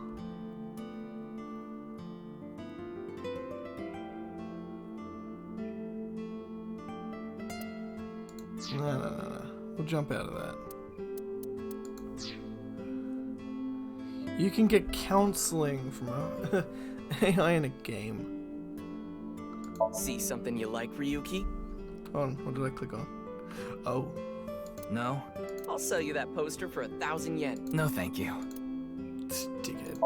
No. We'll jump out of that. You can get counseling from a AI in a game. See something you like, Ryuki? Hold on, what did I click on? Oh. No? I'll sell you that poster for 1,000 yen. No, thank you. Dickhead.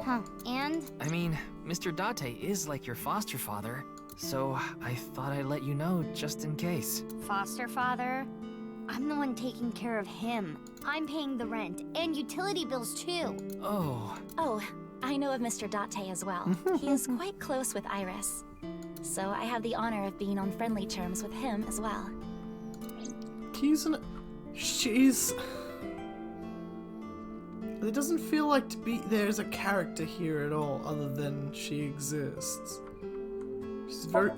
Huh, and? I mean, Mr. Date is like your foster father, so I thought I'd let you know just in case. Foster father? I'm the one taking care of him. I'm paying the rent and utility bills too. Oh. Oh, I know of Mr. Date as well. He is quite close with Iris. So I have the honor of being on friendly terms with him as well. She's... It doesn't feel like there's a character here at all, other than she exists. She's very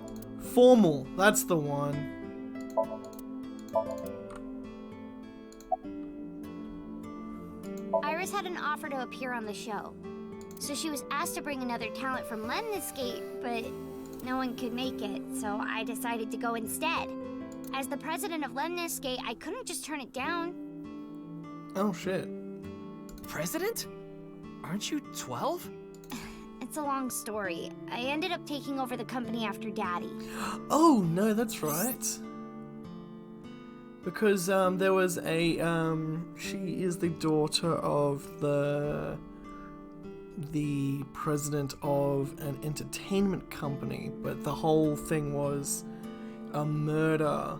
formal. That's the one. Iris had an offer to appear on the show. So she was asked to bring another talent from Lemniscate, but no one could make it, so I decided to go instead. As the president of Lemniscate, I couldn't just turn it down. Oh shit. President? Aren't you 12? It's a long story. I ended up taking over the company after Daddy. Oh, no, that's right. Because there was a she is the daughter of the president of an entertainment company, but the whole thing was a murder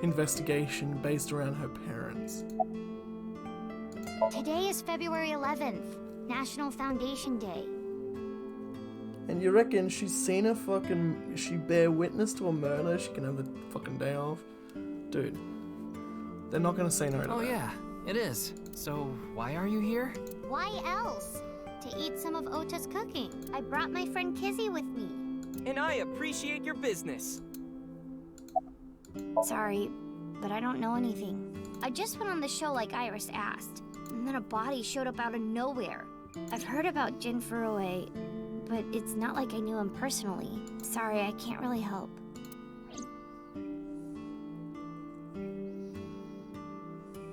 investigation based around her parents. Today is February 11th, National Foundation Day. And you reckon she's seen she bear witness to a murder, she can have the fucking day off? Dude, they're not gonna say no to that. Oh yeah, it is. So why are you here? Why else? To eat some of Ota's cooking. I brought my friend Kizzy with me. And I appreciate your business. Sorry, but I don't know anything. I just went on the show like Iris asked, and then a body showed up out of nowhere. I've heard about Jin Furue, but it's not like I knew him personally. Sorry, I can't really help.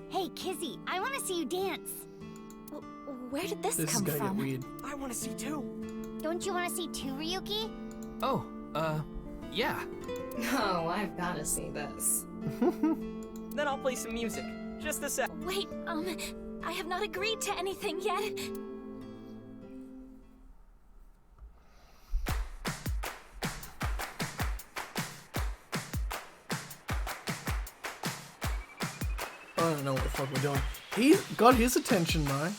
Hey, Kizzy, I want to see you dance. Where did this This come is gonna from? get weird. I want to see too. Don't you want to see too, Ryuki? Oh, yeah. Oh, I've gotta see this. Then I'll play some music. Just a sec. Wait, I have not agreed to anything yet. I don't know what the fuck we're doing. He got his attention though.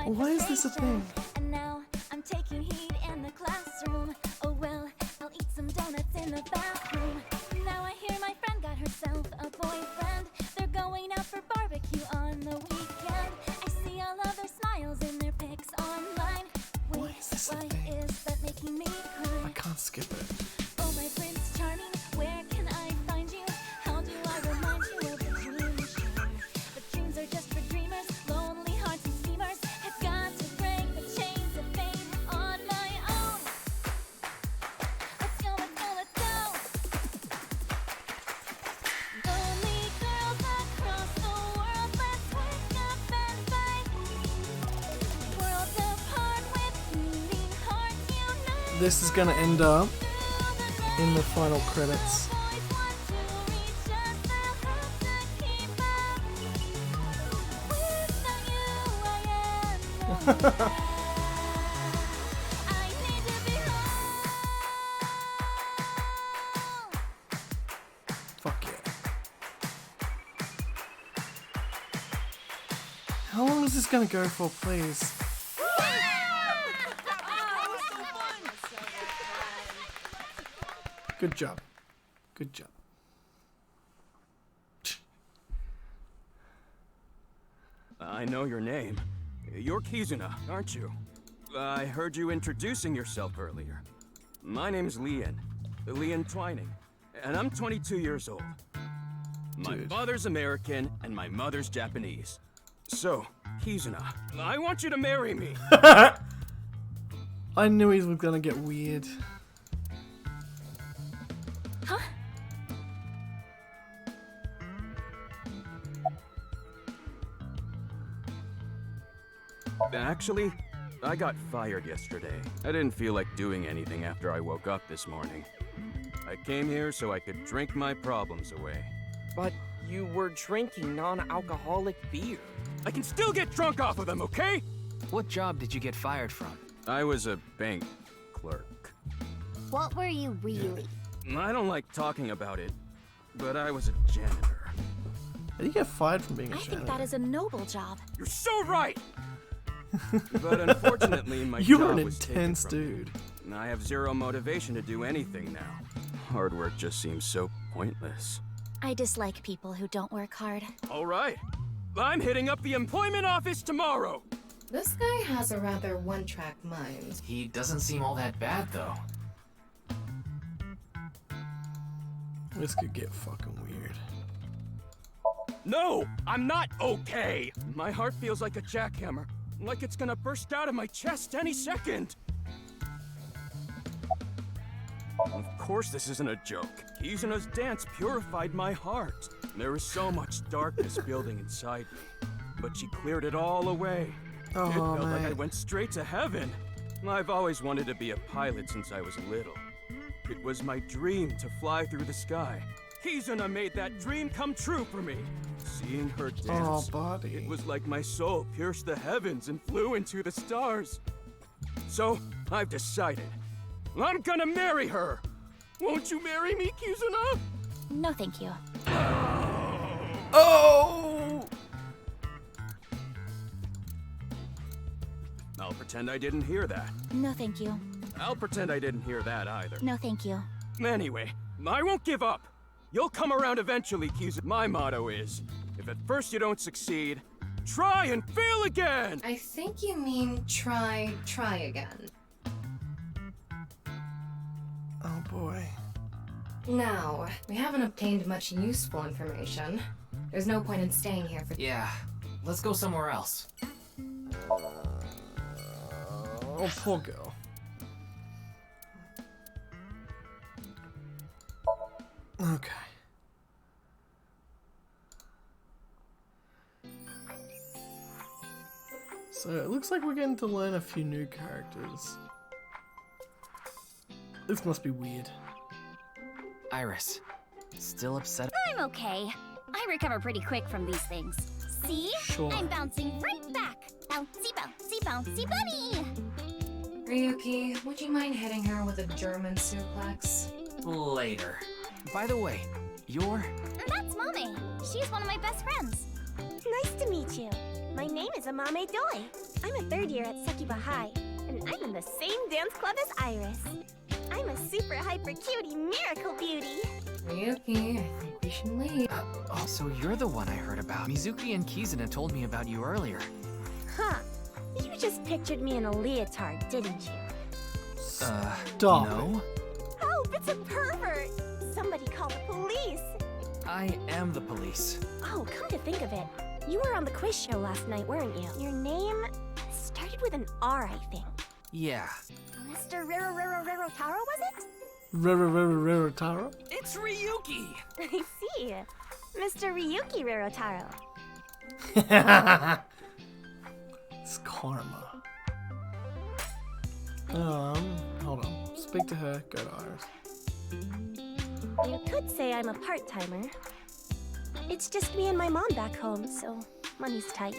Why is this a thing? And now I'm taking heat in the classroom. Oh well, I'll eat some donuts in the bathroom. Now I hear my friend got herself a boyfriend. They're going out for barbecue on the weekend. I see all of their smiles in their pics online. Wait, why is that making me cry? I can't skip it. Oh my Prince Charming, where can I find you? How do I remind you of the dream you share? But dreams are just for dreamers, lonely hearts and schemers. I've got to break the chains of fate on my own. Let's go, let's go, let's go. Lonely girls across the world, let's wake up and fight. Worlds apart with beating hearts unite. This is gonna end up in the final credits. Fuck yeah. How long is this gonna go for, please? Good job. Good job. I know your name. You're Kizuna, aren't you? I heard you introducing yourself earlier. My name's Leon. Leon Twining. And I'm 22 years old. My father's American and my mother's Japanese. So, Kizuna, I want you to marry me. I knew he was gonna get weird. Huh? Actually, I got fired yesterday. I didn't feel like doing anything after I woke up this morning. I came here so I could drink my problems away. But you were drinking non-alcoholic beer. I can still get drunk off of them, okay? What job did you get fired from? I was a bank clerk. What were you really? I don't like talking about it, but I was a janitor. How do you get fired from being a I janitor? think that is a noble job. You're so right! But unfortunately, my You're job an was taken intense from me. dude. I have zero motivation to do anything now. Hard work just seems so pointless. I dislike people who don't work hard. All right. I'm hitting up the employment office tomorrow. This guy has a rather one-track mind. He doesn't seem all that bad, though. This could get fucking weird. No, I'm not okay. My heart feels like a jackhammer, like it's gonna burst out of my chest any second. Of course this isn't a joke. Kizuna's dance purified my heart. There was so much darkness building inside me, but she cleared it all away. Oh, it felt like I man. went straight to heaven. I've always wanted to be a pilot since I was little. It was my dream to fly through the sky. Kizuna made that dream come true for me. Seeing her dance, buddy. it was like my soul pierced the heavens and flew into the stars. So, I've decided. I'm gonna marry her! Won't you marry me, Kizuna? No, thank you. Oh! I'll pretend I didn't hear that. No, thank you. I'll pretend I didn't hear that either. No, thank you. Anyway, I won't give up. You'll come around eventually, Kizuna. My motto is, if at first you don't succeed, try and fail again! I think you mean try again. Oh boy. Now, we haven't obtained much useful information. There's no point in staying here for— Yeah, let's go somewhere else. Oh, poor girl. Okay. So it looks like we're getting to learn a few new characters. This must be weird. Iris, still upset? I'm okay. I recover pretty quick from these things. See? Sure. I'm bouncing right back. Bouncy, bouncy, bouncy bunny! Ryuki, would you mind hitting her with a German suplex? Later. By the way, you're... That's Mame. She's one of my best friends. Nice to meet you. My name is Amame Doi. I'm a third year at Sekiba High, and I'm in the same dance club as Iris. I'm a super hyper cutie miracle beauty. Ryuki, I think we should leave. Oh, so you're the one I heard about. Mizuki and Kizuna told me about you earlier. Huh. You just pictured me in a leotard, didn't you? Stop. No? Oh, it's a pervert! Somebody call the police! I am the police. Oh, come to think of it, you were on the quiz show last night, weren't you? Your name started with an R, I think. Yeah. Mr. Rarotaro, was it? Rarotaro? It's Ryuki! I see. Mr. Ryuki Rarotaro. It's karma. Hold on. Speak to her, go to Iris. You could say I'm a part-timer. It's just me and my mom back home, so money's tight.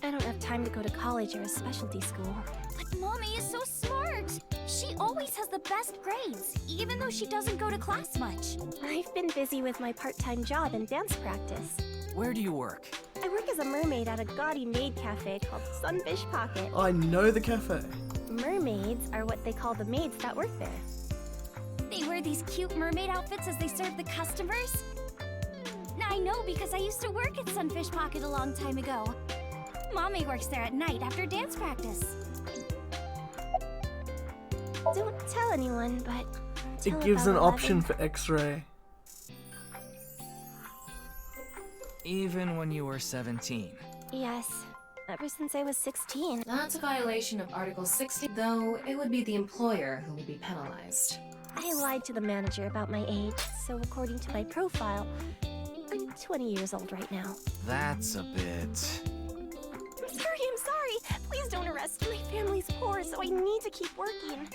I don't have time to go to college or a specialty school. But Mommy is so smart. She always has the best grades, even though she doesn't go to class much. I've been busy with my part-time job and dance practice. Where do you work? I work as a mermaid at a gaudy maid cafe called Sunfish Pocket. I know the cafe. Mermaids are what they call the maids that work there. They wear these cute mermaid outfits as they serve the customers? I know because I used to work at Sunfish Pocket a long time ago. Mommy works there at night after dance practice. Don't tell anyone, but It gives an option for X-ray. Even when you were 17. Yes, ever since I was 16. That's a violation of Article 60, though it would be the employer who would be penalized. I lied to the manager about my age, so according to my profile, I'm 20 years old right now. That's a bit... I'm sorry. Please don't arrest me. My family's poor, so I need to keep working.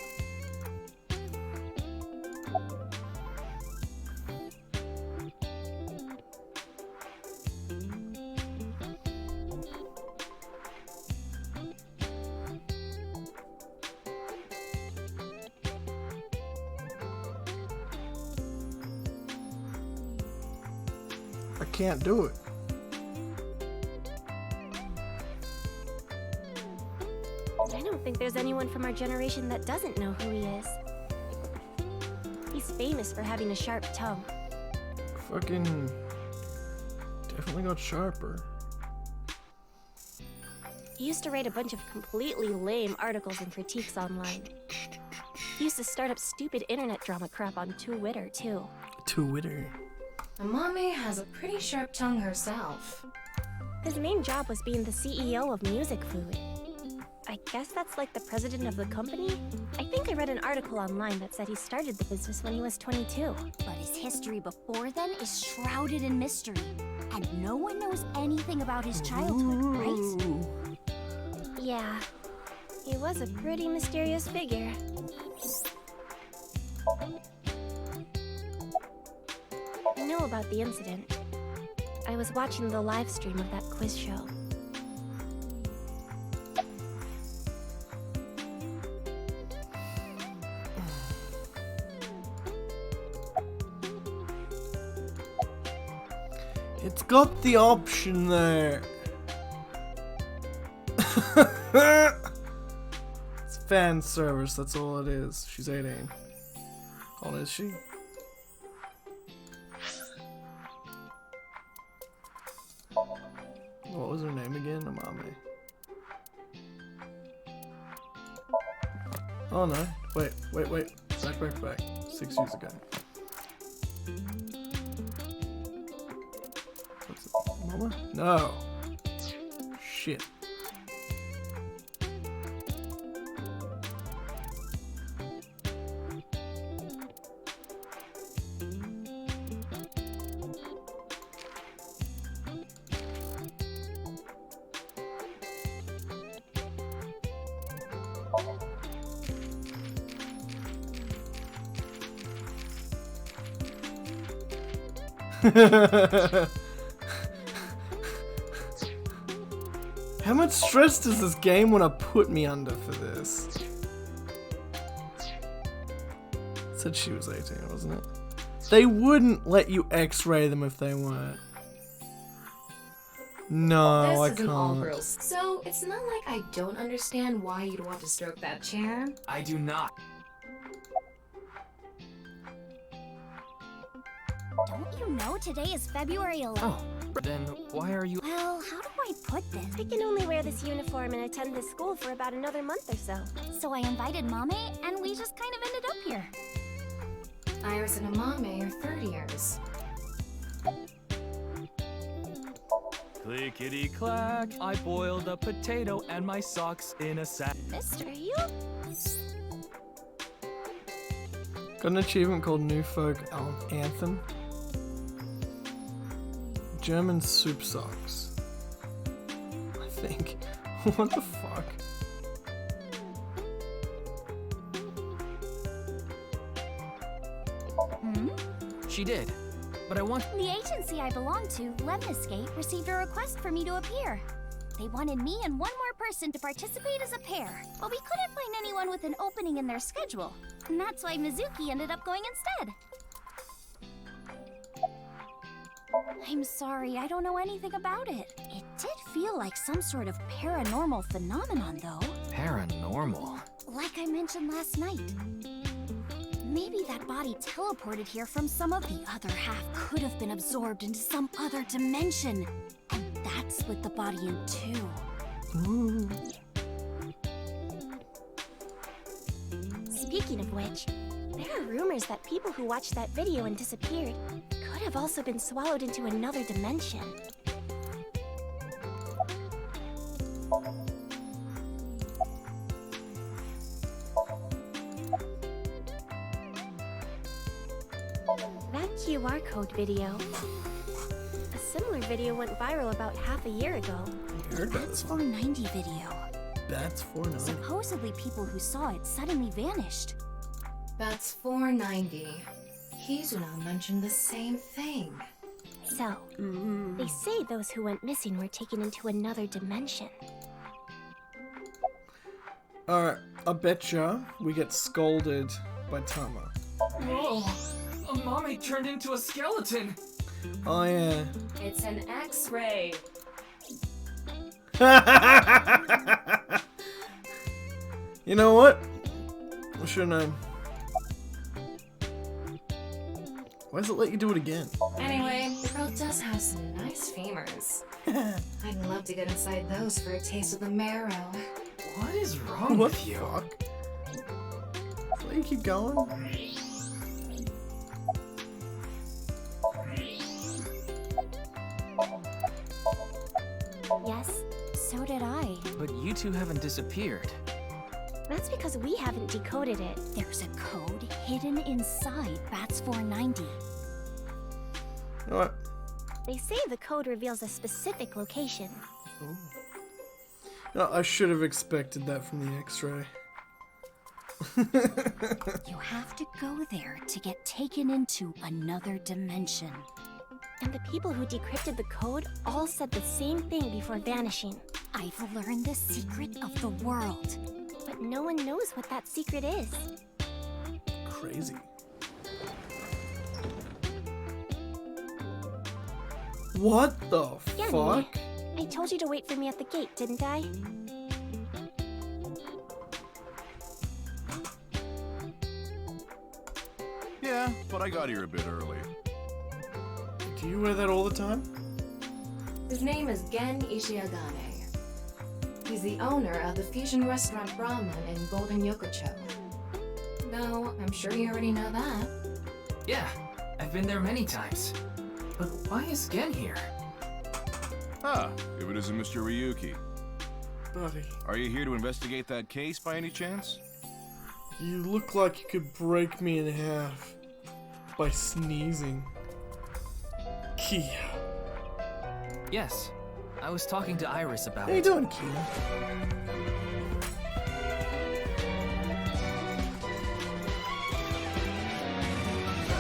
I can't do it. I don't think there's anyone from our generation that doesn't know who he is. He's famous for having a sharp tongue. Fucking definitely got sharper. He used to write a bunch of completely lame articles and critiques online. He used to start up stupid internet drama crap on Twitter, too. Twitter. Amame has a pretty sharp tongue herself. His main job was being the CEO of Music Food. I guess that's like the president of the company? I think I read an article online that said he started the business when he was 22. But his history before then is shrouded in mystery. And no one knows anything about his childhood, right? Yeah, he was a pretty mysterious figure. I know about the incident. I was watching the live stream of that quiz show. It's got the option there. It's fan service, that's all it is. She's 18. How old is she? What was her name again? Amame. Oh no. Wait. Back. 6 years ago. What's it? Mama? No. Shit. How much stress does this game want to put me under for this? It said she was 18, wasn't it? They wouldn't let you X-ray them if they weren't. No, I This isn't all can't. girls. So it's not like I don't understand why you'd want to stroke that chair. I do not. Don't you know today is February 11th? Oh, then why are you... Well, how do I put this? I can only wear this uniform and attend this school for about another month or so. So I invited Mame, and we just kind of ended up here. Iris and Amame are third years. Clickety clack, I boiled a potato and my socks in a sack. Mister, you? Got an achievement called New Folk Anthem. German soup socks. I think. What the fuck? She did, but I want... The agency I belong to, Lemniscape, received a request for me to appear. They wanted me and one more person to participate as a pair, but we couldn't find anyone with an opening in their schedule. And that's why Mizuki ended up going instead. I'm sorry, I don't know anything about it. It did feel like some sort of paranormal phenomenon, though. Paranormal? Like I mentioned last night. Maybe that body teleported here from some of the other half could have been absorbed into some other dimension. And that split the body in two. Ooh. Speaking of which, there are rumors that people who watched that video and disappeared could have also been swallowed into another dimension. That QR code video. A similar video went viral about half a year ago. That's 490 video. That's 490. Supposedly people who saw it suddenly vanished. That's 490. Kizuna mentioned the same thing. So, they say those who went missing were taken into another dimension. Alright, I betcha we get scolded by Tama. Whoa! Amame turned into a skeleton! Oh yeah. It's an X-ray. You know what? What's your name? Why does it let you do it again? Anyway, the girl does have some nice femurs. I'd love to get inside those for a taste of the marrow. What is wrong What with you? Fuck? Let you keep going. Yes, so did I. But you two haven't disappeared. That's because we haven't decoded it. There's a code hidden inside Bats 490. What? They say the code reveals a specific location. No, I should have expected that from the X-ray. You have to go there to get taken into another dimension. And the people who decrypted the code all said the same thing before vanishing. I've learned the secret of the world. But no one knows what that secret is. Crazy. What the Yeah, fuck? I told you to wait for me at the gate, didn't I? Yeah, but I got here a bit early. Do you wear that all the time? His name is Gen Ishiagane. He's the owner of the fusion restaurant Ramen in Golden Yokocho. No, I'm sure you already know that. Yeah, I've been there many times. But why is Gen here? Ah, if it isn't Mr. Ryuki. Buddy. Are you here to investigate that case by any chance? You look like you could break me in half by sneezing. Kia. Yes, I was talking to Iris about How you it. doing, Kia?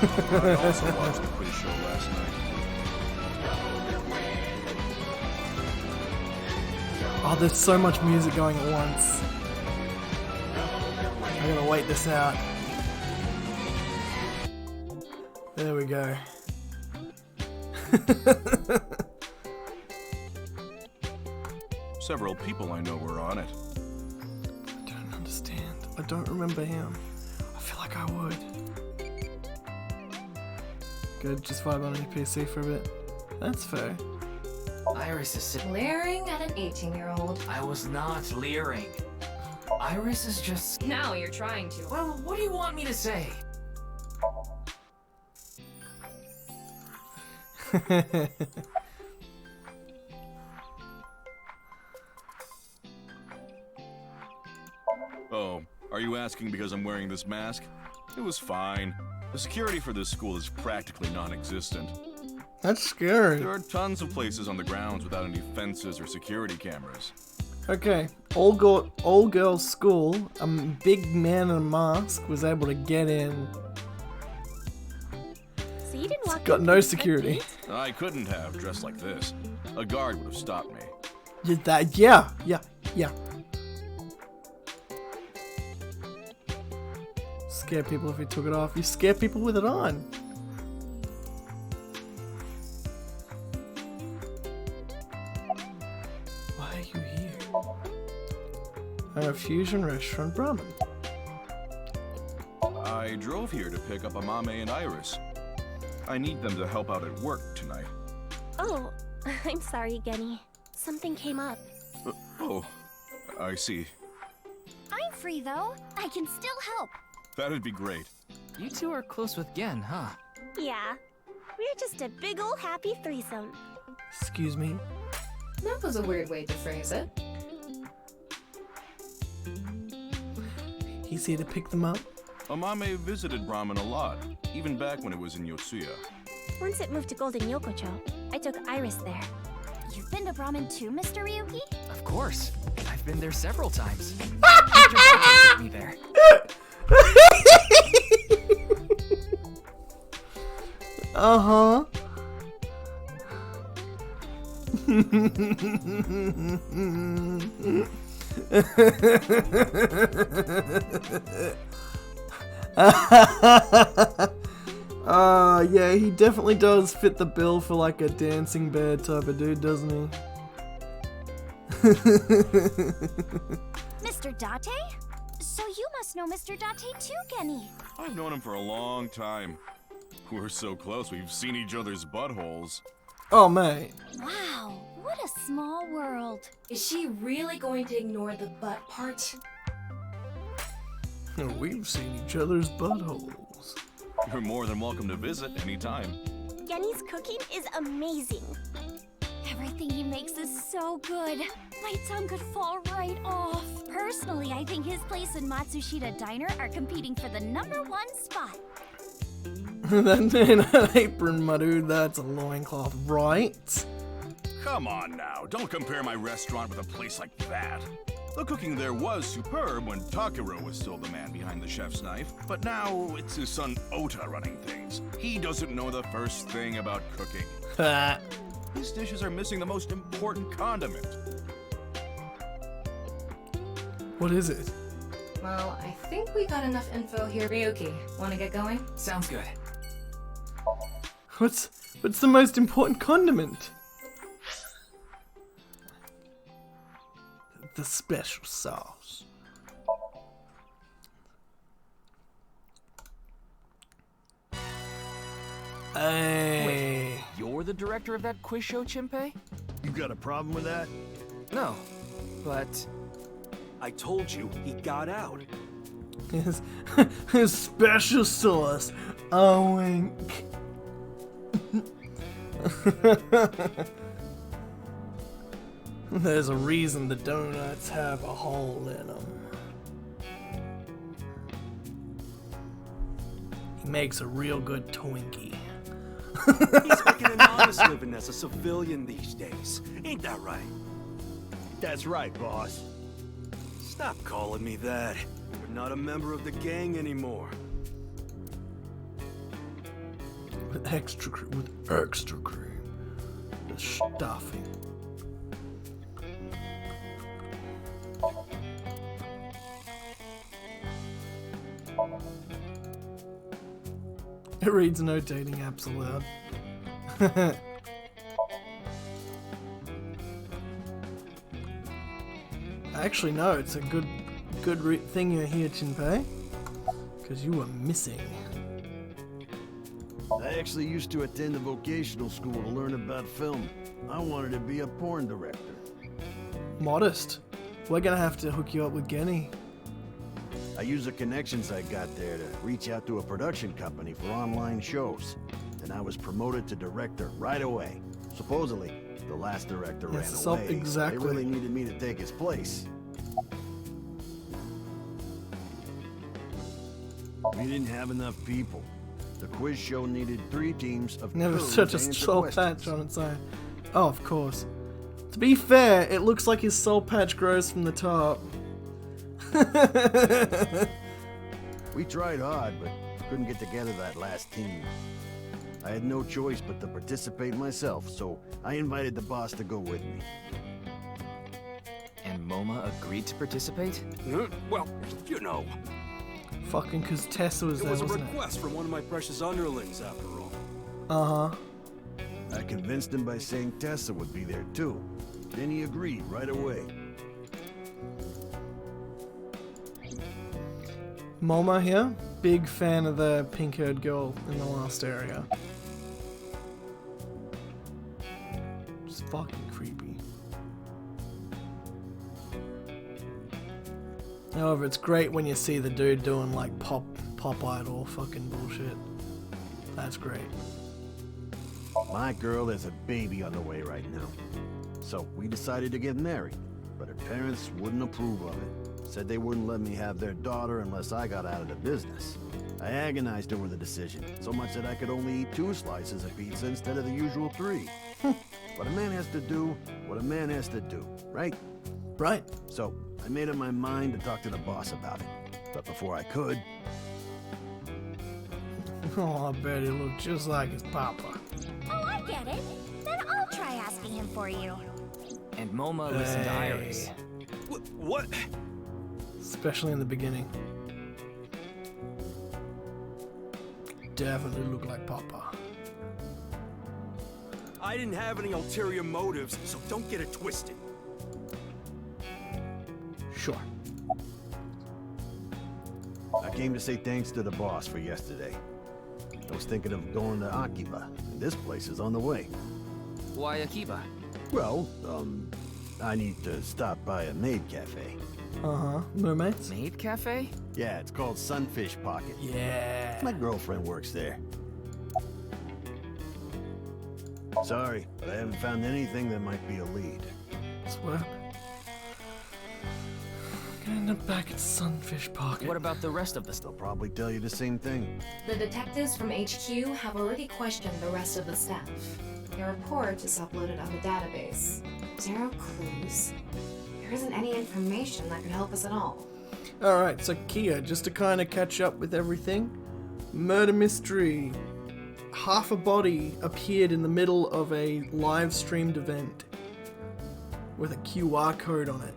I also watched the quiz show last night. Oh, there's so much music going at once. I'm gonna wait this out. There we go. Several people I know were on it. I don't understand. I don't remember him. I feel like I would. Good, just vibe on your PC for a bit. That's fair. Iris is sitting. Leering at an 18-year-old. I was not leering. Iris is just. Now you're trying to. Well, what do you want me to say? Oh, are you asking because I'm wearing this mask? It was fine. The security for this school is practically non-existent. That's scary. There are tons of places on the grounds without any fences or security cameras. Okay, all girls school, a big man in a mask was able to get in. So you didn't walk Got in no through the security. gate? I couldn't have dressed like this. A guard would have stopped me. Yeah. Scare people if you took it off. You scare people with it on. are you here? I'm a fusion restaurant Brahmin. I drove here to pick up Amame and Iris. I need them to help out at work tonight. Oh, I'm sorry, Genny. Something came up. Oh, I see. I'm free though. I can still help. That'd be great. You two are close with Gen, huh? Yeah, we're just a big ol' happy threesome. Excuse me? That was a weird way to phrase it. He's here to pick them up? Amame visited Brahmin a lot, even back when it was in Yosuya. Once it moved to Golden Yokocho, I took Iris there. You've been to Brahmin too, Mr. Ryuki? Of course. I've been there several times. Teacher took me there. Uh-huh. Yeah, he definitely does fit the bill for like a dancing bear type of dude, doesn't he? Mr. Date? So you must know Mr. Date too, Genny. I've known him for a long time. We're so close, we've seen each other's buttholes. Oh, mate. Wow, what a small world. Is she really going to ignore the butt part? We've seen each other's buttholes. You're more than welcome to visit anytime. Genny's cooking is amazing. Everything he makes is so good. My tongue could fall right off. Personally, I think his place and Matsushita Diner are competing for the #1 spot. That apron, my dude, that's a loincloth, right? Come on now, don't compare my restaurant with a place like that. The cooking there was superb when Takiro was still the man behind the chef's knife, but now it's his son Ota running things. He doesn't know the first thing about cooking. His dishes are missing the most important condiment. What is it? Well, I think we got enough info here. Ryuki, wanna get going? Sounds good. What's the most important condiment? The special sauce. Hey. Wait, you're the director of that quiz show, Chimpei? You got a problem with that? No, but... I told you, he got out. His special sauce. A wink. There's a reason the donuts have a hole in them. He makes a real good Twinkie. He's making an honest living as a civilian these days. Ain't that right? That's right, boss. Stop calling me that. You're not a member of the gang anymore. With extra cream. The stuffing. It reads no dating apps allowed. Actually, no, it's a good thing you're here, Chimpei. Because you were missing. I actually used to attend a vocational school to learn about film. I wanted to be a porn director. Modest. We're gonna have to hook you up with Genny. I used the connections I got there to reach out to a production company for online shows. Then I was promoted to director right away. Supposedly, the last director ran away. Exactly. They really needed me to take his place. We didn't have enough people. The quiz show needed 3 teams of Never crew such to a answer soul questions. patch on its own. Oh, of course. To be fair, it looks like his soul patch grows from the top. We tried hard, but couldn't get together that last team. I had no choice but to participate myself, so I invited the boss to go with me. And MoMA agreed to participate? Well, you know. Fucking cause Tessa was It there, was a wasn't it? request from one of my precious underlings, after all. Uh-huh. I convinced him by saying Tessa would be there too. Then he agreed right away. Momo here, big fan of the pink-haired girl in the last area. Just fucking creepy. However, it's great when you see the dude doing like pop idol fucking bullshit. That's great. My girl has a baby on the way right now. So we decided to get married, but her parents wouldn't approve of it. Said they wouldn't let me have their daughter unless I got out of the business. I agonized over the decision, so much that I could only eat 2 slices of pizza instead of the usual 3. But a man has to do what a man has to do, right? Right. So I made up my mind to talk to the boss about it. But before I could... Oh, I bet he looked just like his papa. Oh, I get it. Then I'll try asking him for you. And Moma listened to Iris. What? Especially in the beginning. Definitely look like papa. I didn't have any ulterior motives, so don't get it twisted. Sure. I came to say thanks to the boss for yesterday. I was thinking of going to Akiba, and this place is on the way. Why Akiba? Well, I need to stop by a maid cafe. Uh-huh. Mermaids? Maid cafe? Yeah, it's called Sunfish Pocket. Yeah. My girlfriend works there. Sorry, but I haven't found anything that might be a lead. Swear. Gonna end up back at Sunfish Pocket. What about the rest of the They'll probably tell you the same thing. The detectives from HQ have already questioned the rest of the staff. Their report is uploaded on the database. 0 clues. There isn't any information that could help us at all. Alright, so Kia, just to kind of catch up with everything. Murder mystery. Half a body appeared in the middle of a live streamed event with a QR code on it.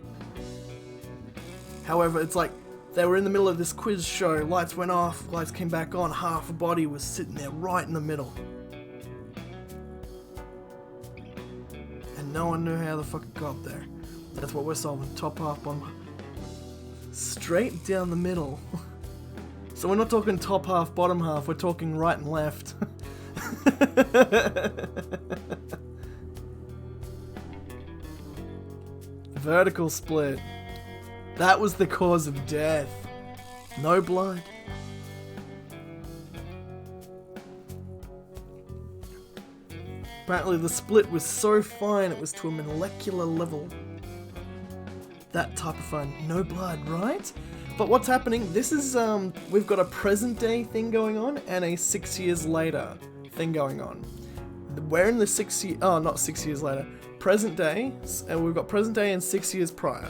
However, it's like they were in the middle of this quiz show, lights went off, lights came back on, half a body was sitting there right in the middle. And no one knew how the fuck it got there. That's what we're solving. Top half, bottom half. Straight down the middle. So we're not talking top half, bottom half, we're talking right and left. Vertical split. That was the cause of death. No blood. Apparently the split was so fine it was to a molecular level. That type of fun. No blood, right? But what's happening, this is, we've got a present day thing going on and a 6 years later thing going on. We're in the not 6 years later, present day, and we've got present day and 6 years prior.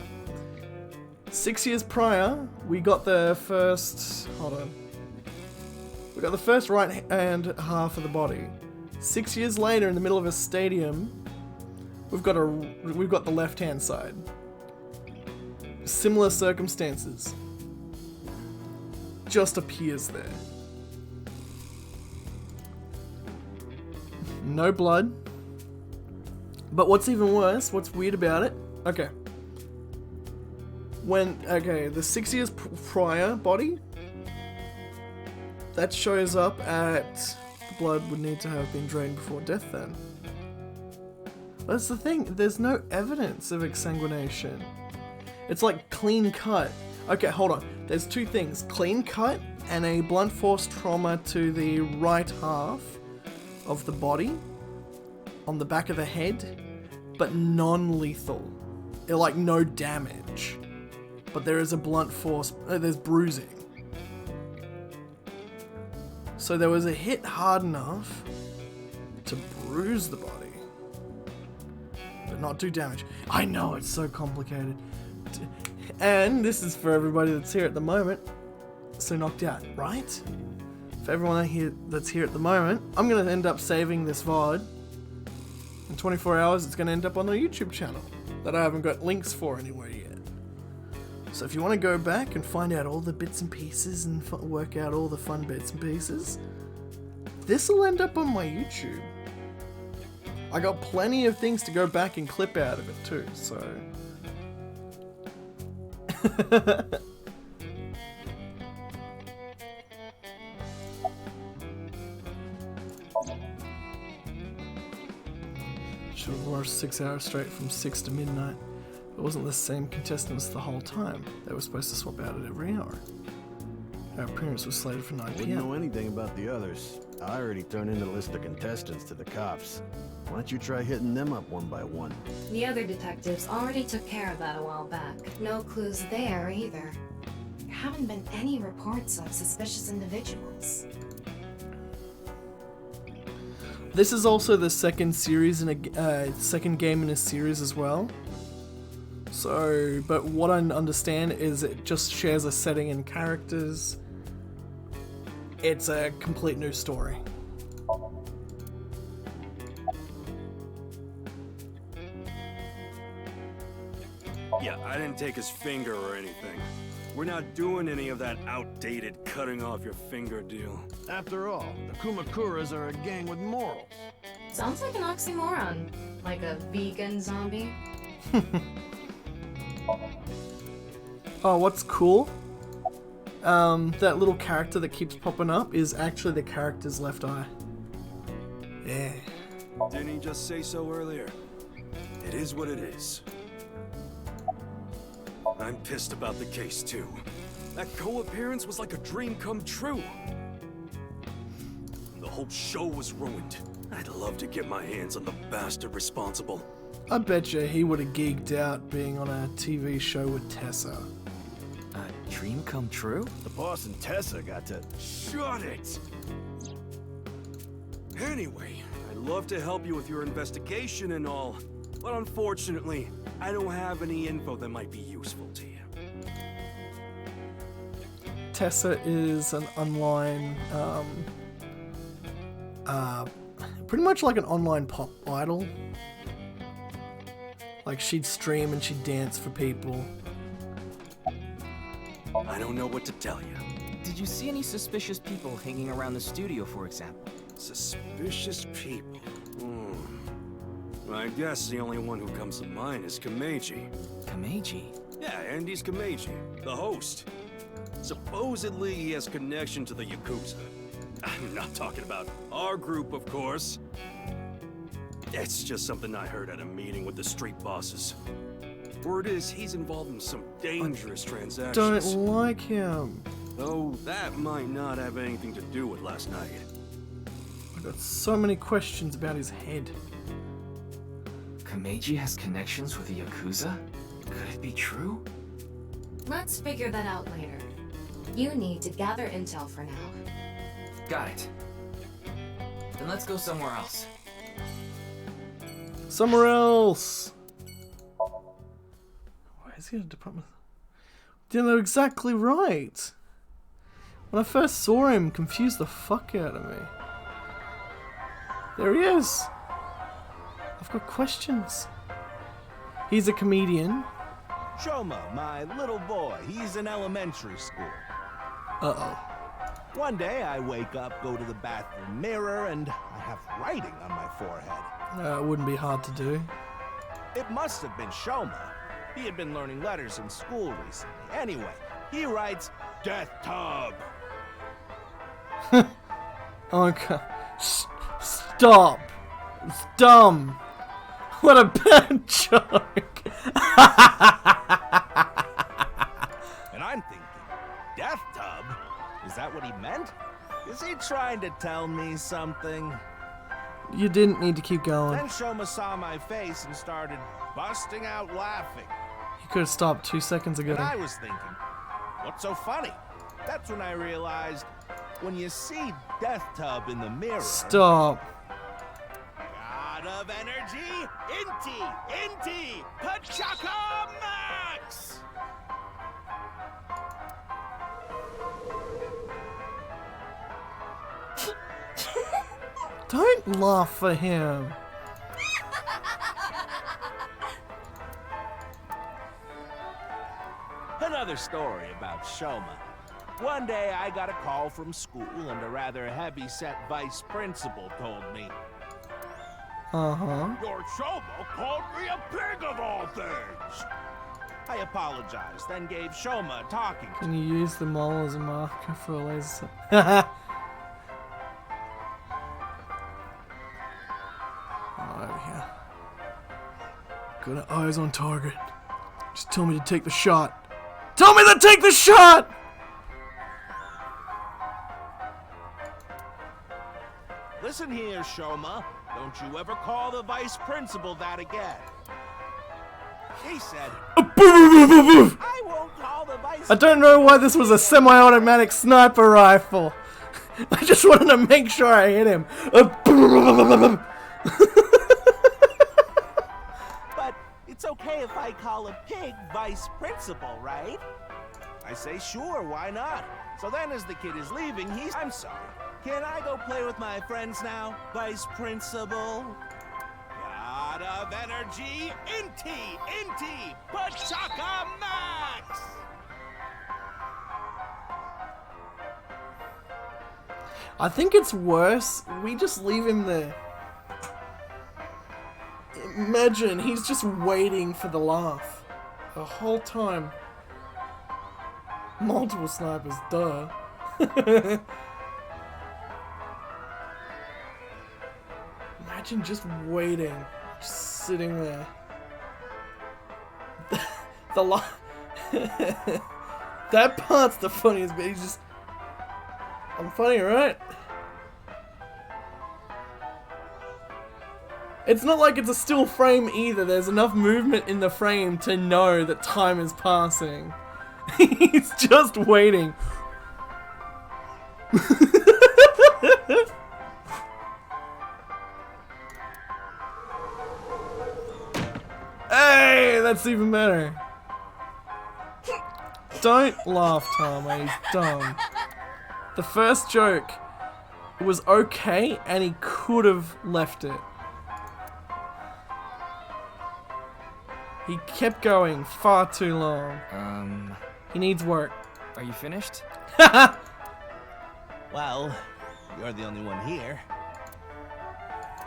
6 years prior, we got the first, we got the first right hand half of the body. 6 years later, in the middle of a stadium, we've got the left hand side. Similar circumstances. Just appears there. No blood. But what's even worse, what's weird about it, okay. The 6 years prior body, that shows up at, the blood would need to have been drained before death then. That's the thing, there's no evidence of exsanguination. It's like clean cut. Okay, hold on. There's 2 things. Clean cut and a blunt force trauma to the right half of the body, on the back of the head, but non-lethal. Like no damage. But there is a blunt force, there's bruising. So there was a hit hard enough to bruise the body, but not do damage. I know, it's so complicated. And this is for everybody that's here at the moment. So knocked out, right? For everyone that's here at the moment, I'm going to end up saving this VOD. In 24 hours, it's going to end up on the YouTube channel that I haven't got links for anywhere yet. So if you want to go back and find out all the bits and pieces and work out all the fun bits and pieces, this will end up on my YouTube. I got plenty of things to go back and clip out of it too, so... Should have watched 6 hours straight from 6 to midnight. It wasn't the same contestants the whole time. They were supposed to swap out at every hour. Our appearance was slated for 9 Wouldn't p.m. know anything about the others. I already turned in the list of contestants to the cops. Why don't you try hitting them up one by one? The other detectives already took care of that a while back. No clues there either. There haven't been any reports of suspicious individuals. This is also the second series in a second game in a series as well. So, but what I understand is it just shares a setting and characters. It's a complete new story. Yeah, I didn't take his finger or anything. We're not doing any of that outdated cutting off your finger deal. After all, the Kumakuras are a gang with morals. Sounds like an oxymoron. Like a vegan zombie. Oh, what's cool? That little character that keeps popping up is actually the character's left eye. Yeah. Didn't he just say so earlier? It is what it is. I'm pissed about the case, too. That co-appearance was like a dream come true. The whole show was ruined. I'd love to get my hands on the bastard responsible. I bet you he would have geeked out being on a TV show with Tessa. A dream come true? The boss and Tessa got to... Shut it! Anyway, I'd love to help you with your investigation and all, but unfortunately, I don't have any info that might be useful to you. Tessa is an online, pretty much like an online pop idol. Like, she'd stream and she'd dance for people. I don't know what to tell you. Did you see any suspicious people hanging around the studio, for example? Suspicious people? I guess the only one who comes to mind is Kameji. Kameji? Yeah, Andy's Kameji, the host. Supposedly he has connection to the Yakuza. I'm not talking about our group, of course. It's just something I heard at a meeting with the street bosses. Word is he's involved in some dangerous transactions. Don't like him. Though that might not have anything to do with last night. I've got so many questions about his head. Kameji has connections with the Yakuza? Could it be true? Let's figure that out later. You need to gather intel for now. Got it. Then let's go somewhere else. Somewhere else! Why is he in a department? Didn't know exactly right. When I first saw him, confused the fuck out of me. There he is. I've got questions. He's a comedian. Shoma, my little boy, he's in elementary school. Uh-oh. One day I wake up, go to the bathroom mirror, and I have writing on my forehead. It wouldn't be hard to do. It must have been Shoma. He had been learning letters in school recently. Anyway, he writes, Death Tub. Okay. Stop. It's dumb. What a bad joke. And I'm thinking, Death Tub? Is that what he meant? Is he trying to tell me something? You didn't need to keep going. Then Shoma saw my face and started busting out laughing. You could have stopped 2 seconds ago. And I was thinking, what's so funny? That's when I realized, when you see Death Tub in the mirror... Stop. God of energy, Inti, Pachaka Max! Don't laugh for him. Another story about Shoma. One day I got a call from school and a rather heavy-set vice principal told me, Uh-huh. Your Shoma called me a pig of all things. I apologized, then gave Shoma a talking to. Can you use the mole as a marker for a laser? Over here. Got eyes on target. Just tell me to take the shot. Tell me to take the shot! Listen here, Shoma. Don't you ever call the vice principal that again. He said, I won't call the vice. I don't know why this was a semi-automatic sniper rifle. I just wanted to make sure I hit him. But it's okay if I call a pig vice principal, right? I say sure, why not? So then as the kid is leaving, I'm sorry. Can I go play with my friends now, vice principal? God of energy, Inti, Pachaka Max! I think it's worse. We just leave him there. Imagine he's just waiting for the laugh the whole time. Multiple snipers, duh. Imagine just waiting, just sitting there. The laugh. That part's the funniest bit. He's just. I'm funny, right? It's not like it's a still frame either. There's enough movement in the frame to know that time is passing. He's just waiting. Hey, that's even better. Don't laugh, Tama. He's dumb. The first joke was okay, and he could have left it. He kept going far too long. He needs work. Are you finished? Well, you're the only one here.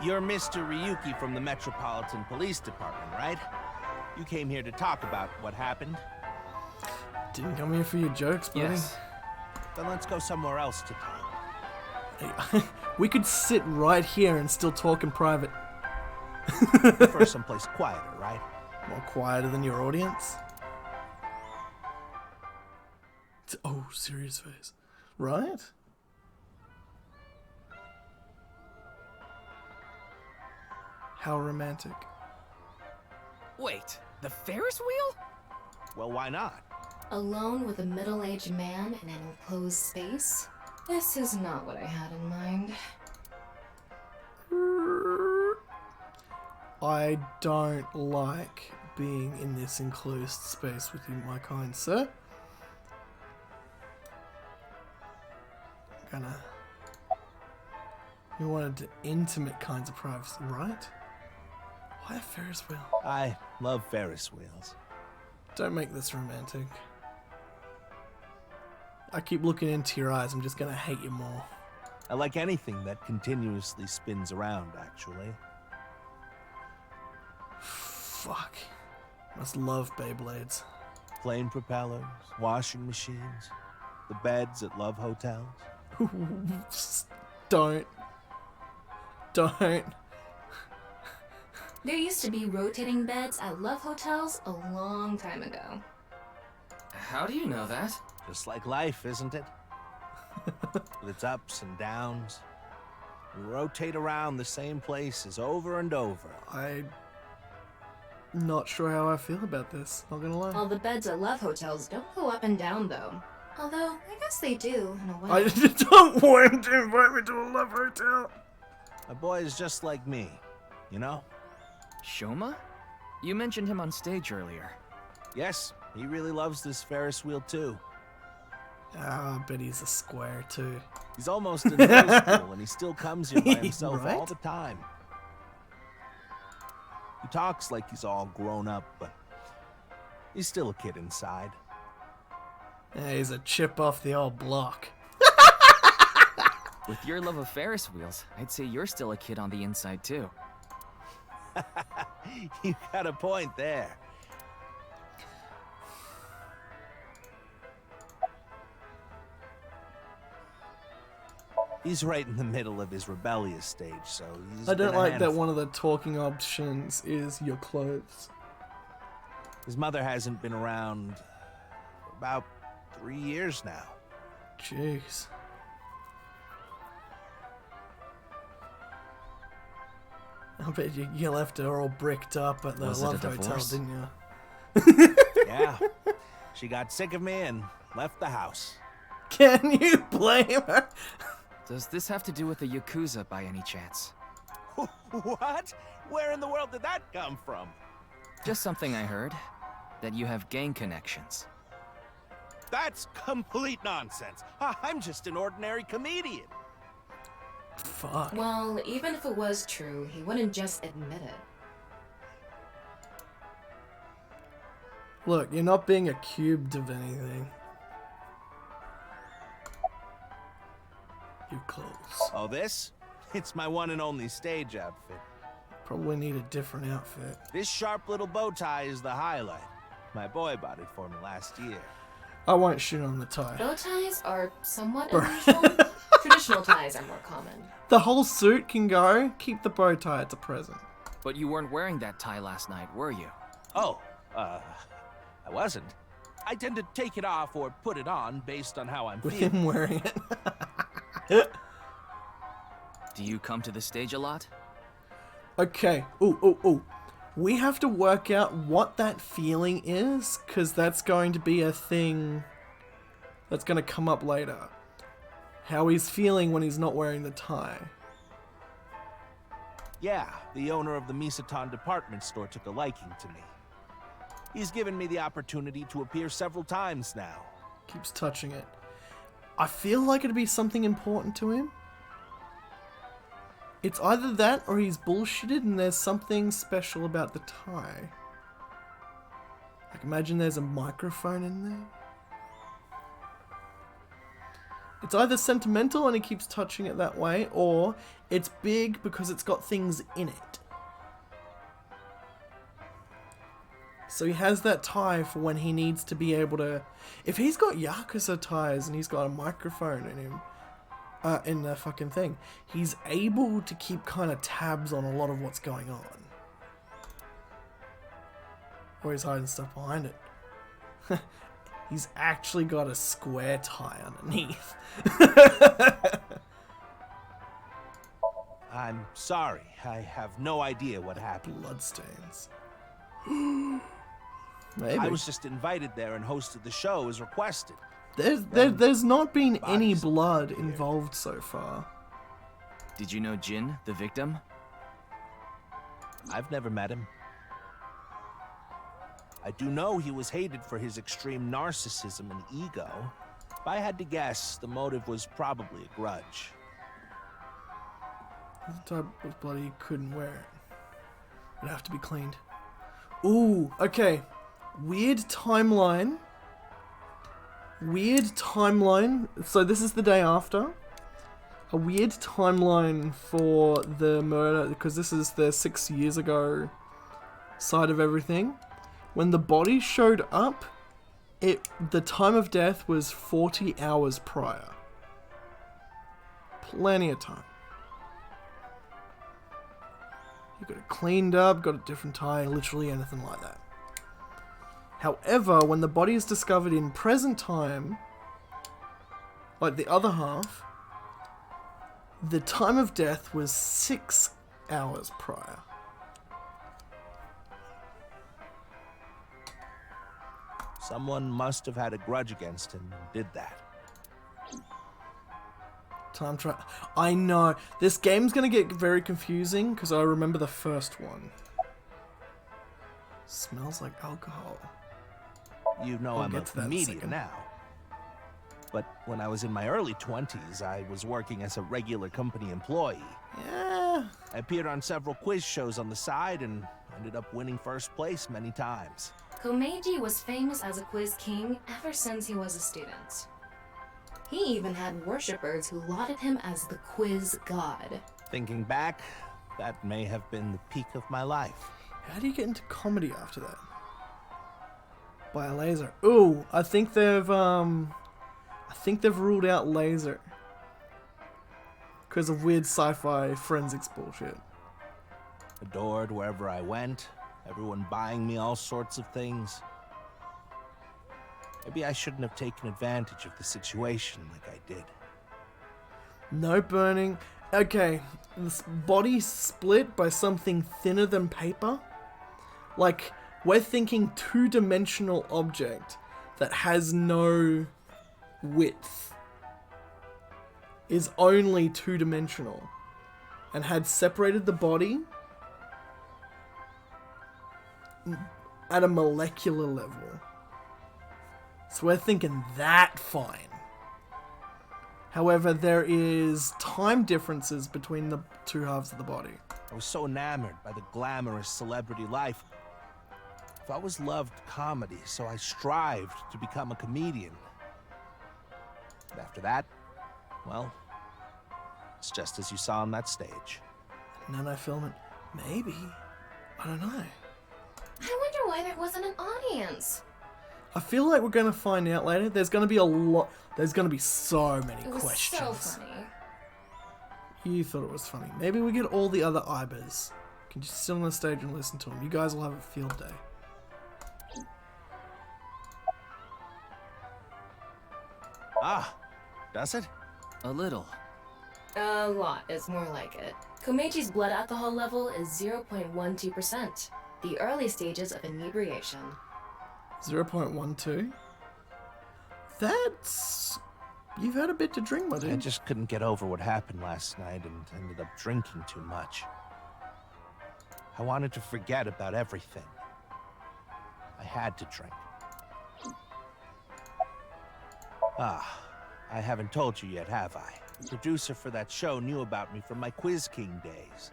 You're Mr. Ryuki from the Metropolitan Police Department, right? You came here to talk about what happened? Didn't come here for your jokes, buddy. Yes. Then let's go somewhere else to talk. Hey, we could sit right here and still talk in private. Prefer someplace quieter, right? More quieter than your audience? Oh, serious face. Right? How romantic. Wait, the Ferris wheel? Well, why not? Alone with a middle-aged man in an enclosed space? This is not what I had in mind. I don't like being in this enclosed space with you, my kind sir. You wanted intimate kinds of privacy, right? Why a Ferris wheel? I love Ferris wheels. Don't make this romantic. I keep looking into your eyes, I'm just gonna hate you more. I like anything that continuously spins around, actually. Fuck. Must love Beyblades. Plane propellers, washing machines, the beds at love hotels. Don't. There used to be rotating beds at love hotels a long time ago. How do you know that? Just like life, isn't it? With its ups and downs. We rotate around the same places over and over. I'm not sure how I feel about this, not gonna lie. All the beds at love hotels don't go up and down, though. Although, I guess they do, in a way. I don't want him to invite me to a love hotel. A boy is just like me, you know? Shoma? You mentioned him on stage earlier. Yes, he really loves this Ferris wheel too. I bet he's a square too. He's almost in high school and he still comes here by himself Right? all the time. He talks like he's all grown up, but he's still a kid inside. Yeah, he's a chip off the old block. With your love of Ferris wheels, I'd say you're still a kid on the inside too. You got a point there. He's right in the middle of his rebellious stage, so he's I don't been a like that handful. one of the talking options is your clothes. His mother hasn't been around for about 3 years now. Jeez. I bet you left her all bricked up at the Was it a Love Hotel, divorce? didn't you? Yeah. She got sick of me and left the house. Can you blame her? Does this have to do with the Yakuza by any chance? What? Where in the world did that come from? Just something I heard. That you have gang connections. That's complete nonsense. I'm just an ordinary comedian. Fuck. Well, even if it was true, he wouldn't just admit it. Look, you're not being accused of anything. Your clothes. Oh, this? It's my one and only stage outfit. Probably need a different outfit. This sharp little bow tie is the highlight. My boy bought it for me last year. I won't shit on the tie. Bow ties are somewhat unusual. Traditional ties are more common. The whole suit can go. Keep the bow tie. It's a present. But you weren't wearing that tie last night, were you? Oh, I wasn't. I tend to take it off or put it on based on how I'm With feeling. him wearing it. Do you come to the stage a lot? Okay. Ooh. We have to work out what that feeling is, because that's going to be a thing that's going to come up later. How he's feeling when he's not wearing the tie. Yeah, the owner of the Misaton department store took a liking to me. He's given me the opportunity to appear several times now. Keeps touching it. I feel like it'd be something important to him. It's either that or he's bullshitted and there's something special about the tie. Like, imagine there's a microphone in there. It's either sentimental and he keeps touching it that way, or it's big because it's got things in it. So he has that tie for when he needs to be able to... If he's got Yakuza ties and he's got a microphone in him, in the fucking thing, he's able to keep kind of tabs on a lot of what's going on. Or he's hiding stuff behind it. He's actually got a square tie underneath. I'm sorry. I have no idea what happened. Bloodstains. Maybe. I was just invited there and hosted the show as requested. There's not been any blood involved so far. Did you know Jin, the victim? I've never met him. I do know he was hated for his extreme narcissism and ego. If I had to guess, the motive was probably a grudge. The type of blood he couldn't wear it. It'd have to be cleaned. Ooh, okay. Weird timeline. So this is the day after. A weird timeline for the murder, because this is the 6 years ago side of everything. When the body showed up, the time of death was 40 hours prior. Plenty of time. You got it cleaned up, got a different tie, literally anything like that. However, when the body is discovered in present time, like the other half, the time of death was 6 hours prior. Someone must have had a grudge against him and did that. Time trial. I know. This game's gonna get very confusing because I remember the first one. Smells like alcohol. You know, I'll I'm a get to that in a comedian second. now. But when I was in my early 20s, I was working as a regular company employee. Yeah. I appeared on several quiz shows on the side and ended up winning first place many times. Komeiji was famous as a quiz king ever since he was a student. He even had worshippers who lauded him as the quiz god. Thinking back, That may have been the peak of my life. How do you get into comedy after that? By a laser. Ooh, I think they've ruled out laser. Because of weird sci-fi forensics bullshit. Adored wherever I went, everyone buying me all sorts of things. Maybe I shouldn't have taken advantage of the situation like I did. No burning. Okay, this body split by something thinner than paper? Like, we're thinking two-dimensional object that has no width. Is only two-dimensional. And had separated the body at a molecular level. So we're thinking that fine. However, there is time differences between the two halves of the body. I was so enamored by the glamorous celebrity life. I've always loved comedy, so I strived to become a comedian. And after that, well, it's just as you saw on that stage. And then I film it. Maybe. I don't know. I wonder why there wasn't an audience. I feel like we're going to find out later. There's going to be a lot. There's going to be so many questions. It was so funny. You thought it was funny. Maybe we get all the other Ibers. Can just sit on the stage and listen to them. You guys will have a field day. Ah, does it? A little. A lot is more like it. Komechi's blood alcohol level is 0.12%, the early stages of inebriation. 0.12? That's... You've had a bit to drink, my dude. I just couldn't get over what happened last night and ended up drinking too much. I wanted to forget about everything. I had to drink. Ah, I haven't told you yet, have I? The producer for that show knew about me from my Quiz King days.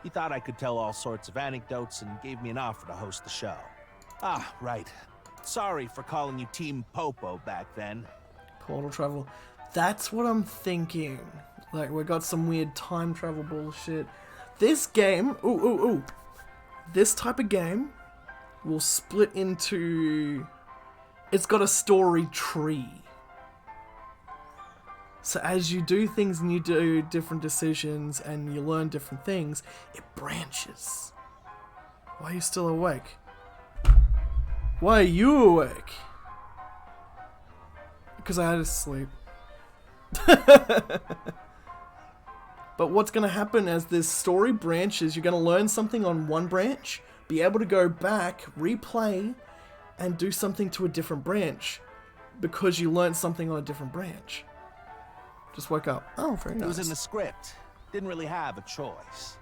He thought I could tell all sorts of anecdotes and gave me an offer to host the show. Ah, right. Sorry for calling you Team Popo back then. Portal travel. That's what I'm thinking. Like, we got some weird time travel bullshit. This game... Ooh. This type of game will split into... It's got a story tree. So as you do things and you do different decisions and you learn different things, it branches. Why are you still awake? Why are you awake? Because I had to sleep. But what's going to happen as this story branches, you're going to learn something on one branch, be able to go back, replay, and do something to a different branch because you learned something on a different branch. Just woke up. Oh, very nice. It was in the script. Didn't really have a choice.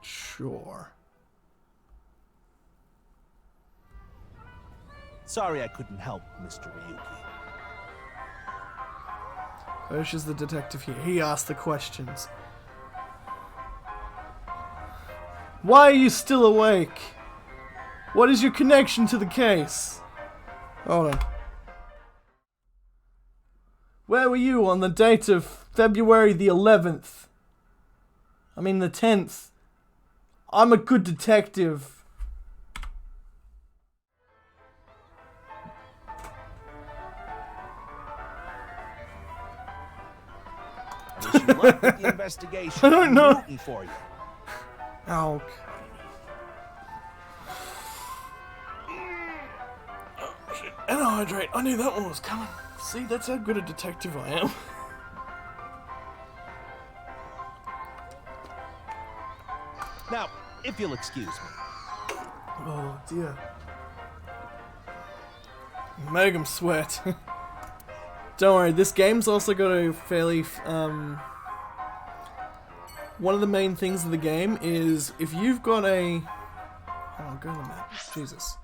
Sure. Sorry I couldn't help, Mr. Ryuki. Hirsch is the detective here. He asked the questions. Why are you still awake? What is your connection to the case? Hold on. Where were you on the date of February the 11th? I mean the 10th. I'm a good detective. I wish you luck with the investigation. I don't know. I'm rooting for you. Oh, and hydrate. I knew that one was coming. See, that's how good a detective I am. Now, if you'll excuse me. Oh, dear. Make him sweat. Don't worry, this game's also got a fairly... one of the main things of the game is if you've got a... Oh, go on the map. Jesus.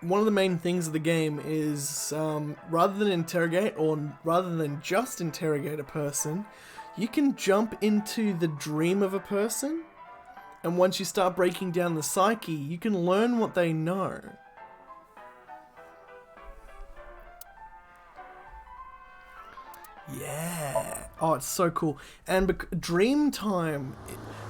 One of the main things of the game is rather than interrogate or rather than just interrogate a person, you can jump into the dream of a person, and once you start breaking down the psyche, you can learn what they know. Yeah. Oh, it's so cool. And dream time,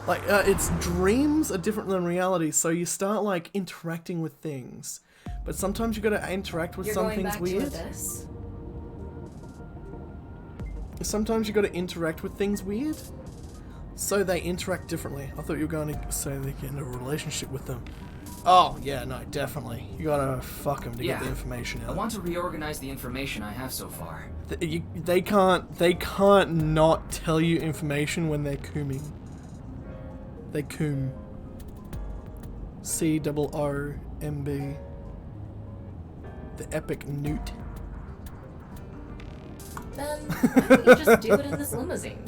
like it's dreams are different than reality. So you start like interacting with things, but sometimes you got to interact with some things weird. Sometimes you got to interact with things weird, so they interact differently. I thought you were going to say they get into a relationship with them. Oh, yeah, no, definitely. You gotta fuck them to get the information out. I want to reorganize the information I have so far. They can't not tell you information when they're cooming. They coom. COOMB. The epic newt. Then why don't you just do it in this limousine?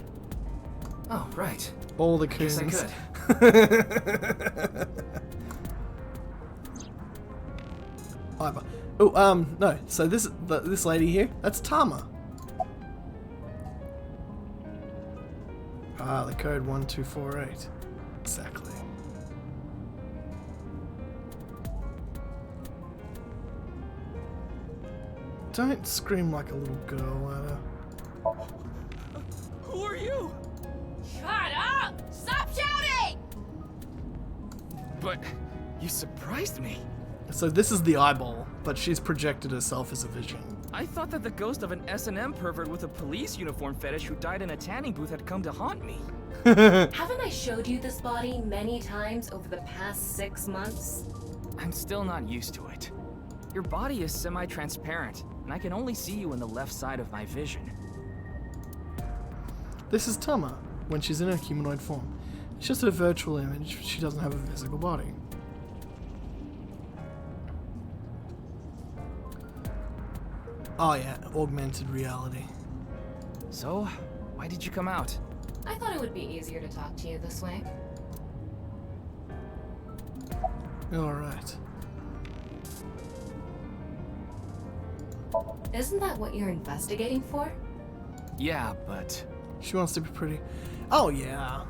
Oh, right. All the coons. I guess I could. Oh, no. So this lady here, that's Tama. Ah, the code 1248. Exactly. Don't scream like a little girl at her. Who are you? Shut up! Stop shouting! But you surprised me. So this is the eyeball, but she's projected herself as a vision. I thought that the ghost of an S&M pervert with a police uniform fetish who died in a tanning booth had come to haunt me. Haven't I showed you this body many times over the past 6 months? I'm still not used to it. Your body is semi-transparent, and I can only see you in the left side of my vision. This is Tama, when she's in her humanoid form. It's just a virtual image, she doesn't have a physical body. Oh yeah, augmented reality. So, why did you come out? I thought it would be easier to talk to you this way. Alright. Isn't that what you're investigating for? Yeah, but... She wants to be pretty. Oh yeah.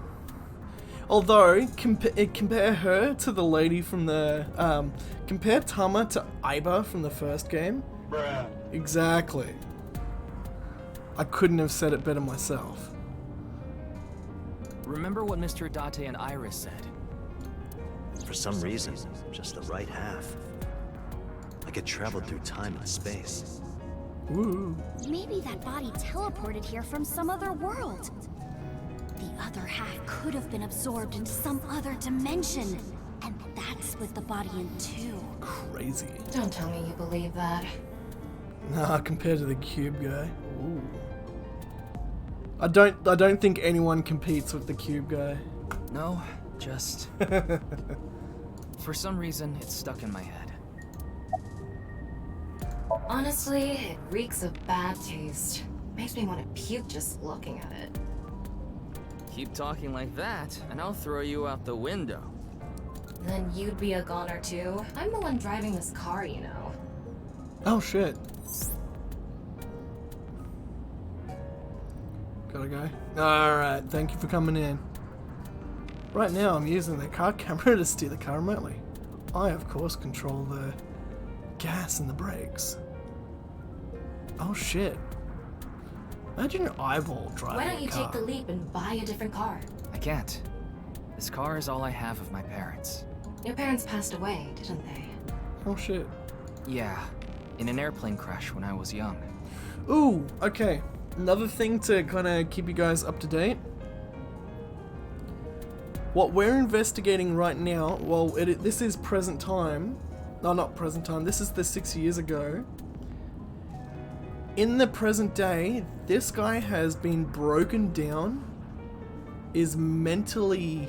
Although, compare her to the lady from the... compare Tama to Aiba from the first game. Bruh. Exactly. I couldn't have said it better myself. Remember what Mr. Date and Iris said? For some reason, just the right half. Like it traveled through time and space. Woo. Maybe that body teleported here from some other world. The other half could have been absorbed into some other dimension. And that split the body in two. Crazy. Don't tell me you believe that. Nah, compared to the cube guy. Ooh. I don't think anyone competes with the cube guy. No, just... For some reason, it's stuck in my head. Honestly, it reeks of bad taste. Makes me want to puke just looking at it. Keep talking like that, and I'll throw you out the window. Then you'd be a goner too. I'm the one driving this car, you know. Oh shit. Gotta go. Alright, thank you for coming in. Right now I'm using the car camera to steer the car remotely. I of course control the gas and the brakes. Oh shit. Imagine your eyeball driving Why don't you a car. take the leap and buy a different car? I can't. This car is all I have of my parents. Your parents passed away, didn't they? Oh shit. Yeah, in an airplane crash when I was young. Ooh, okay. Another thing to kind of keep you guys up to date. What we're investigating right now, well, this is present time. No, not present time. This is the 6 years ago. In the present day, this guy has been broken down, is mentally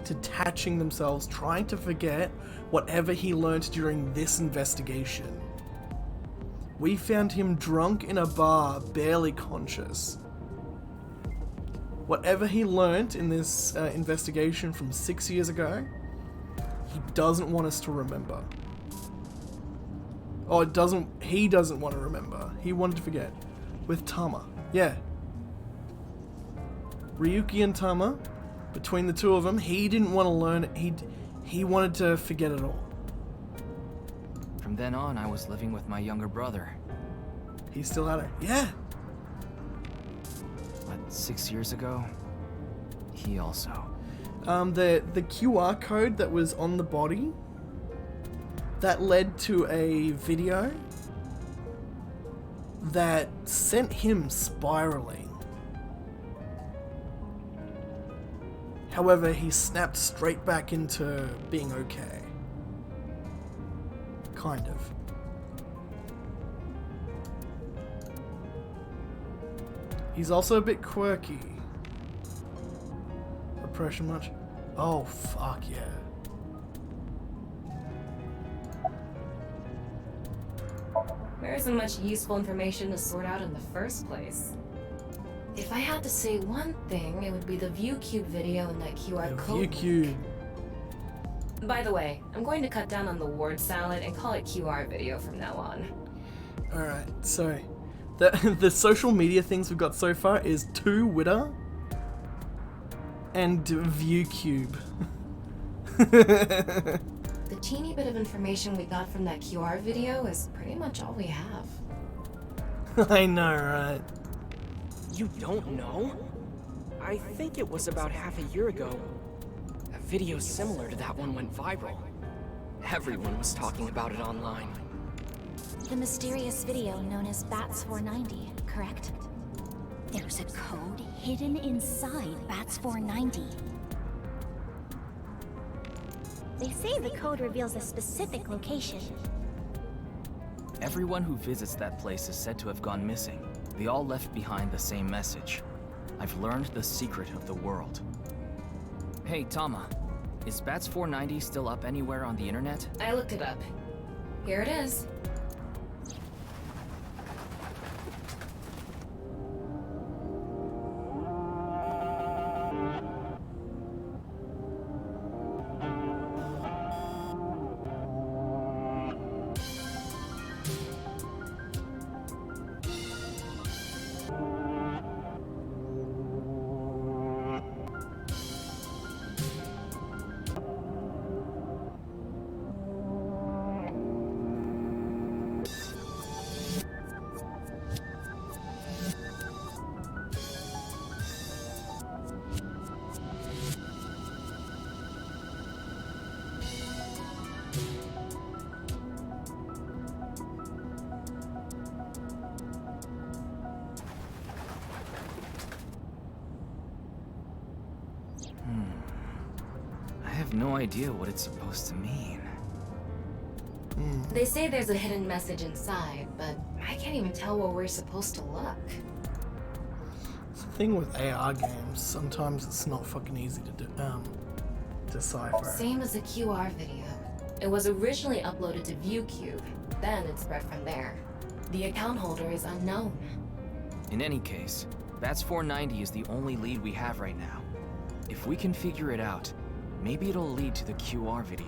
detaching themselves, trying to forget whatever he learnt during this investigation. We found him drunk in a bar, barely conscious. Whatever he learnt in this investigation from 6 years ago, he doesn't want us to remember. Oh, he doesn't want to remember. He wanted to forget. With Tama. Yeah. Ryuki and Tama, between the two of them, he didn't want to learn it. He wanted to forget it all. From then on, I was living with my younger brother. He still had her. Yeah. But 6 years ago, he also. The QR code that was on the body, that led to a video that sent him spiraling. However, he snapped straight back into being okay. Kind of. He's also a bit quirky. Oppression much? Oh, fuck yeah. There isn't much useful information to sort out in the first place. If I had to say one thing, it would be the ViewCube video and that QR code. ViewCube. By the way, I'm going to cut down on the word salad and call it QR video from now on. Alright, so the social media things we've got so far is 2Witter and ViewCube. The teeny bit of information we got from that QR video is pretty much all we have. I know, right? You don't know? I think it was about half a year ago. A video similar to that one went viral. Everyone was talking about it online. The mysterious video known as BATS 490, correct? There's a code hidden inside BATS 490. They say the code reveals a specific location. Everyone who visits that place is said to have gone missing. They all left behind the same message. I've learned the secret of the world. Hey, Tama. Is BATS 490 still up anywhere on the internet? I looked it up. Here it is. I have no idea what it's supposed to mean. They say there's a hidden message inside, but I can't even tell where we're supposed to look. It's the thing with AR games, sometimes it's not fucking easy to decipher. Same as the QR video. It was originally uploaded to ViewCube, then it spread from there. The account holder is unknown. In any case, BATS 490 is the only lead we have right now. If we can figure it out, maybe it'll lead to the QR video.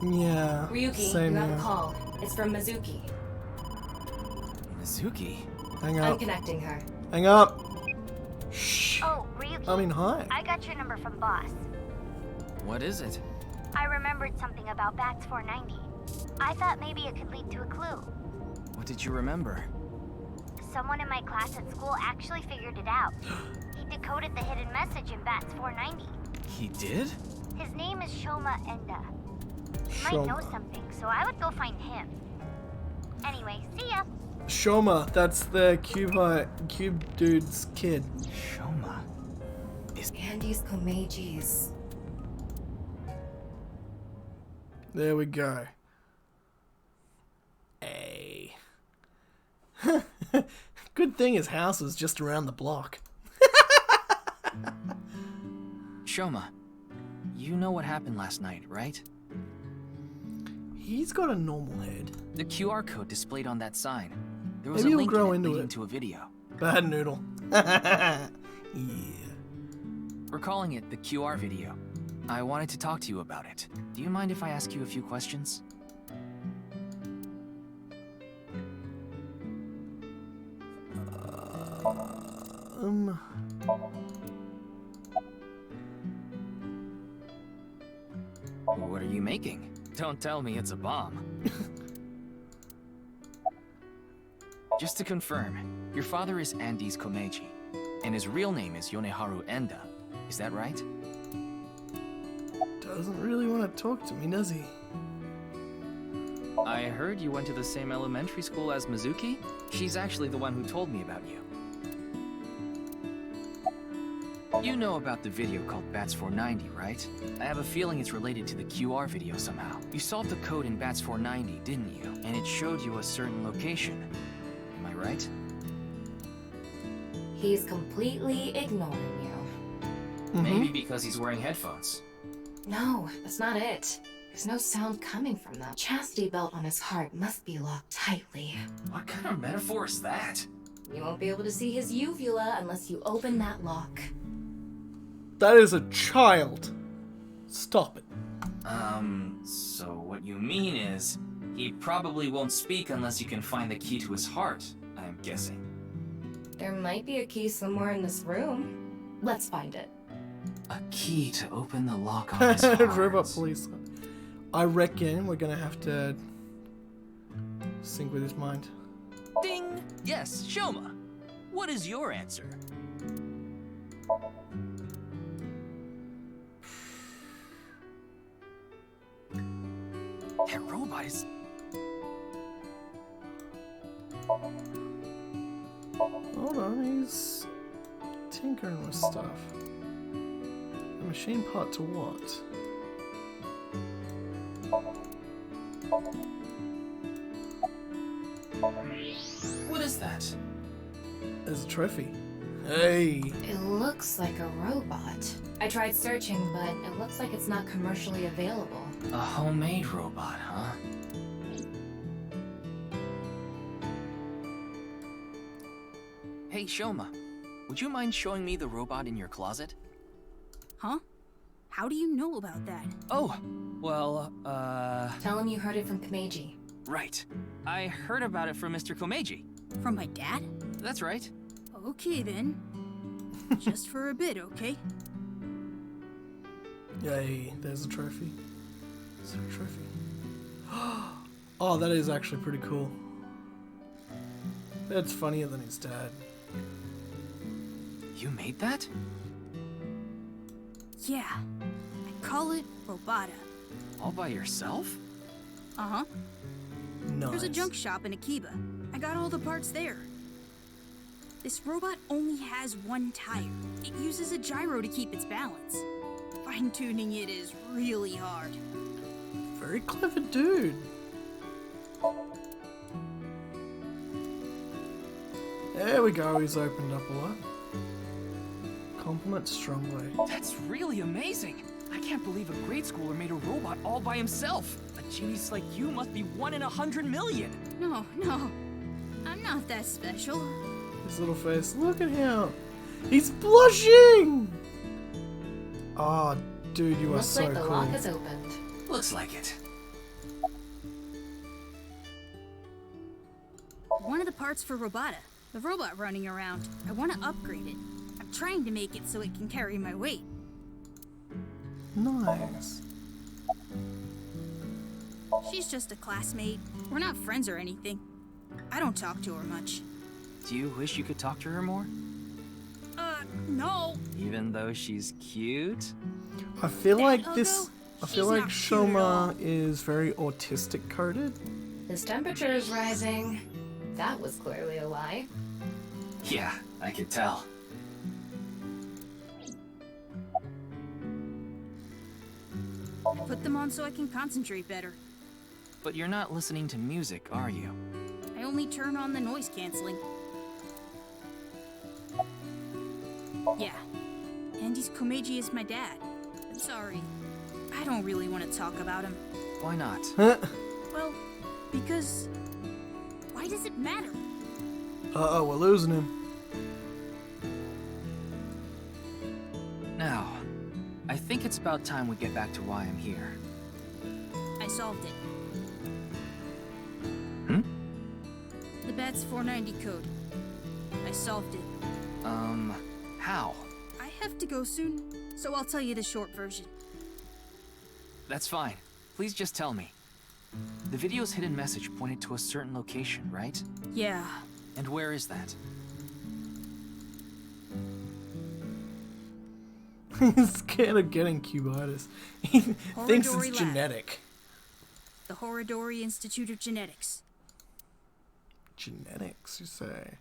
Yeah, Ryuki, same you have here. a call. It's from Mizuki. Mizuki? Hang I'm up. connecting her. Hang up. Shh. Oh, Ryuki. I mean, hi. I got your number from Boss. What is it? I remembered something about BATS 490. I thought maybe it could lead to a clue. What did you remember? Someone in my class at school actually figured it out. He decoded the hidden message in BATS 490. He did? His name is Shoma Enda. He might know Shoma. something, so I would go find him. Anyway, see ya. Shoma, that's the cube dude's kid. Shoma? Andy's Komeiji's. There we go. Hey. Good thing his house was just around the block. Shoma, you know what happened last night, right? He's got a normal head. The QR code displayed on that sign. There was Maybe a he'll link grow in it into leading it. to a video. Bad noodle. Yeah. We're calling it the QR video. I wanted to talk to you about it. Do you mind if I ask you a few questions? What are you making? Don't tell me it's a bomb. Just to confirm, your father is Andes Komeiji, and his real name is Yoneharu Enda. Is that right? Doesn't really want to talk to me, does he? I heard you went to the same elementary school as Mizuki? She's actually the one who told me about you. You know about the video called Bats 490, right? I have a feeling it's related to the QR video somehow. You solved the code in Bats 490, didn't you? And it showed you a certain location. Am I right? He's completely ignoring you. Maybe because he's wearing headphones. No, that's not it. There's no sound coming from them. Chastity belt on his heart must be locked tightly. What kind of metaphor is that? You won't be able to see his uvula unless you open that lock. That is a child. Stop it. So what you mean is, he probably won't speak unless you can find the key to his heart, I'm guessing. There might be a key somewhere in this room. Let's find it. A key to open the lock on his heart. Robot police. I reckon we're gonna have to sync with his mind. Ding! Yes, Shoma. What is your answer? That robot is... Hold on, he's tinkering with stuff. A machine part to what? What is that? There's a trophy. Hey! It looks like a robot. I tried searching, but it looks like it's not commercially available. A homemade robot, huh? Hey, Shoma. Would you mind showing me the robot in your closet? Huh? How do you know about that? Oh, well, Tell him you heard it from Komeiji. Right. I heard about it from Mr. Komeiji. From my dad? That's right. Okay then. Just for a bit, okay? Yay, there's a trophy. Is there a trophy? Oh, that is actually pretty cool. That's funnier than his dad. You made that? Yeah. I call it Robota. All by yourself? Uh-huh. Nice. There's a junk shop in Akiba. I got all the parts there. This robot only has one tire. It uses a gyro to keep its balance. Fine-tuning it is really hard. Very clever dude. There we go, he's opened up a lot. Compliment strongly. That's really amazing. I can't believe a grade schooler made a robot all by himself. A genius like you must be 1 in 100 million. No. I'm not that special. His little face, look at him. He's blushing! Oh, dude, you are Looks so like the cool. lock is opened. Looks like it. One of the parts for Robota. The robot running around. I want to upgrade it. I'm trying to make it so it can carry my weight. Nice. She's just a classmate. We're not friends or anything. I don't talk to her much. Do you wish you could talk to her more? No. Even though she's cute? I feel like although this. I feel she's like not cute at all. Shoma is very autistic coded. His temperature is rising. That was clearly a lie. Yeah, I could tell. Put them on so I can concentrate better. But you're not listening to music, are you? I only turn on the noise canceling. Yeah. Andes Komeiji is my dad. I'm sorry. I don't really want to talk about him. Why not? Well, because... why does it matter? Uh-oh, we're losing him. Now, I think it's about time we get back to why I'm here. I solved it. Hmm? The Bats 490 code. I solved it. How? I have to go soon, so I'll tell you the short version. That's fine. Please just tell me. The video's hidden message pointed to a certain location, right? Yeah, And where is that? He's scared of getting cubitis. He thinks Horadori it's Lab. genetic. The Horadori Institute of Genetics. Genetics, you say?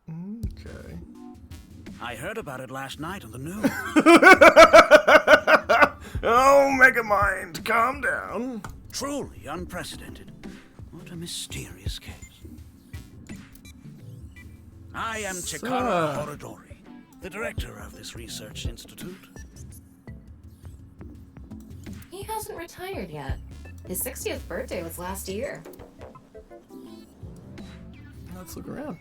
Okay. I heard about it last night on the news. Oh, Megamind, calm down. Truly unprecedented. What a mysterious case. I am Chikara Horadori, the director of this research institute. He hasn't retired yet. His 60th birthday was last year. Let's look around.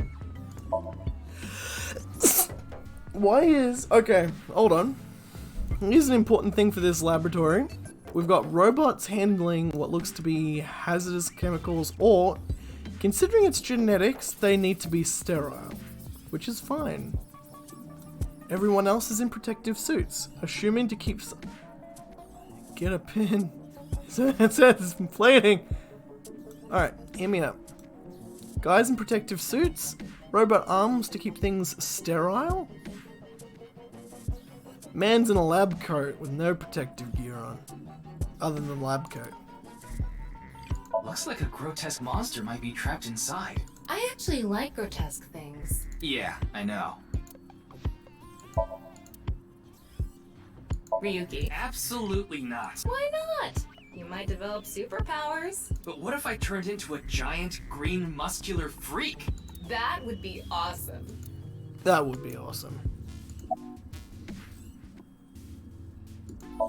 Why is... Okay, hold on. Here's an important thing for this laboratory. We've got robots handling what looks to be hazardous chemicals, or, considering its genetics, they need to be sterile, which is fine. Everyone else is in protective suits, assuming to keep... Get a pin. It says inflating. Alright, hear me out. Guys in protective suits, robot arms to keep things sterile. Man's in a lab coat with no protective gear on, other than lab coat. Looks like a grotesque monster might be trapped inside. I actually like grotesque things. Yeah, I know. Ryuki. Absolutely not. Why not? You might develop superpowers. But what if I turned into a giant, green, muscular freak? That would be awesome. That would be awesome.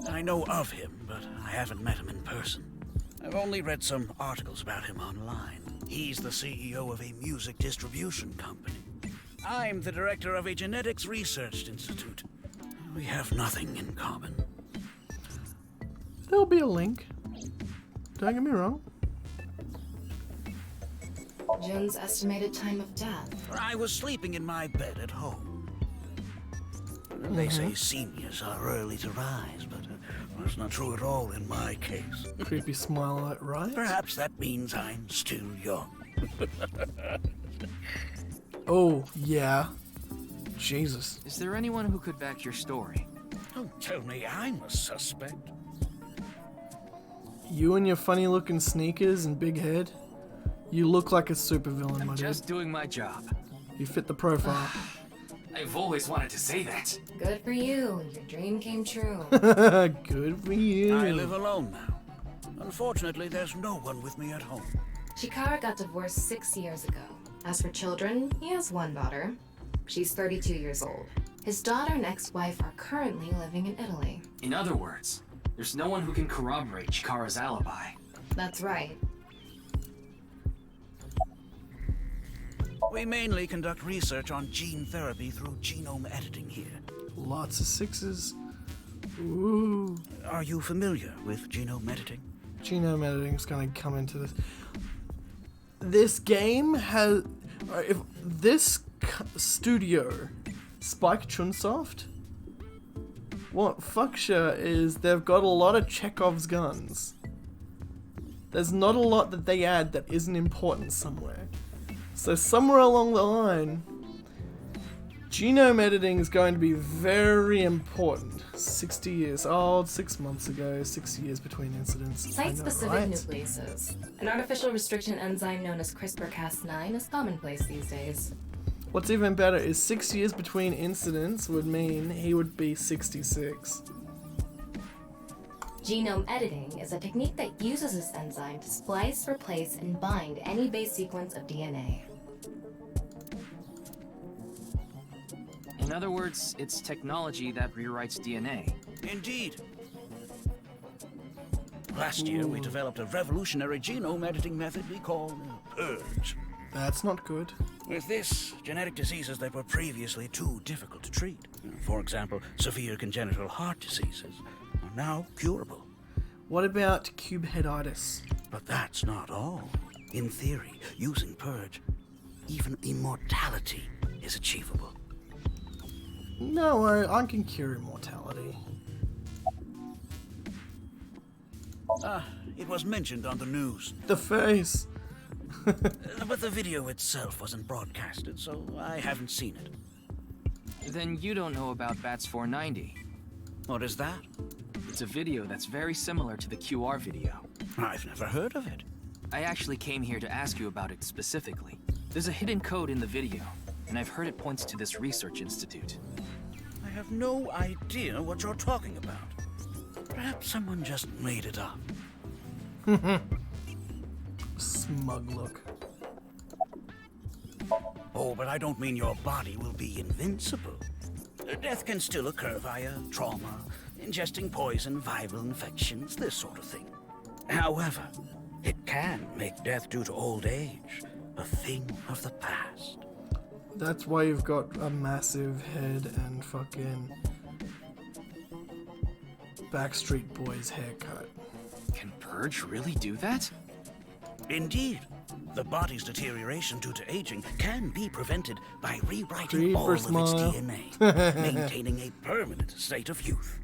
I know of him, but I haven't met him in person. I've only read some articles about him online. He's the CEO of a music distribution company. I'm the director of a genetics research institute. We have nothing in common. There'll be a link. Don't get me wrong. Jun's estimated time of death. I was sleeping in my bed at home. They say seniors are early to rise, but that's not true at all in my case. Creepy smile, right? Perhaps that means I'm still young. Oh, yeah. Jesus. Is there anyone who could back your story? Don't tell me I'm a suspect. You and your funny looking sneakers and big head, you look like a supervillain, my I'm dude. just doing my job. You fit the profile. I've always wanted to say that. Good for you. Your dream came true. Good for you. I live alone now. Unfortunately, there's no one with me at home. Chikara got divorced 6 years ago. As for children, he has one daughter. She's 32 years old. His daughter and ex-wife are currently living in Italy. In other words, there's no one who can corroborate Chikara's alibi. That's right. We mainly conduct research on gene therapy through genome editing here. Lots of sixes. Ooh. Are you familiar with genome editing? Genome editing is going to come into this. This game has... If this studio, Spike Chunsoft, what fucksha is they've got a lot of Chekhov's guns. There's not a lot that they add that isn't important somewhere. So somewhere along the line, genome editing is going to be very important. 60 years old, 6 months ago, 6 years between incidents. Site-specific right? nucleases. An artificial restriction enzyme known as CRISPR-Cas9 is commonplace these days. What's even better is 6 years between incidents would mean he would be 66. Genome editing is a technique that uses this enzyme to splice, replace, and bind any base sequence of DNA. In other words, it's technology that rewrites DNA. Indeed. Last year, we developed a revolutionary genome editing method we call PURGE. That's not good. With this, genetic diseases that were previously too difficult to treat, for example, severe congenital heart diseases, are now curable. What about cubeheaditis? But that's not all. In theory, using PURGE, even immortality is achievable. No worry, I can cure immortality. It was mentioned on the news. The face. But the video itself wasn't broadcasted, so I haven't seen it. Then you don't know about Bats 490. What is that? It's a video that's very similar to the QR video. I've never heard of it. I actually came here to ask you about it specifically. There's a hidden code in the video, and I've heard it points to this research institute. I have no idea what you're talking about. Perhaps someone just made it up. Smug look. Oh, but I don't mean your body will be invincible. Death can still occur via trauma, ingesting poison, viral infections, this sort of thing. However, it can make death due to old age a thing of the past. That's why you've got a massive head and fucking Backstreet Boys haircut. Can Purge really do that? Indeed. The body's deterioration due to aging can be prevented by rewriting Creed all of its smile. DNA, maintaining a permanent state of youth.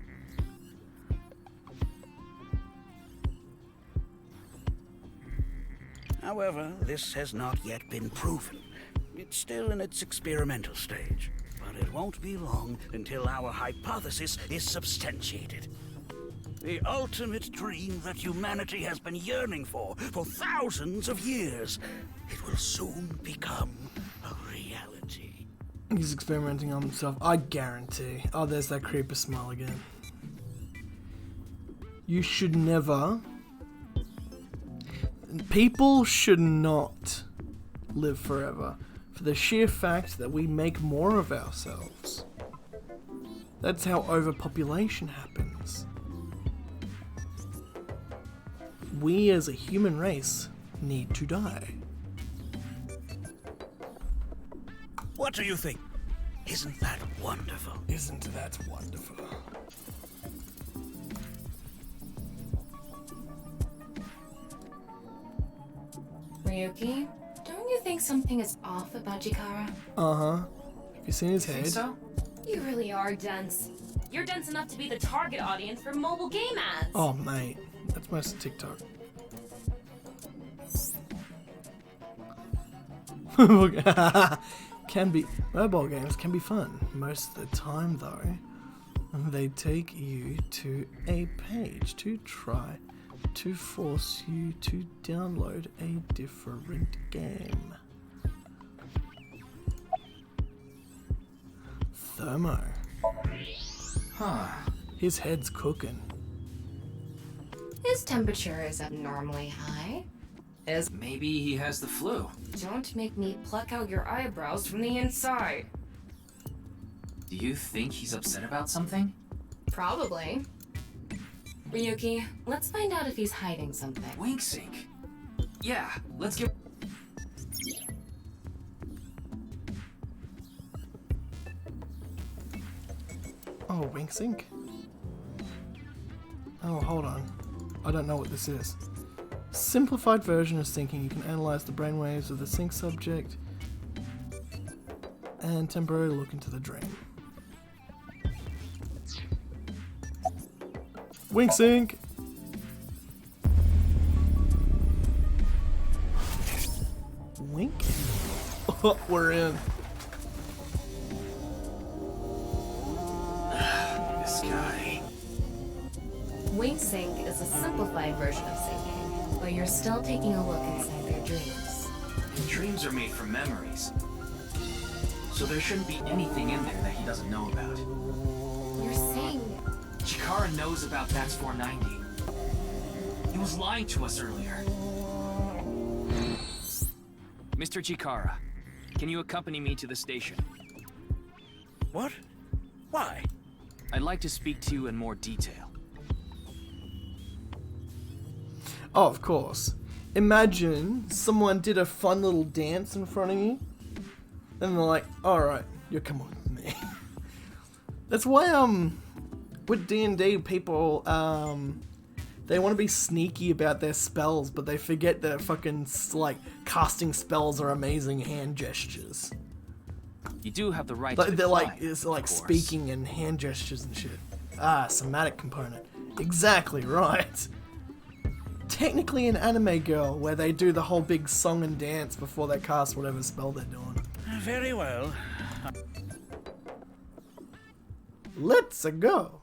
However, this has not yet been proven. It's still in its experimental stage, but it won't be long until our hypothesis is substantiated. The ultimate dream that humanity has been yearning for thousands of years. It will soon become a reality. He's experimenting on himself. I guarantee. Oh, there's that creeper smile again. You should never... People should not live forever for the sheer fact that we make more of ourselves. That's how overpopulation happens. We as a human race need to die. What do you think? Isn't that wonderful? Isn't that wonderful? Ryuki, don't you think something is off about Chikara? Uh-huh. Have you seen his head? Think so? You really are dense. You're dense enough to be the target audience for mobile game ads. Oh, mate. That's most of TikTok. Mobile games can be fun. Most of the time, though, they take you to a page to try to force you to download a different game. Thermo. Huh. His head's cooking. His temperature is abnormally high. Maybe he has the flu. Don't make me pluck out your eyebrows from the inside. Do you think he's upset about something? Probably. Ryuki, let's find out if he's hiding something. Winksink. Yeah, let's get... Oh, Winksink? Oh, hold on. I don't know what this is. Simplified version of syncing. You can analyze the brainwaves of the sync subject and temporarily look into the dream. Winksink! Wink? Oh, we're in. This guy. WinkSync is a simplified version of syncing, but you're still taking a look inside their dreams. And dreams are made from memories. So there shouldn't be anything in there that he doesn't know about. You're saying... Chikara knows about Bats 490. He was lying to us earlier. Mr. Chikara, can you accompany me to the station? What? Why? I'd like to speak to you in more detail. Oh, of course. Imagine someone did a fun little dance in front of you, and they're like, alright, you're coming with me. That's why, with D&D, people, they want to be sneaky about their spells, but they forget that fucking, like, casting spells are amazing hand gestures. You do have the right Like, to they're decline, like, it's like of course. speaking and hand gestures and shit. Ah, somatic component. Exactly right. technically an anime girl where they do the whole big song and dance before they cast whatever spell they're doing. Very well. Let's go.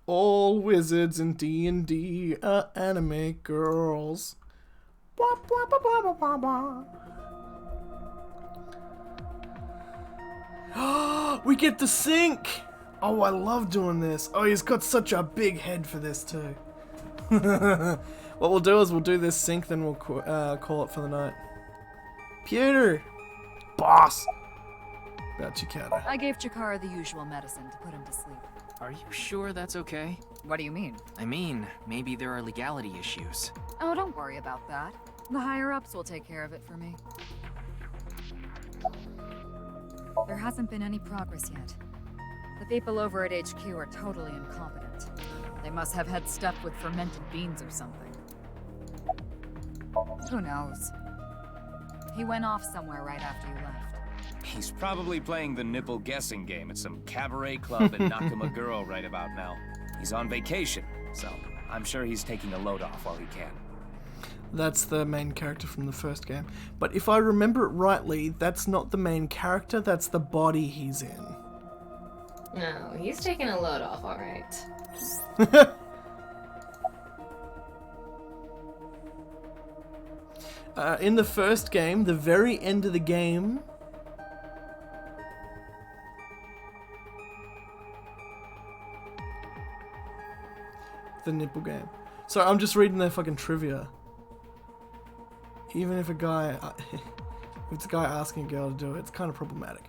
All wizards in D&D are anime girls. Blah, blah, blah, blah, blah, blah, blah. We get to sync! Oh, I love doing this. Oh, he's got such a big head for this too. What we'll do is we'll do this sync, then we'll call it for the night. Pewter! Boss! About Chikara. I gave Chikara the usual medicine to put him to sleep. Are you sure that's okay? What do you mean? I mean, maybe there are legality issues. Oh, don't worry about that. The higher-ups will take care of it for me. There hasn't been any progress yet. The people over at HQ are totally incompetent. They must have had stuff with fermented beans or something. Who knows? He went off somewhere right after you left. He's probably playing the nipple guessing game at some cabaret club in Nakamaguro right about now. He's on vacation, so I'm sure he's taking a load off while he can. That's the main character from the first game. But if I remember it rightly, that's not the main character, that's the body he's in. No, he's taking a load off, alright. In the first game, the very end of the game, the nipple game. So I'm just reading their fucking trivia. Even if a guy, if it's a guy asking a girl to do it, it's kind of problematic.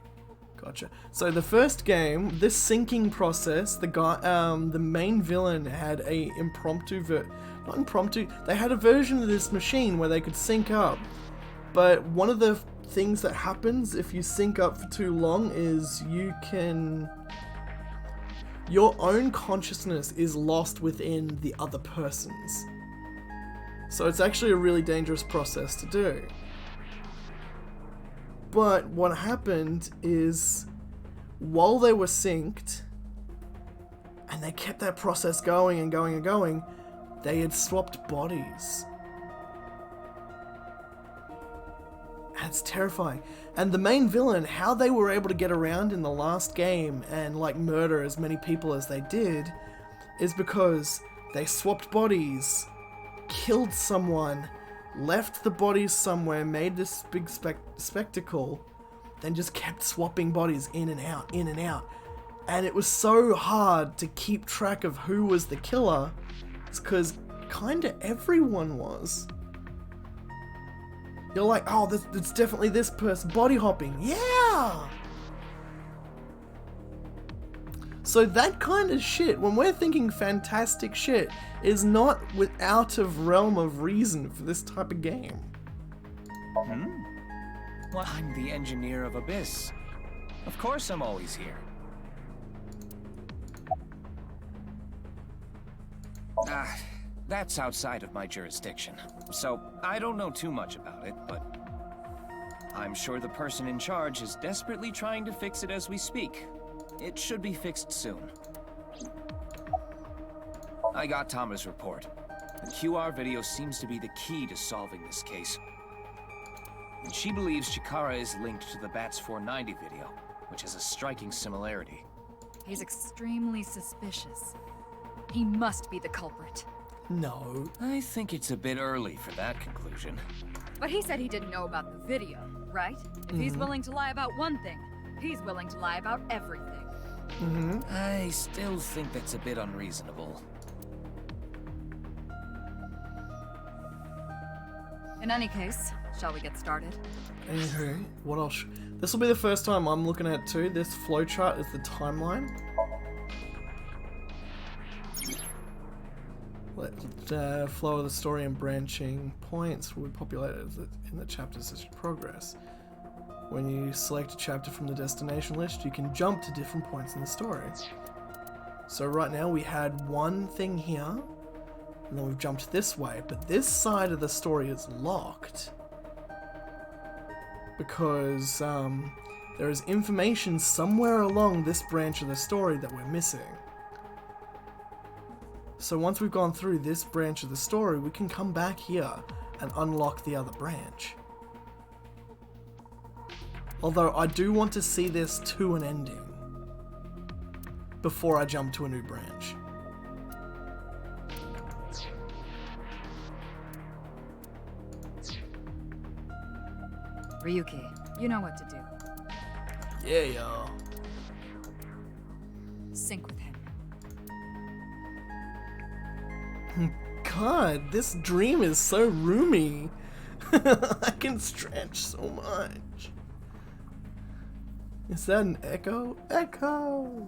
Gotcha. So the first game, this syncing process, the guy, the main villain had a not impromptu, they had a version of this machine where they could sync up. But one of the things that happens if you sync up for too long is your own consciousness is lost within the other person's. So it's actually a really dangerous process to do. But what happened is, while they were synced, and they kept that process going and going and going, they had swapped bodies. And it's terrifying. And the main villain, how they were able to get around in the last game and like murder as many people as they did, is because they swapped bodies, killed someone, left the bodies somewhere, made this big spectacle, then just kept swapping bodies in and out, in and out. And it was so hard to keep track of who was the killer, because kinda everyone was. You're like, oh, it's definitely this person, body hopping, yeah! So that kind of shit, when we're thinking fantastic shit, is not out of realm of reason for this type of game. Well, I'm the engineer of Abyss. Of course I'm always here. That's outside of my jurisdiction, so I don't know too much about it, but I'm sure the person in charge is desperately trying to fix it as we speak. It should be fixed soon. I got Tama's report. The QR video seems to be the key to solving this case. And she believes Chikara is linked to the Bats 490 video, which has a striking similarity. He's extremely suspicious. He must be the culprit. No. I think it's a bit early for that conclusion. But he said he didn't know about the video, right? If he's willing to lie about one thing, he's willing to lie about everything. I still think that's a bit unreasonable. In any case, shall we get started? Okay, what else? This will be the first time I'm looking at it too. This flowchart is the timeline. Let flow of the story and branching points will be populated in the chapters as you progress. When you select a chapter from the destination list, you can jump to different points in the story. So right now we had one thing here, and then we've jumped this way, but this side of the story is locked. Because There is information somewhere along this branch of the story that we're missing. So once we've gone through this branch of the story, we can come back here and unlock the other branch. Although I do want to see this to an ending before I jump to a new branch. Ryuki, you know what to do. Yeah, y'all. Sync with him. God, this dream is so roomy. I can stretch so much. Is that an echo? Echo!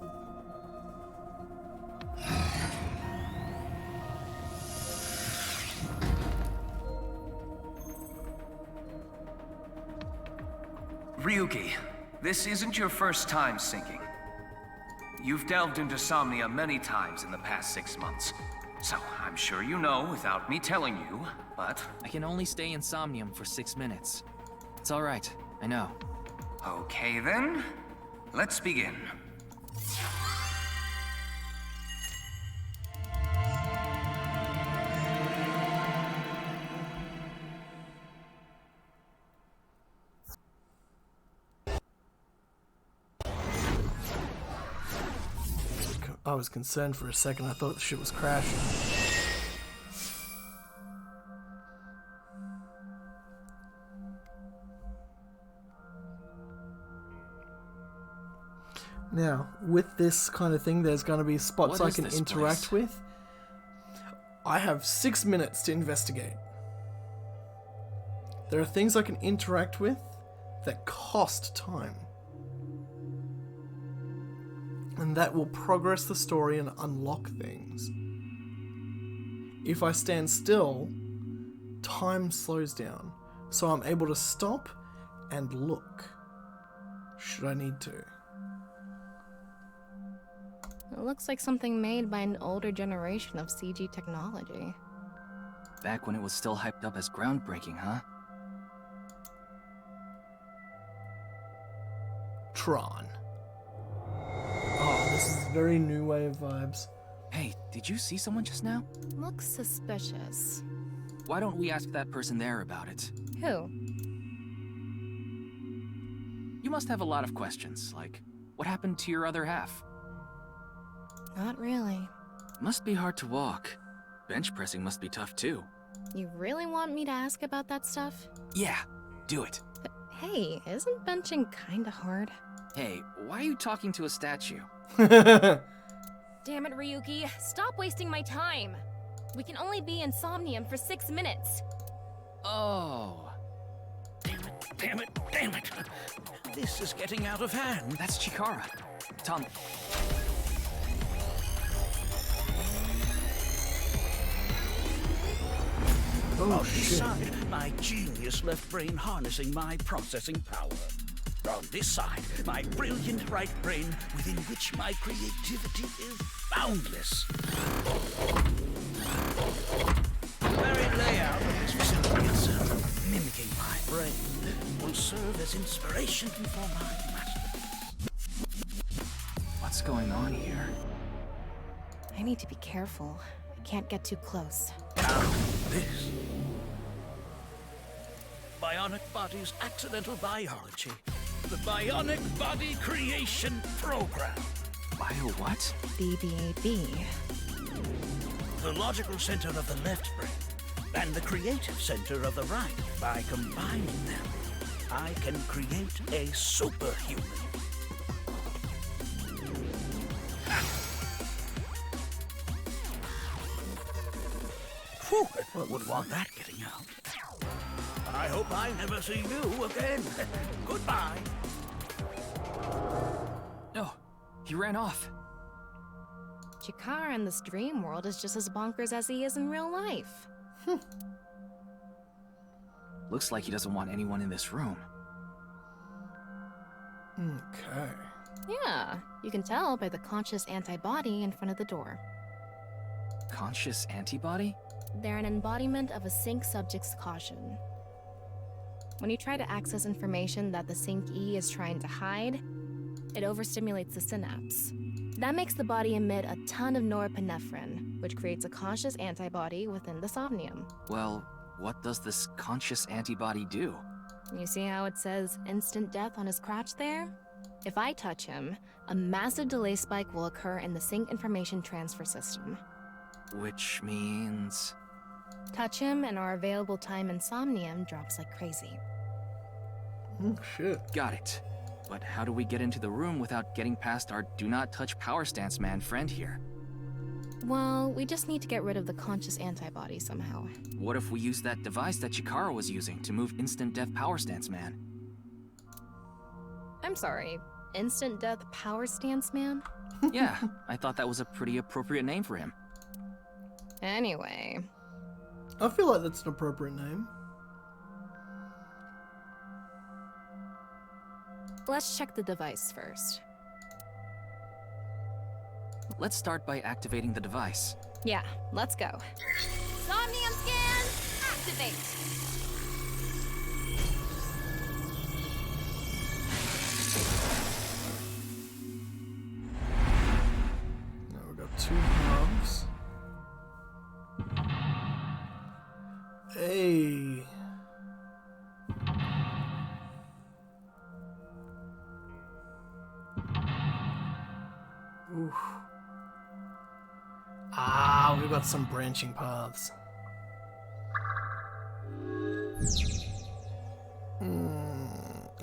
Ryuki, this isn't your first time sinking. You've delved into Somnia many times in the past 6 months. So, I'm sure you know without me telling you, but... I can only stay in Somnium for 6 minutes. It's alright, I know. Okay then, let's begin. I was concerned for a second. I thought the shit was crashing. Now, with this kind of thing, there's going to be spots I can interact with. I have 6 minutes to investigate. There are things I can interact with that cost time. And that will progress the story and unlock things. If I stand still, time slows down, so I'm able to stop and look, should I need to. It looks like something made by an older generation of CG technology. Back when it was still hyped up as groundbreaking, huh? Tron. Oh, this is very New Wave vibes. Hey, did you see someone just now? Looks suspicious. Why don't we ask that person there about it? Who? You must have a lot of questions, like, what happened to your other half? Not really. Must be hard to walk. Bench pressing must be tough too. You really want me to ask about that stuff? Yeah, do it. But hey, isn't benching kinda hard? Hey, why are you talking to a statue? Damn it, Ryuki. Stop wasting my time. We can only be in Somnium for 6 minutes. Oh. Damn it, damn it. This is getting out of hand. That's Chikara. Tom. On this side, my genius left brain harnessing my processing power. On this side, my brilliant right brain within which my creativity is boundless. The very layout of this facility itself, mimicking my brain, will serve as inspiration for my masterpiece. What's going on here? I need to be careful. I can't get too close. Now, this. Bionic Body's Accidental Biology. The Bionic Body Creation Program. Bio what? BBAB. The logical center of the left brain and the creative center of the right. By combining them, I can create a superhuman. Whew, would want that getting out. I hope I never see you again. Goodbye. No, he ran off. Chikara in this dream world is just as bonkers as he is in real life. Looks like he doesn't want anyone in this room. Okay. Yeah, you can tell by the conscious antibody in front of the door. Conscious antibody? They're an embodiment of a sync subject's caution. When you try to access information that the Sync E is trying to hide, it overstimulates the synapse. That makes the body emit a ton of norepinephrine, which creates a conscious antibody within the somnium. Well, what does this conscious antibody do? You see how it says instant death on his crotch there? If I touch him, a massive delay spike will occur in the Sync information transfer system. Which means... Touch him and our available time in Somnium drops like crazy. Oh, shit. Got it. But how do we get into the room without getting past our do not touch power stance man friend here? Well, we just need to get rid of the conscious antibody somehow. What if we use that device that Chikara was using to move instant death power stance man? I'm sorry, instant death power stance man? Yeah, I thought that was a pretty appropriate name for him. Anyway. I feel like that's an appropriate name. Let's check the device first. Let's start by activating the device. Yeah, let's go. Somnium scan, activate! Now we've got 2 halves. Hey. Oof. Ah, we've got some branching paths.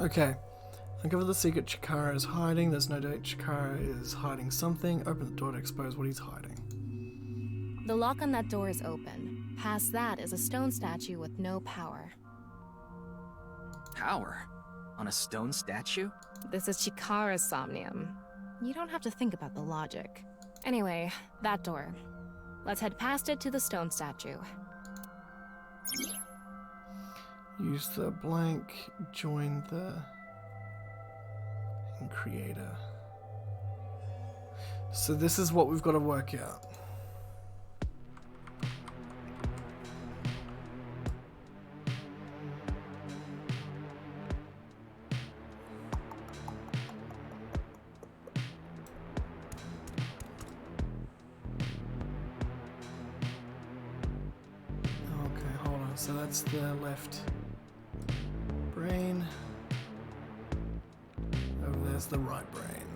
Okay. Uncover the secret Chikara is hiding. There's no doubt Chikara is hiding something. Open the door to expose what he's hiding. The lock on that door is open. Past that is a stone statue with no power. Power? On a stone statue? This is Chikara's Somnium. You don't have to think about the logic. Anyway, that door. Let's head past it to the stone statue. Use the blank, join the creator. So this is what we've got to work out. So that's the left brain. Over there's the right brain.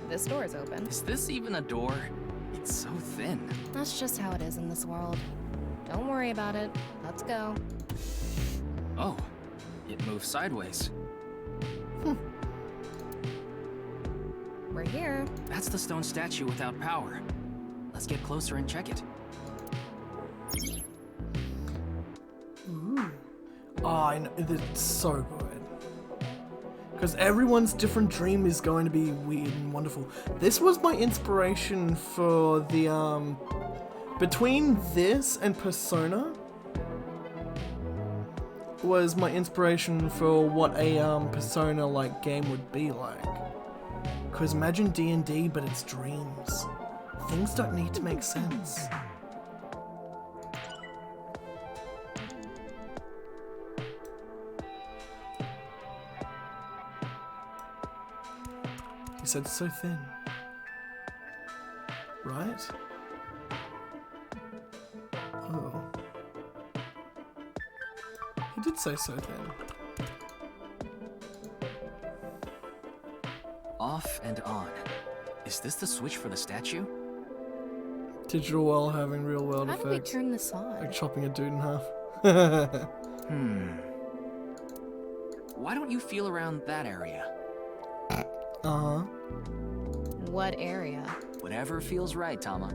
This door is open. Is this even a door? It's so thin. That's just how it is in this world. Don't worry about it. Let's go. Oh, it moves sideways. We're here. That's the stone statue without power. Let's get closer and check it. Ooh. Oh, I know. It's so good. Because everyone's different dream is going to be weird and wonderful. This was my inspiration for the, between this and Persona was my inspiration for what a, Persona-like game would be like. Because imagine D&D, but it's dreams. Things don't need to make sense. He said so thin. Right? Oh. He did say so thin. Off and on. Is this the switch for the statue? Digital while having real world How effects. do we turn this on? Like chopping a dude in half. Why don't you feel around that area? Uh-huh. What area? Whatever feels right, Tama.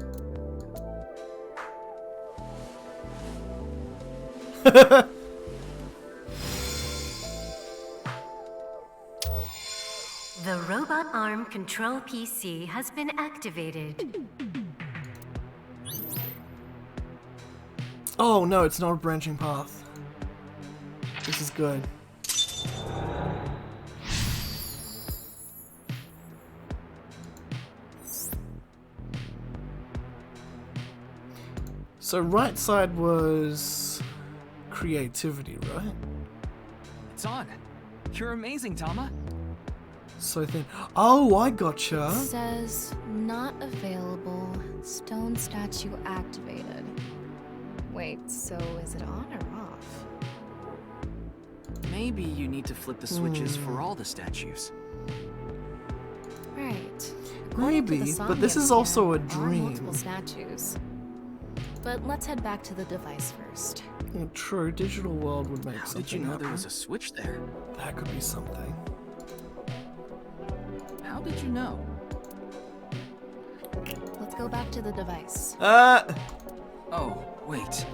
The robot arm control PC has been activated. Oh no, it's not a branching path. This is good. So right side was creativity, right? It's on. You're amazing, Tama. So then, oh, I gotcha. It says not available. Stone statue activated. Wait, so is it on or off? Maybe you need to flip the switches for all the statues. Right. Maybe, but this is also a dream. Multiple statues. But let's head back to the device first. Yeah, true, digital world would make How something did you know happen. there was a switch there? That could be something. How did you know? Let's go back to the device. Oh, wait.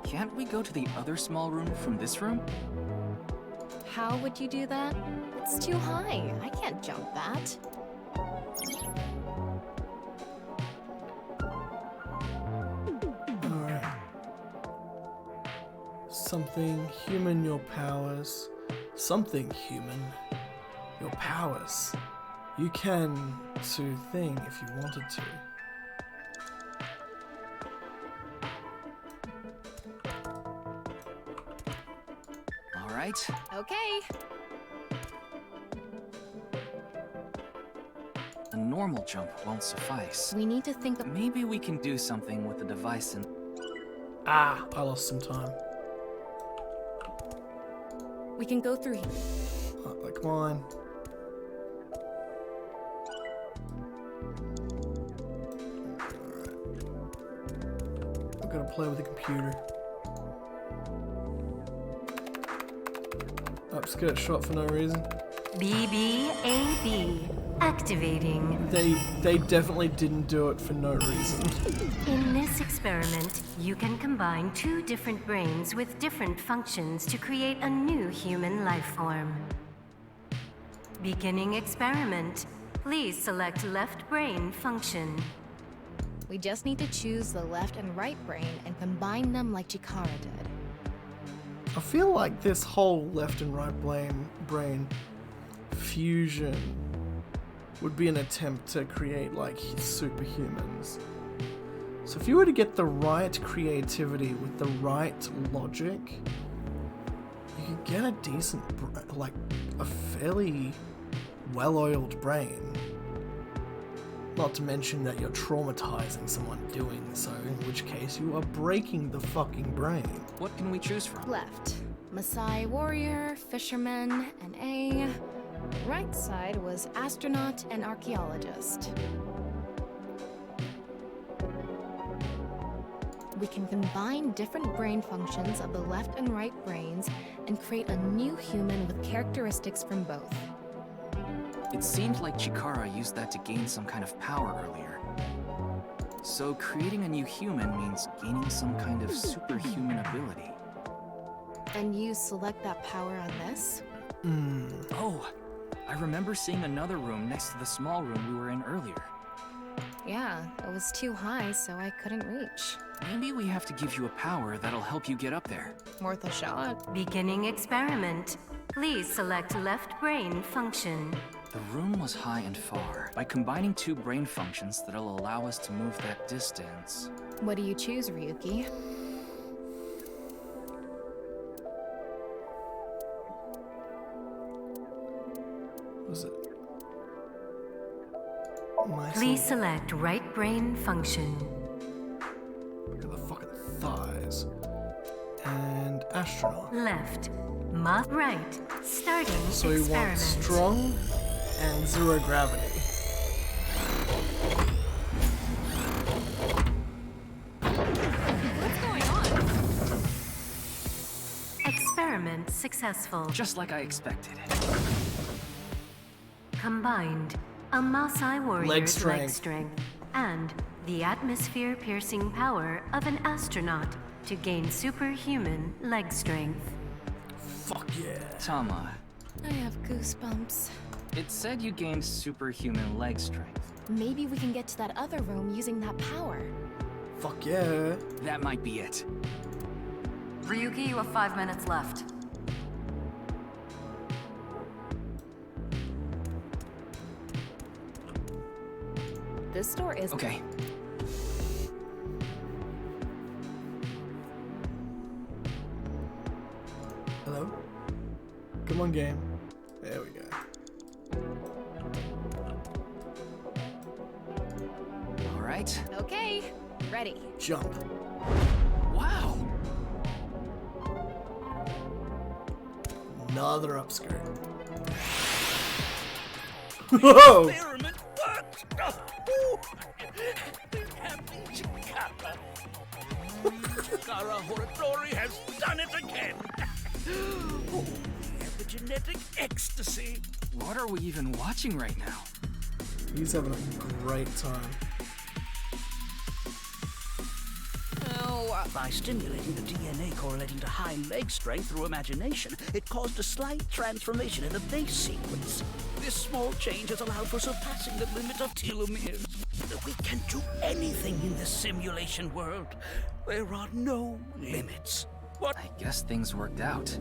Can't we go to the other small room from this room? How would you do that? It's too high. I can't jump that. Alright. Something human, your powers. Something human, your powers. You can do thing if you wanted to. All right. Okay. A normal jump won't suffice. We need to think of... Maybe we can do something with the device and... Ah, I lost some time. We can go through here. Oh, come on. I'm gonna play with the computer. Oh, just get shot for no reason. BBAB. Activating. They definitely didn't do it for no reason. In this experiment, you can combine two different brains with different functions to create a new human life form. Beginning experiment. Please select left brain function. We just need to choose the left and right brain and combine them like Chikara did. I feel like this whole left and right brain fusion would be an attempt to create like superhumans. So if you were to get the right creativity with the right logic, you could get a decent, like a fairly well-oiled brain. Not to mention that you're traumatizing someone doing so, in which case you are breaking the fucking brain. What can we choose from? Left. Maasai warrior, fisherman, and A. Right side was astronaut and archaeologist. We can combine different brain functions of the left and right brains and create a new human with characteristics from both. It seemed like Chikara used that to gain some kind of power earlier. So creating a new human means gaining some kind of superhuman ability. And you select that power on this? Oh, I remember seeing another room next to the small room we were in earlier. Yeah, it was too high, so I couldn't reach. Maybe we have to give you a power that'll help you get up there. Worth a shot. Beginning experiment. Please select left brain function. The room was high and far. By combining two brain functions that'll allow us to move that distance. What do you choose, Ryuki? Was it? Please select right brain function. Look at the fucking thighs. And astronaut. Left. Right. Starting So we want experiment. strong and zero gravity. What's going on? Experiment successful. Just like I expected. Combined. A Maasai warrior's Leg strength. strength and the atmosphere-piercing power of an astronaut to gain superhuman leg strength. Fuck yeah. Tama, I have goosebumps. it said you gained superhuman leg strength. Maybe we can get to that other room using that power. Fuck yeah. That might be it. Ryuki, you have 5 minutes left. This door is... Okay. Come on, game. There we go. All right. Okay, ready. Jump. Wow. Another upskirt. Whoa! Experiment worked! Chikara Horatori has done it again! Oh, epigenetic ecstasy! What are we even watching right now? He's having a great time. By stimulating the DNA correlating to high leg strength through imagination, it caused a slight transformation in the base sequence. This small change has allowed for surpassing the limit of telomeres. We can do anything in this simulation world. There are no limits. What? I guess things worked out.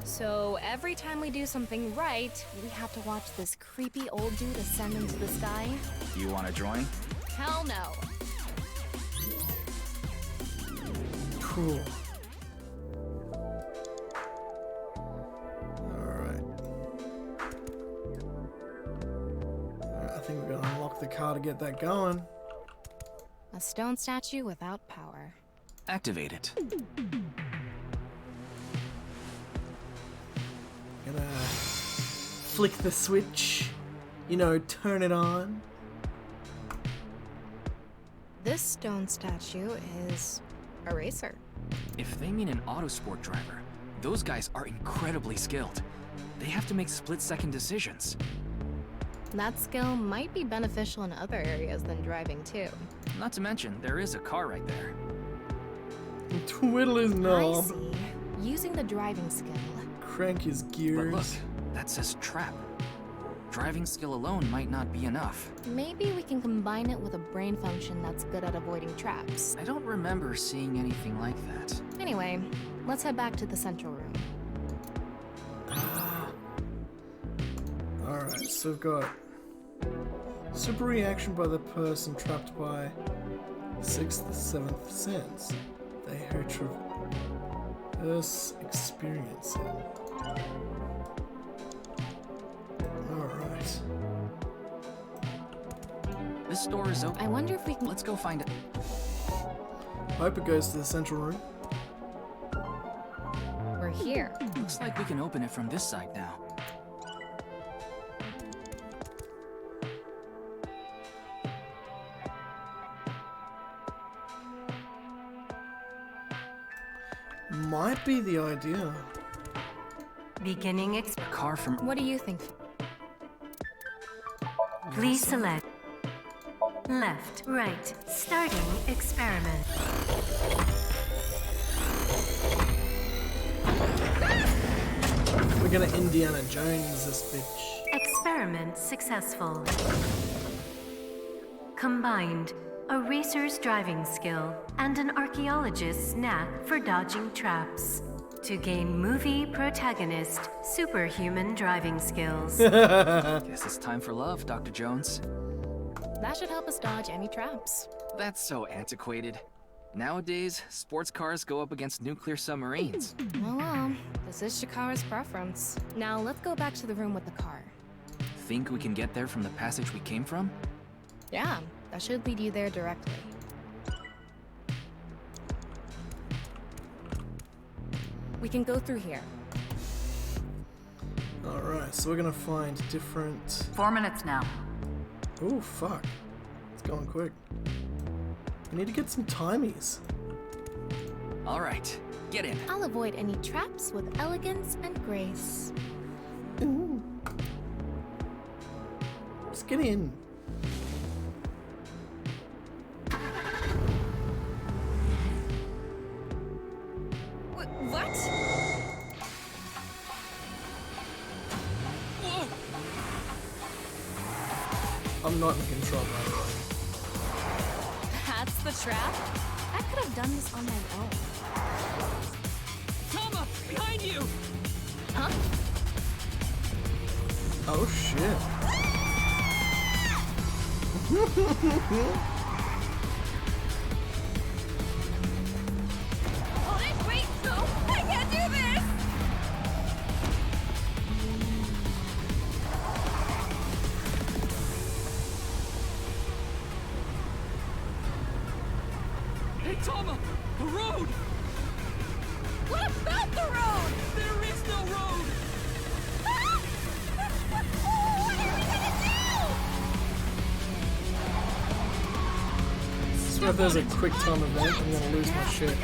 So every time we do something right, we have to watch this creepy old dude ascend into the sky? You want to join? Hell no. Cool. Alright. I think we're gonna unlock the car to get that going. A stone statue without power. Activate it. Gonna flick the switch. You know, turn it on. This stone statue is a racer. If they mean an autosport driver, those guys are incredibly skilled. They have to make split-second decisions. That skill might be beneficial in other areas than driving too. Not to mention, there is a car right there. Twiddle his knob. I see. Using the driving skill. Crank his gears. But look, that says trap. Driving skill alone might not be enough. Maybe we can combine it with a brain function that's good at avoiding traps. I don't remember seeing anything like that. Anyway, let's head back to the central room. Alright, so we've got super reaction by the person trapped by 6th, 7th sense. They traverse experiencing. Alright. This door is open. I wonder if we can... Let's go find it. Hope it goes to the central room. We're here. Looks like we can open it from this side now. Might be the idea. Beginning A car from... What do you think? Please select left, right. Starting experiment. We're gonna Indiana Jones this bitch. Experiment successful. Combined a racer's driving skill and an archaeologist's knack for dodging traps. To gain movie protagonist superhuman driving skills. Guess it's time for love, Dr. Jones. That should help us dodge any traps. That's so antiquated. Nowadays, sports cars go up against nuclear submarines. Oh well, this is Chikara's preference. Now let's go back to the room with the car. Think we can get there from the passage we came from? Yeah, that should lead you there directly. We can go through here. Alright, so we're gonna find different... 4 minutes now. Oh, fuck. It's going quick. We need to get some timies. All right, get in. I'll avoid any traps with elegance and grace. Ooh. Just get in. What? Whoa. I'm not in control, by the way. That's the trap? I could have done this on my own. Tama, behind you! Huh? Oh shit. Hold it, wait, no! I can't do this! So if there's a quick time event, I'm gonna lose my shit.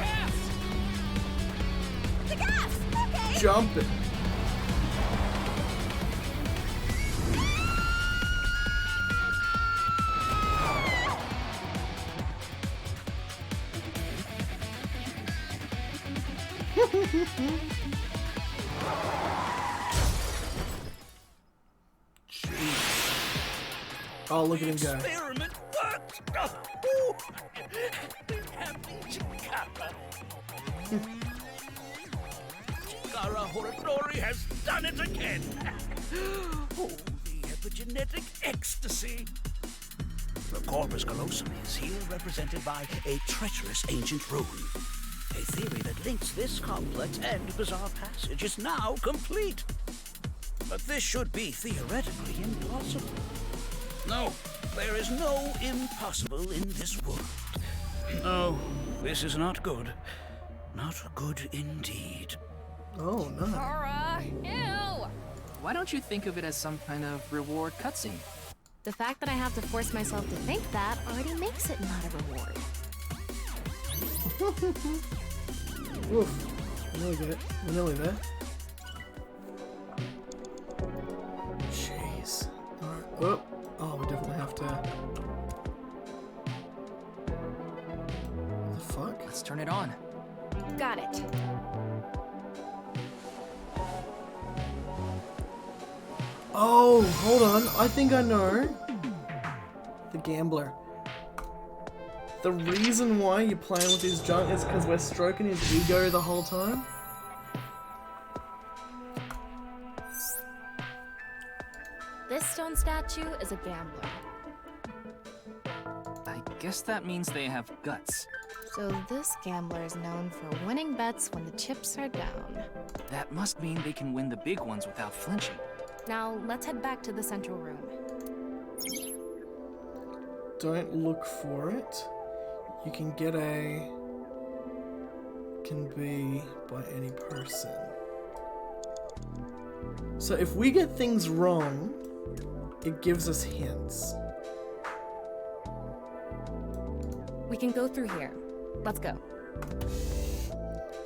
Jump it. Oh, look at him go. Experiment worked. Happy Chikara. Chikara Horadori has done it again. Oh, the epigenetic ecstasy. The corpus callosum is here represented by a treacherous ancient rune. A theory that links this complex and bizarre passage is now complete. But this should be theoretically impossible. No, there is no impossible in this world. No, this is not good. Not good indeed. Oh, no. Kara, ew! Why don't you think of it as some kind of reward cutscene? The fact that I have to force myself to think that already makes it not a reward. Oof. We're nearly there. Jeez. Alright. Oh, we definitely have to. What the fuck? Let's turn it on. Got it. Oh, hold on. I think I know. The gambler. The reason why you're playing with his junk is because we're stroking his ego the whole time. This stone statue is a gambler. I guess that means they have guts. So this gambler is known for winning bets when the chips are down. That must mean they can win the big ones without flinching. Now, let's head back to the central room. Don't look for it. You can get a... Can be by any person. So if we get things wrong, it gives us hints. We can go through here. Let's go.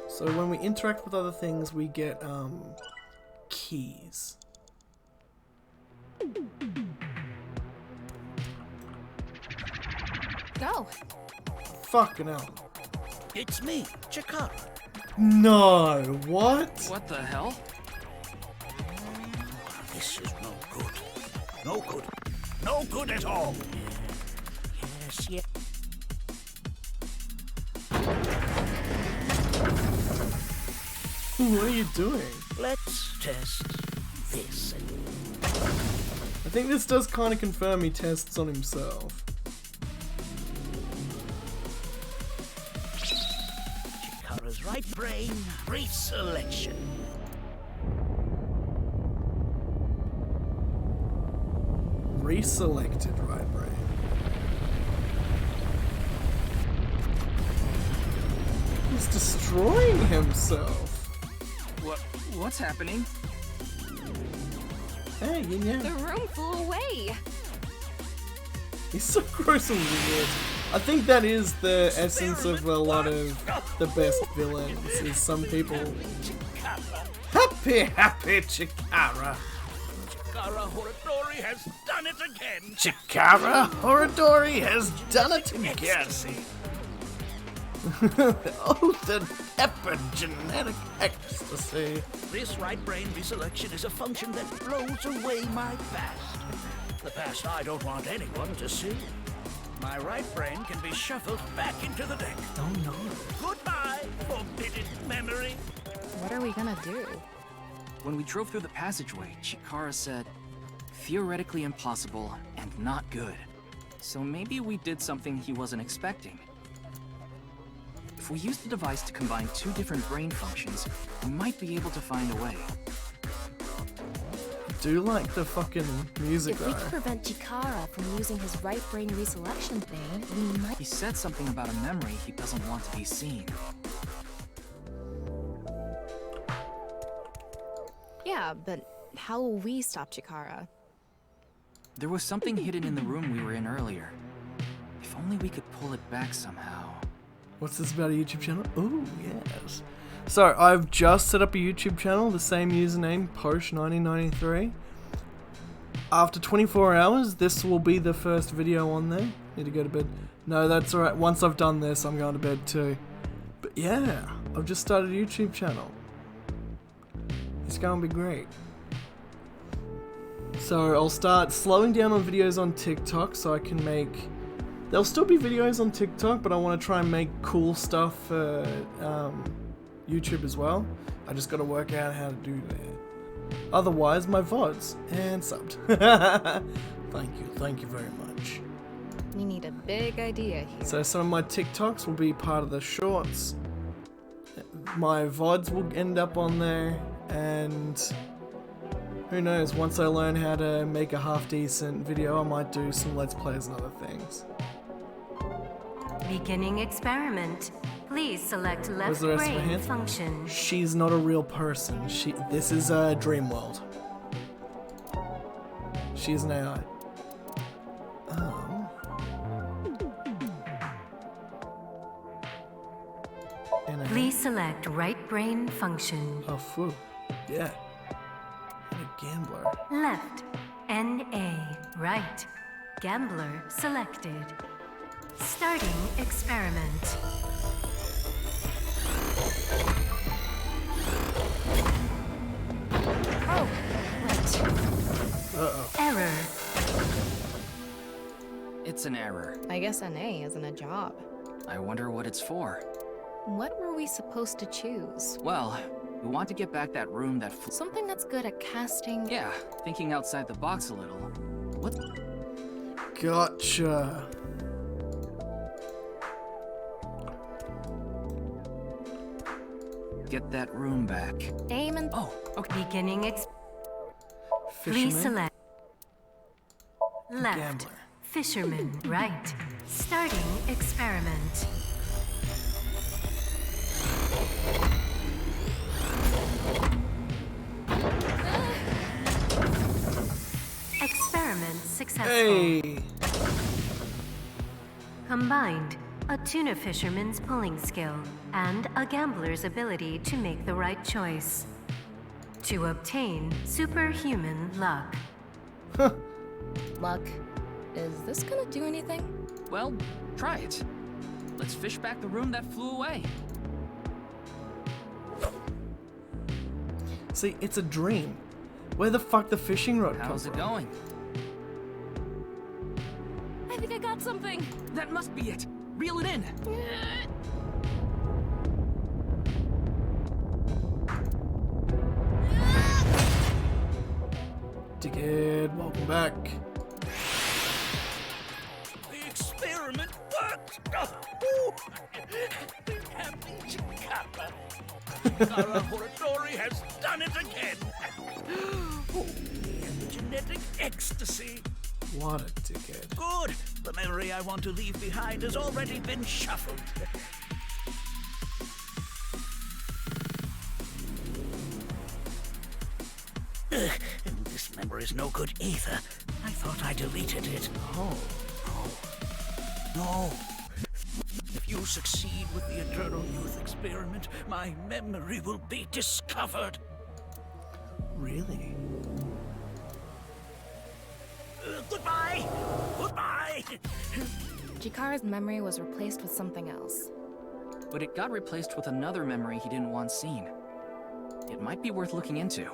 So when we interact with other things, we get, keys. Go. Fucking hell. It's me, Chikara. No, what? What the hell? This is no good. No good. No good at all. Yes, yes. What are you doing? Let's test this. I think this does kind of confirm he tests on himself. Chikara's right brain reselection. Reselected right brain. He's destroying himself. What's happening? Hey, Yin The room flew away. He's so gross and weird. I think that is the essence of a lot of the best villains, is some people... Happy Chikara! Chikara Horadori has done it again! Chikara Horadori has done it again! Oh, the epigenetic ecstasy. This right brain reselection is a function that blows away my past. The past I don't want anyone to see. My right brain can be shuffled back into the deck. Oh no. Goodbye, forbidden memory. What are we gonna do? When we drove through the passageway, Chikara said, theoretically impossible and not good. So maybe we did something he wasn't expecting. If we use the device to combine two different brain functions, we might be able to find a way. Do like the fucking music If we can prevent Chikara from using his right brain reselection thing, we might... He said something about a memory he doesn't want to be seen. Yeah, but how will we stop Chikara? There was something hidden in the room we were in earlier. If If only we could pull it back somehow. What's this about a YouTube channel? Ooh, yes. So, I've just set up a YouTube channel, the same username, Posh1993. After 24 hours, this will be the first video on there. Need to go to bed. No, that's alright. Once I've done this, I'm going to bed too. But yeah, I've just started a YouTube channel. It's going to be great. So, I'll start slowing down on videos on TikTok so I can make... There'll still be videos on TikTok, but I want to try and make cool stuff for YouTube as well. I just got to work out how to do that. Otherwise, my VODs and subbed. Thank you very much. We need a big idea here. So some of my TikToks will be part of the shorts. My VODs will end up on there, and who knows, once I learn how to make a half-decent video, I might do some Let's Plays and other things. Beginning experiment. Please select left the rest of my brain hand? function. She's not a real person. This is a dream world. She is an AI. Please select right brain function. Oh, phew. Yeah. And a gambler. Left. NA. Right. Gambler selected. Starting experiment. Oh, right. Uh-oh. Error. It's an error. I guess NA isn't a job. I wonder what it's for. What were we supposed to choose? Well, we want to get back that room that Something that's good at casting. Yeah, thinking outside the box a little. What? Gotcha. Get that room back. Aim and... Oh, okay. Beginning Please select left. Gambler. Fisherman. Right. Starting experiment. Experiment successful. Hey. Combined, a tuna fisherman's pulling skill and a gambler's ability to make the right choice. To obtain superhuman luck. Luck. Is this gonna do anything? Well, try it. Let's fish back the room that flew away. See, it's a dream. Where the fuck the fishing rod come How's it from? going? I think I got something. That must be it. Reel it in. Dickhead, welcome back. The experiment worked! Captain Chikara. Chikara Horadori has done it again! Oh, the genetic ecstasy! What a dickhead. Good! The memory I want to leave behind has already been shuffled. This memory's no good either. I thought I deleted it. Oh. No. If you succeed with the Eternal Youth experiment, my memory will be discovered. Really? Goodbye! Goodbye! Chikara's memory was replaced with something else. But it got replaced with another memory he didn't want seen. It might be worth looking into.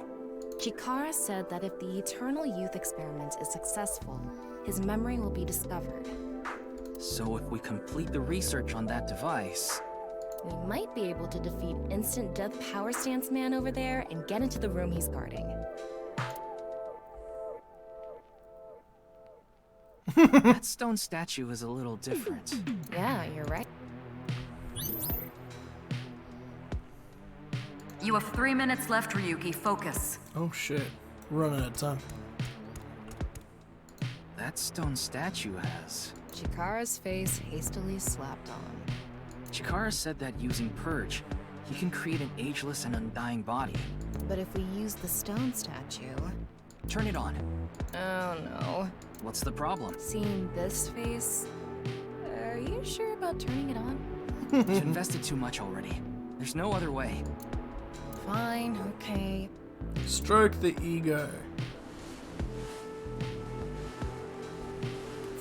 Chikara said that if the Eternal Youth experiment is successful, his memory will be discovered. So if we complete the research on that device... We might be able to defeat Instant Death Power Stance Man over there and get into the room he's guarding. That stone statue is a little different. Yeah, you're right. You have 3 minutes left, Ryuki. Focus. Oh shit. We're running out of time. That stone statue has... Chikara's face hastily slapped on. Chikara said that using Purge, he can create an ageless and undying body. But if we use the stone statue... Turn it on. Oh no. What's the problem? Seeing this face... you sure about turning it on? You've invested too much already. There's no other way. Fine, okay. Stroke the ego.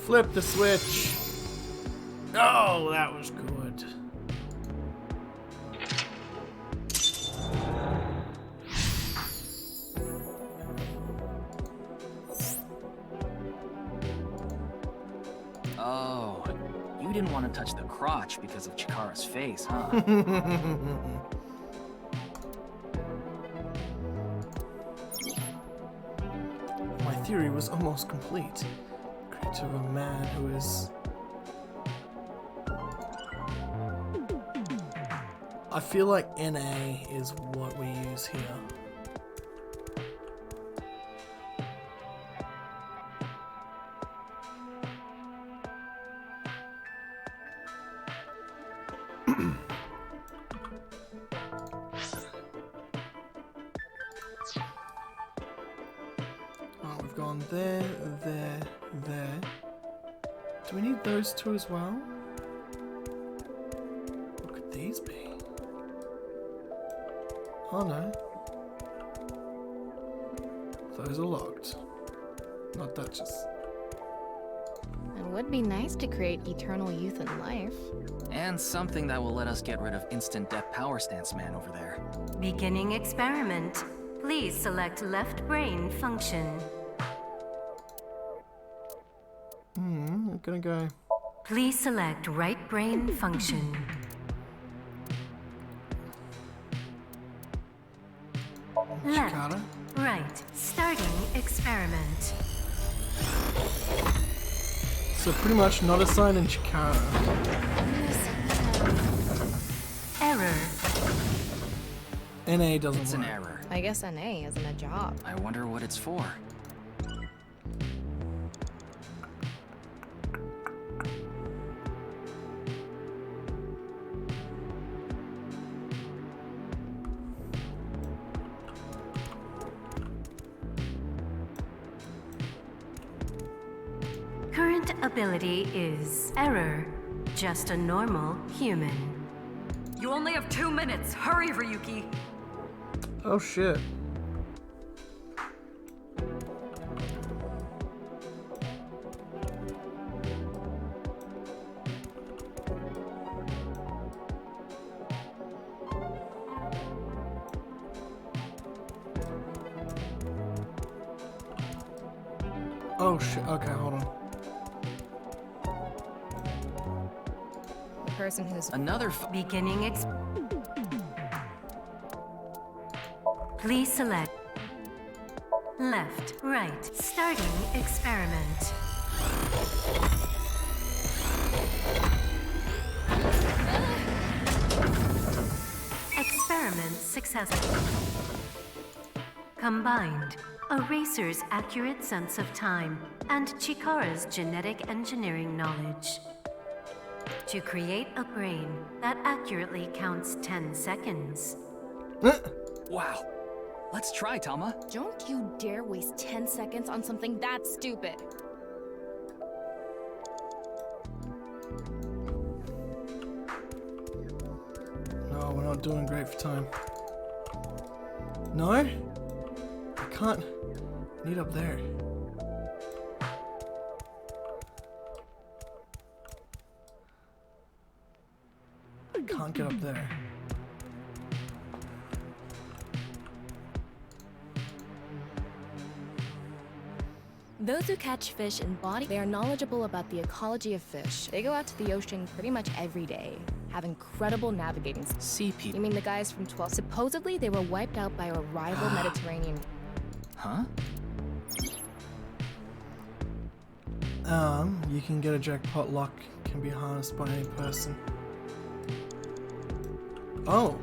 Flip the switch. Oh, that was good. Oh, you didn't want to touch the crotch because of Chikara's face, huh? My theory was almost complete. Creature of a man who is... I feel like NA is what we use here. Oh, we've gone there, there, there. Do we need those two as well? What could these be? Oh no. Those are locked. Not Duchess. It would be nice to create eternal youth and life. And something that will let us get rid of instant death power stance man over there. Beginning experiment. Please select left brain function. I'm gonna go. Please select right brain function. Left, Chikara? right, starting experiment. So pretty much not assigned in Chikara. Error. NA doesn't It's work. an error. I guess NA isn't a job. I wonder what it's for. Current ability is error. Just a normal human. You only have 2 minutes. Hurry, Ryuki. Oh shit. Oh shit, okay, hold on. The person who's Another beginning Please select left, right, starting experiment. Experiment successful. Combined, Eraser's accurate sense of time and Chikara's genetic engineering knowledge to create a brain that accurately counts 10 seconds. Wow. Let's try, Tama. Don't you dare waste 10 seconds on something that stupid. No, we're not doing great for time. No? I can't. I need up there. I can't get up there. Those who catch fish in body, they are knowledgeable about the ecology of fish. They go out to the ocean pretty much every day, have incredible navigating skills. Sea people. You mean the guys from 12? Supposedly, they were wiped out by a rival Mediterranean. Huh? You can get a jackpot lock, can be harnessed by any person. Oh.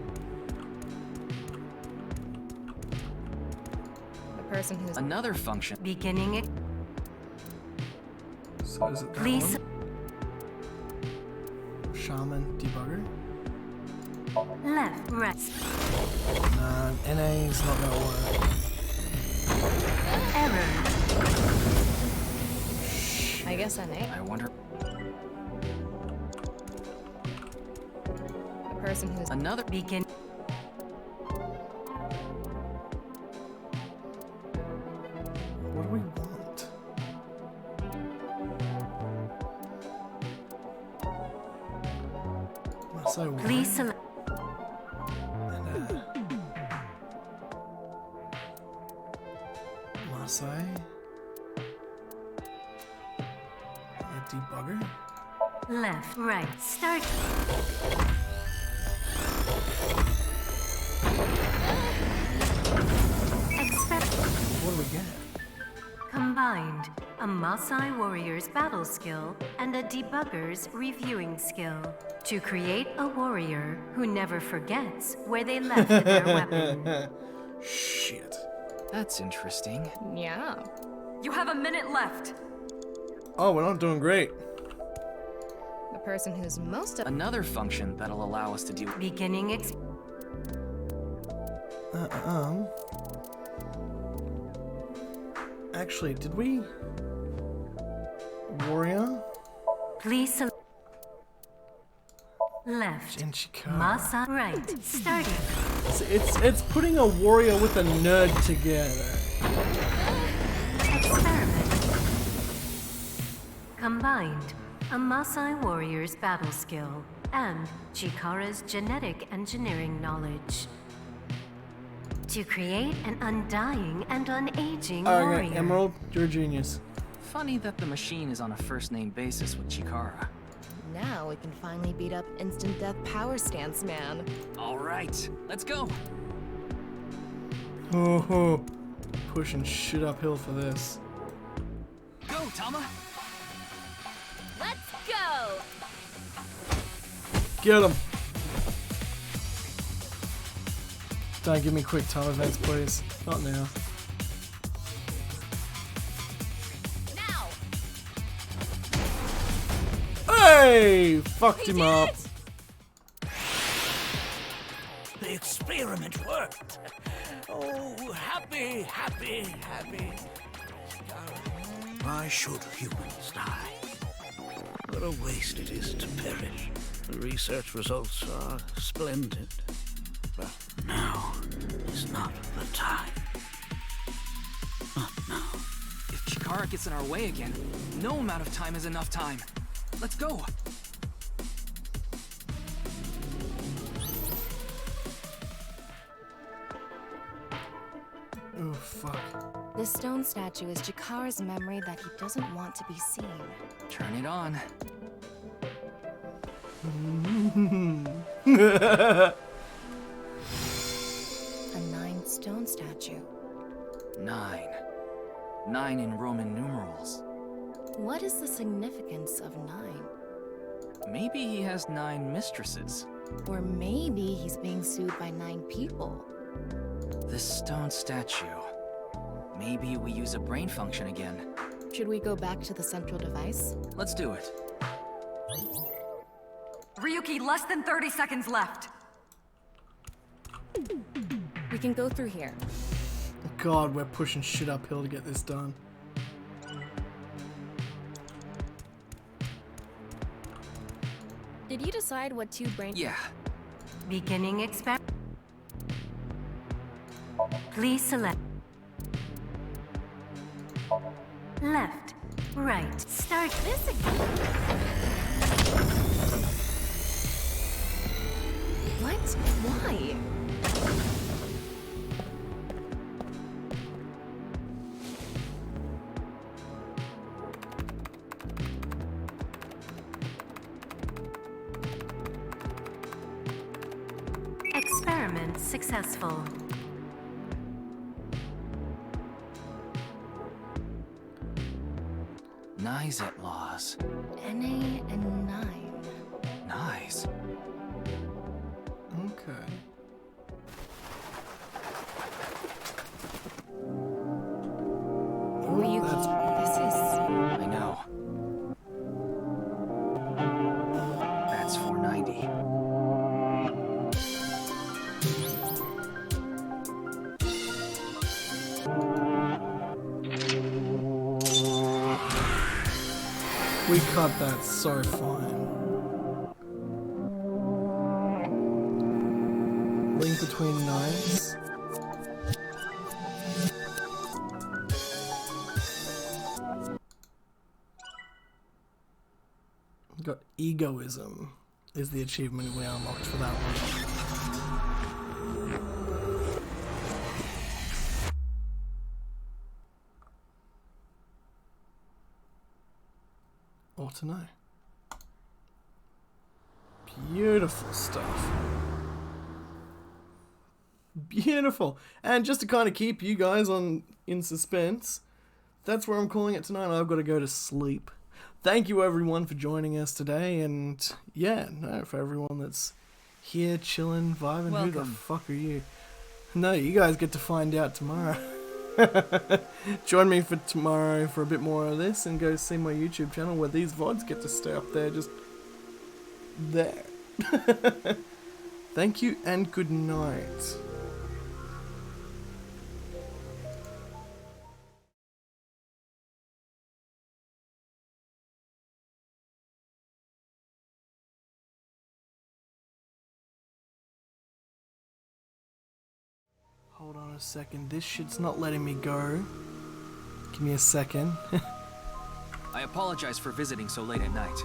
The person who's Another function. Beginning So is it that Please. one? Shaman debugger? Left, right. Nah, NA is not gonna work. Error. I guess NA. I wonder. person who's Another beacon. What do we want? Masai Please select. Masai? A debugger? Left, right, start. What do we get? Combined, a Maasai warrior's battle skill and a debugger's reviewing skill to create a warrior who never forgets where they left their weapon. Shit. That's interesting. Yeah. You have a minute left. Oh, we're not doing great. The person who's most Another function that'll allow us to do beginning Actually, did we? Warrior? Please select. Left. Maasai right. Starting. It's putting a warrior with a nerd together. Experiment. Combined, a Maasai warrior's battle skill and Chikara's genetic engineering knowledge. To create an undying and unaging warrior. Okay, Emerald, you're a genius. Funny that the machine is on a first-name basis with Chikara. Now we can finally beat up instant death power stance man. All right, let's go. Oh, pushing shit uphill for this. Go, Tama. Let's go. Get him. Don't give me quick time events, please. Not now. Hey! Fucked him up. The experiment worked. Oh, happy, happy, happy. Why should humans die? What a waste it is to perish. The research results are splendid. But now is not the time. Not now. If Chikara gets in our way again, no amount of time is enough time. Let's go. Oh, fuck. This stone statue is Chikara's memory that he doesn't want to be seen. Turn it on. A 9 stone statue. 9. 9 in Roman numerals. What is the significance of 9? Maybe he has 9 mistresses. Or maybe he's being sued by 9 people. This stone statue. Maybe we use a brain function again. Should we go back to the central device? Let's do it. Ryuki, less than 30 seconds left. We can go through here. God, we're pushing shit uphill to get this done. Did you decide what 2 brain... Yeah. Beginning experiment. Please select. Left, right, start this again. What? Why? Experiment successful. Nice at laws. NA and 9. Nice. Okay. This is... I know. That's 490. We cut that so fine. between nights. Got egoism is the achievement we unlocked for that one. Or to know. Beautiful stuff. Beautiful. And just to kind of keep you guys in suspense, that's where I'm calling it tonight. I've got to go to sleep. Thank you everyone for joining us today, and yeah, no, for everyone that's here chilling, vibing. Welcome. Who the fuck are you? No, you guys get to find out tomorrow. Join me for tomorrow for a bit more of this, and go see my YouTube channel where these VODs get to stay up there, just there. Thank you and good night. Hold on a second, this shit's not letting me go. Give me a second. I apologize for visiting so late at night.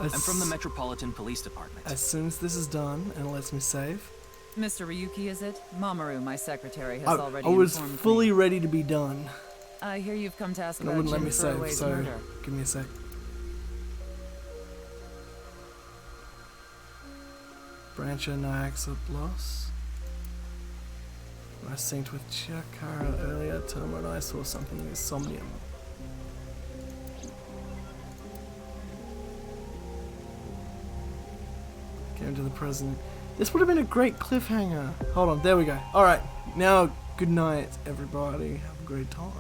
I'm from the Metropolitan Police Department. As soon as this is done and it lets me save. Mr. Ryuki, is it? Mamoru, my secretary, has already I was informed fully me. ready to be done. I hear you've come to ask And it about wouldn't let me Jin save, Furue's so murder. give me a sec. Brancher Nax at loss. When I synced with Chikara earlier, Tomo and I saw something in Somnium. Came to the president. This would have been a great cliffhanger. Hold on, there we go. Alright, now good night everybody. Have a great time.